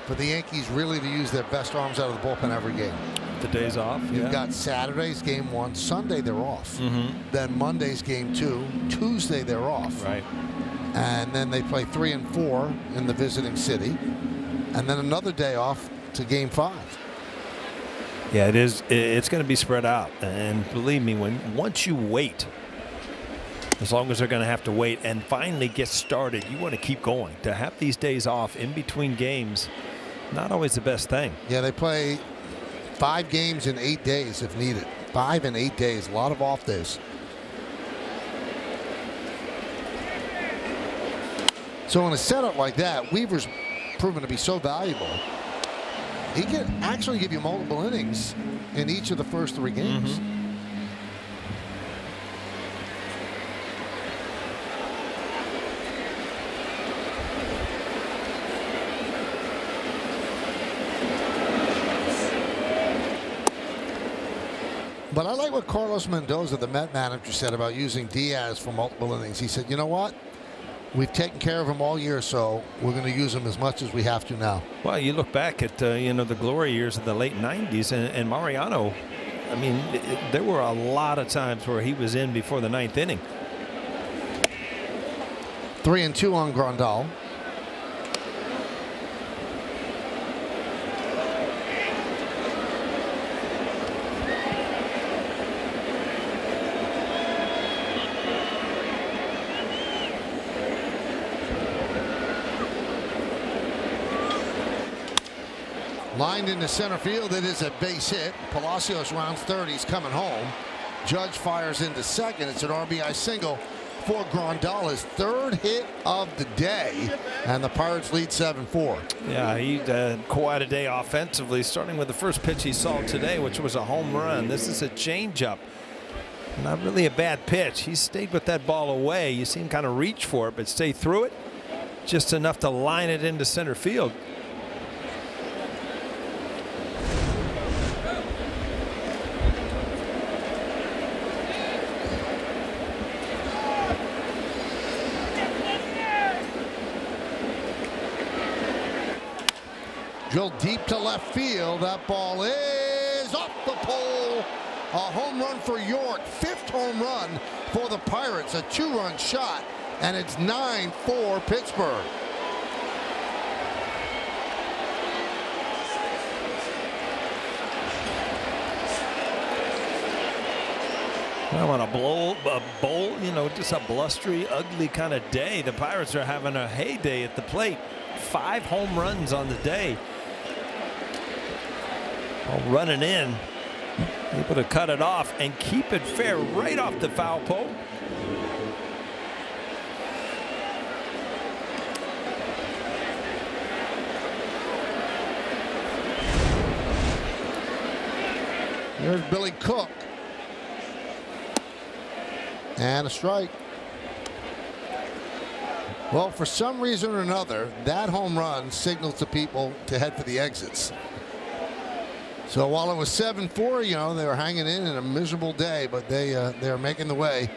[SPEAKER 1] for the Yankees really to use their best arms out of the bullpen every game.
[SPEAKER 2] The days off.
[SPEAKER 1] You've got Saturday's game 1, Sunday they're off. Then Monday's game 2, Tuesday they're off.
[SPEAKER 2] Right.
[SPEAKER 1] And then they play 3 and 4 in the visiting city, and then another day off to game 5.
[SPEAKER 2] Yeah, it is. It's going to be spread out, and believe me, once you wait, as long as they're going to have to wait and finally get started, you want to keep going. To have these days off in between games, not always the best thing.
[SPEAKER 1] Yeah, they play 5 games in 8 days if needed. 5 in 8 days, a lot of off days. So in a setup like that, Weaver's proven to be so valuable. He can actually give you multiple innings in each of the first 3 games. But I like what Carlos Mendoza, the Met manager, said about using Diaz for multiple innings. He said, you know what? We've taken care of him all year, so we're going to use him as much as we have to now.
[SPEAKER 2] Well, you look back at, the glory years of the late 90s, and Mariano, I mean, there were a lot of times where he was in before the 9th inning.
[SPEAKER 1] 3 and 2 on Grandal. Lined into center field, it is a base hit. Palacios rounds third, he's coming home. Judge fires into second. It's an RBI single for Grandal, his third hit of the day, and the Pirates lead 7-4.
[SPEAKER 2] Yeah, he had quite a day offensively, starting with the first pitch he saw today, which was a home run. This is a changeup. Not really a bad pitch. He stayed with that ball away. You see him kind of reach for it, but stay through it just enough to line it into center field.
[SPEAKER 1] Drilled deep to left field. That ball is off the pole. A home run for York. Fifth home run for the Pirates. A two-run shot, and it's 9-4 Pittsburgh.
[SPEAKER 2] Well, on a bowl, you know, just a blustery, ugly kind of day, the Pirates are having a heyday at the plate. 5 home runs on the day. All running in, able to cut it off and keep it fair right off the foul pole.
[SPEAKER 1] Here's Billy Cook. And a strike. Well, for some reason or another, that home run signaled to people to head for the exits. So while it was 7-4, you know, they were hanging in a miserable day, but they're making the way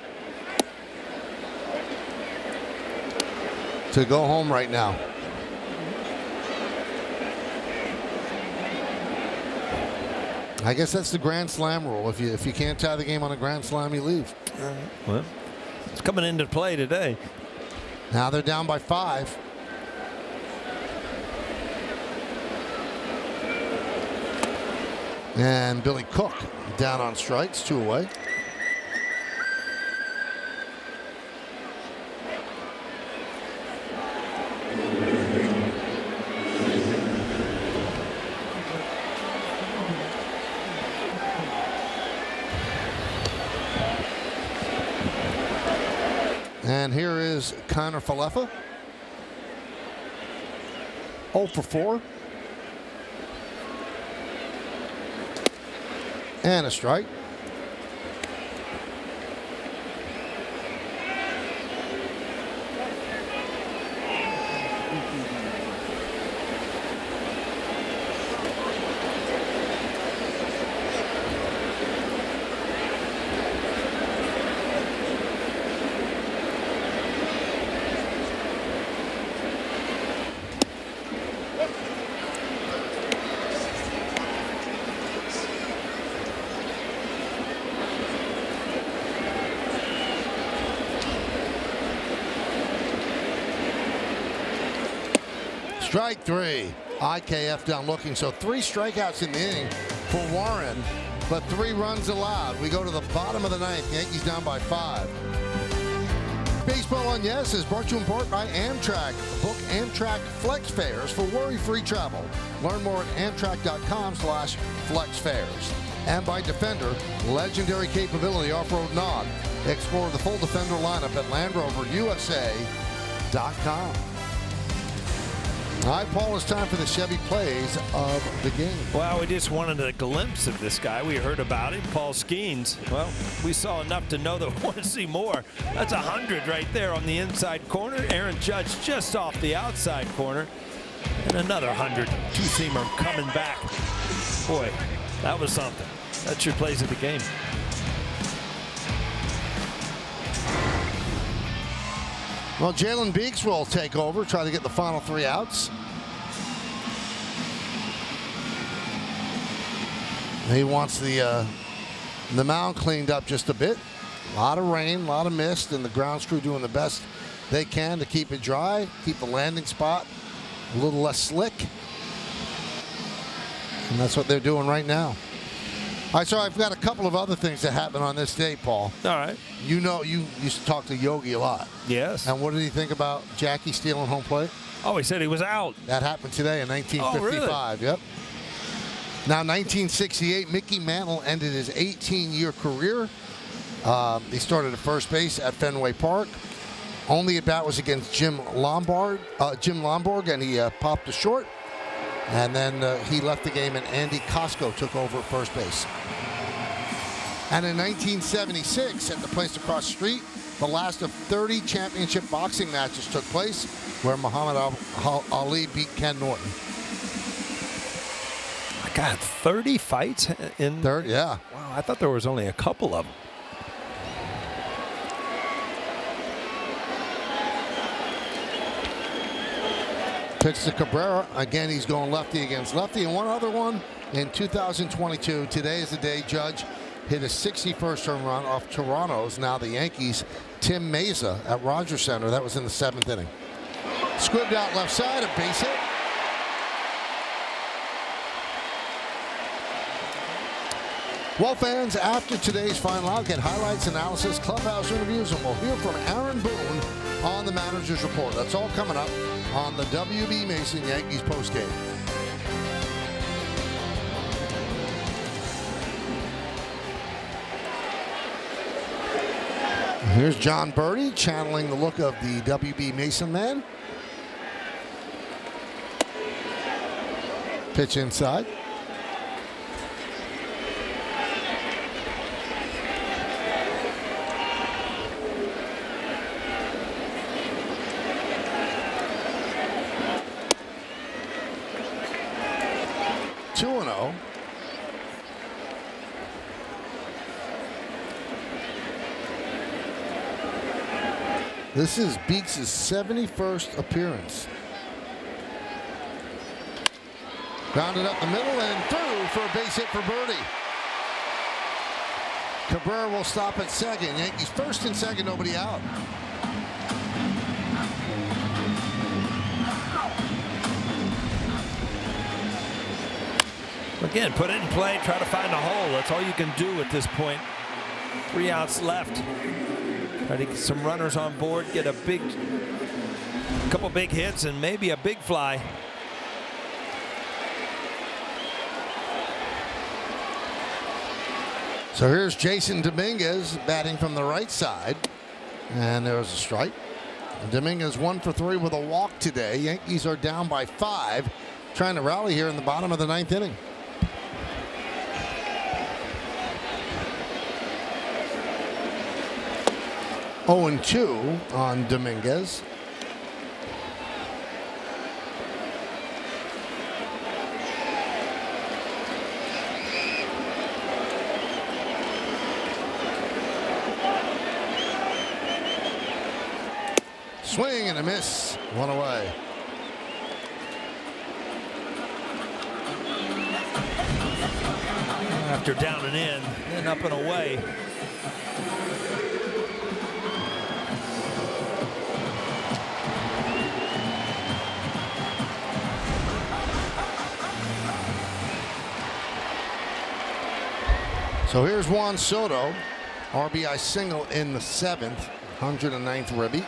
[SPEAKER 1] to go home right now. I guess that's the Grand Slam rule. If you can't tie the game on a Grand Slam, you leave.
[SPEAKER 2] Well, it's coming into play today.
[SPEAKER 1] Now they're down by 5. And Billy Cook down on strikes, 2 away. And here is Connor Falefa. 0 for 4. And a strike. Strike 3. IKF down looking. So 3 strikeouts in the inning for Warren, but 3 runs allowed. We go to the bottom of the 9th. Yankees down by 5. Baseball on Yes is brought to you in part by Amtrak. Book Amtrak Flex Fares for worry-free travel. Learn more at amtrak.com/flexfares. And by Defender, legendary capability off-road NOG. Explore the full Defender lineup at LandRoverUSA.com. All right, Paul, it's time for the Chevy plays of the game.
[SPEAKER 2] Well, we just wanted a glimpse of this guy. We heard about him, Paul Skeens. Well, we saw enough to know that we want to see more. That's 100 right there on the inside corner. Aaron Judge just off the outside corner. And another 100. Two-seamer coming back. Boy, that was something. That's your plays of the game.
[SPEAKER 1] Well, Jalen Beeks will take over, try to get the final 3 outs. He wants the mound cleaned up just a bit. A lot of rain, a lot of mist, and the grounds crew doing the best they can to keep it dry, keep the landing spot a little less slick. And that's what they're doing right now. All right, so I've got a couple of other things that happened on this day, Paul.
[SPEAKER 2] All right.
[SPEAKER 1] You know, you used to talk to Yogi a lot.
[SPEAKER 2] Yes.
[SPEAKER 1] And what did he think about Jackie stealing home plate?
[SPEAKER 2] Oh, he said he was out.
[SPEAKER 1] That happened today in 1955.
[SPEAKER 2] Oh, really?
[SPEAKER 1] Yep. Now, 1968, Mickey Mantle ended his 18-year career He started at first base at Fenway Park. Only at bat was against Jim Lombard, and he popped a short. And then he left the game, and Andy Costco took over at first base. And in 1976, at the place across the street, the last of 30 championship boxing matches took place, where Muhammad Ali beat Ken Norton.
[SPEAKER 2] God, 30 fights in?
[SPEAKER 1] 30, yeah.
[SPEAKER 2] Wow, I thought there was only a couple of them.
[SPEAKER 1] Pitch to Cabrera. Again, he's going lefty against lefty. And one other one in 2022. Today is the day Judge hit a 61st home run off Toronto's, now the Yankees, Tim Meza at Rogers Center. That was in the 7th inning. Squibbed out left side, a base hit. Well, fans, after today's final out, get highlights, analysis, clubhouse interviews, and we'll hear from Aaron Boone on the Manager's Report. That's all coming up on the W.B. Mason Yankees postgame. Here's John Birdie channeling the look of the W.B. Mason man. Pitch inside. This is Beeks' 71st appearance. Grounded up the middle and through for a base hit for Birdie. Cabrera will stop at second. Yankees first and second, nobody out.
[SPEAKER 2] Again, put it in play, try to find a hole. That's all you can do at this point. 3 outs left. Try to get some runners on board, get a couple big hits, and maybe a big fly.
[SPEAKER 1] So here's Jason Dominguez batting from the right side, and there was a strike. Dominguez 1 for 3 with a walk today. Yankees are down by 5, trying to rally here in the bottom of the 9th inning. Oh, and 2 on Dominguez. Swing and a miss. 1 away.
[SPEAKER 2] After down and in, then up and away.
[SPEAKER 1] So here's Juan Soto, RBI single in the 7th, 109th ribby.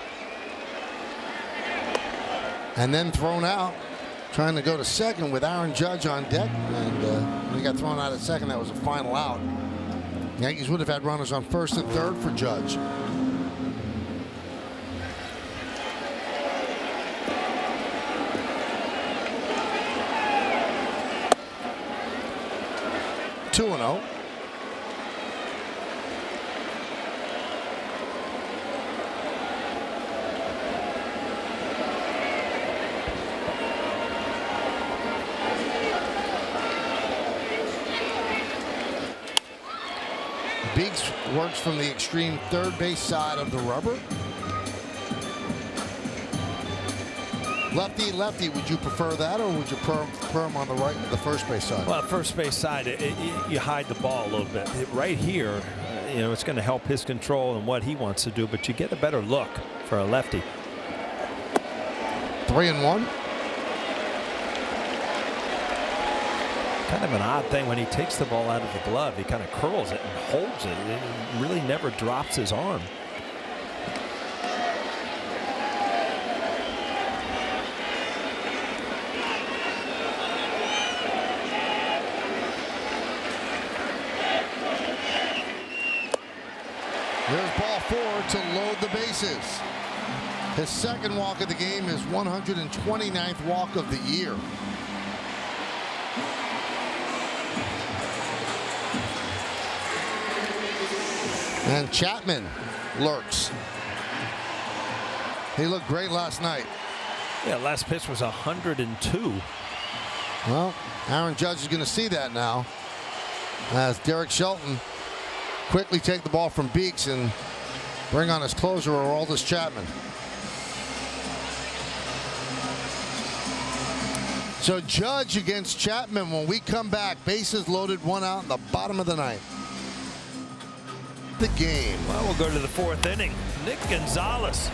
[SPEAKER 1] And then thrown out, trying to go to second with Aaron Judge on deck. And when he got thrown out at second, that was a final out. Yankees would have had runners on first and third for Judge. Two and 0. Beeks works from the extreme third base side of the rubber. Lefty, lefty, would you prefer that, or would you prefer him on the right, the first base side?
[SPEAKER 2] Well, first base side, you hide the ball a little bit. Right here, you know, it's going to help his control and what he wants to do, but you get a better look for a lefty.
[SPEAKER 1] 3-1.
[SPEAKER 2] Kind of an odd thing when he takes the ball out of the glove. He kind of curls it and holds it. It really never drops his arm.
[SPEAKER 1] There's ball 4 to load the bases. His second walk of the game, his 129th walk of the year. And Chapman lurks. He looked great last night.
[SPEAKER 2] Yeah, last pitch was 102.
[SPEAKER 1] Well, Aaron Judge is going to see that now, as Derek Shelton quickly take the ball from Beeks and bring on his closer, Aroldis Chapman. So Judge against Chapman when we come back. Bases loaded, 1 out in the bottom of the ninth. The game.
[SPEAKER 2] Well, we'll go to the 4th inning. Nick Gonzalez,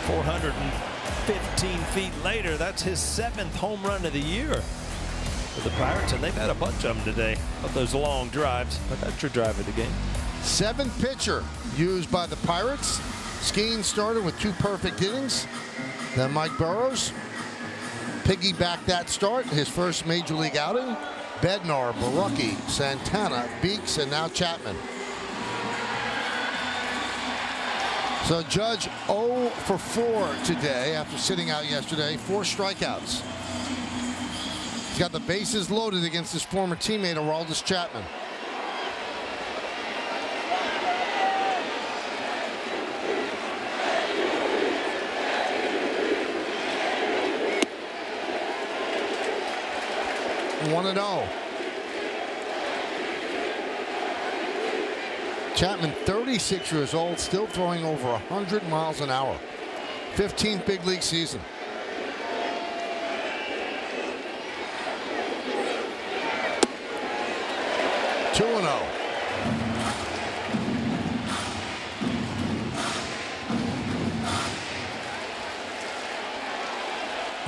[SPEAKER 2] 415 feet later. That's his 7th home run of the year for the Pirates, and they've had a bunch of them today, of those long drives. But that's your drive of the game.
[SPEAKER 1] 7th pitcher used by the Pirates. Skeen started with 2 perfect innings. Then Mike Burrows piggybacked that start, his first major league outing. Bednar, Barucki, Santana, Beeks, and now Chapman. So Judge 0 for 4 today after sitting out yesterday. 4 strikeouts. He's got the bases loaded against his former teammate Aroldis Chapman. One and 0. Chapman, 36 years old, still throwing over 100 miles an hour. 15th big league season. Two and 0.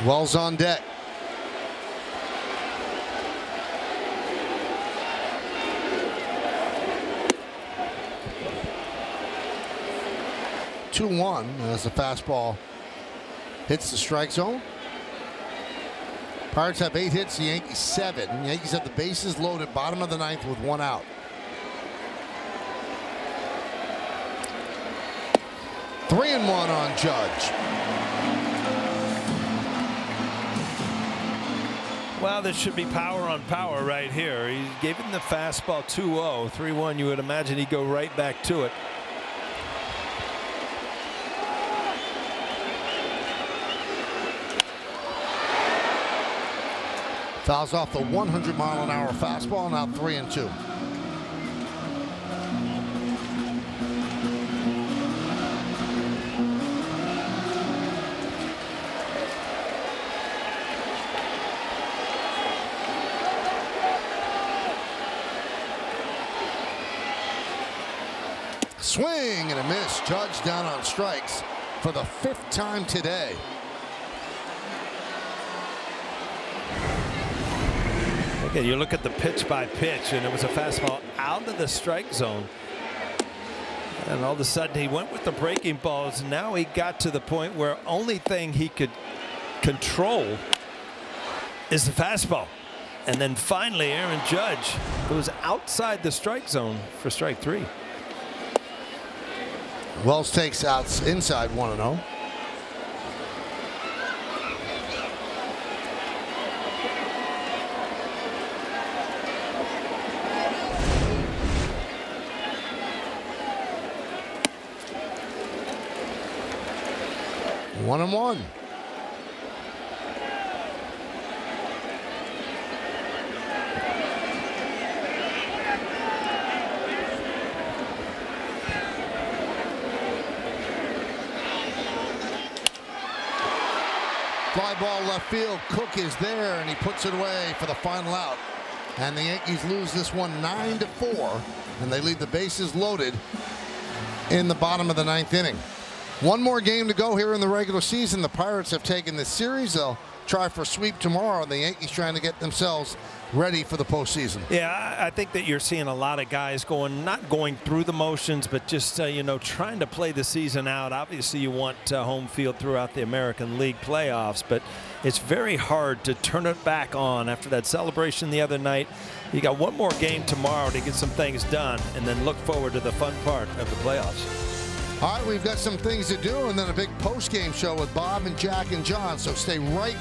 [SPEAKER 1] Wells on deck. Two-one as the fastball hits the strike zone. Pirates have 8 hits, the Yankees 7. The Yankees have the bases loaded, bottom of the ninth with 1 out. Three and 1 on Judge.
[SPEAKER 2] Well, this should be power on power right here. He gave him the fastball 2-0. 3-1, you would imagine he'd go right back to it.
[SPEAKER 1] Fouls off the 100-mile-an-hour fastball, now 3 and 2. Swing and a miss. Judge down on strikes for the 5th time today.
[SPEAKER 2] Again, you look at the pitch by pitch, and it was a fastball out of the strike zone. And all of a sudden, he went with the breaking balls. Now he got to the point where only thing he could control is the fastball. And then finally, Aaron Judge goes outside the strike zone for strike 3.
[SPEAKER 1] Wells takes outs inside 1-0. One and 1. Fly ball left field. Cook is there, and he puts it away for the final out. And the Yankees lose this one 9-4, and they leave the bases loaded in the bottom of the 9th inning. One more game to go here in the regular season. The Pirates have taken this series. They'll try for a sweep tomorrow, and the Yankees trying to get themselves ready for the postseason.
[SPEAKER 2] Yeah, I think that you're seeing a lot of guys not going through the motions, but just, trying to play the season out. Obviously, you want home field throughout the American League playoffs, but it's very hard to turn it back on after that celebration the other night. You got one more game tomorrow to get some things done, and then look forward to the fun part of the playoffs.
[SPEAKER 1] All right, we've got some things to do, and then a big post-game show with Bob and Jack and John, so stay right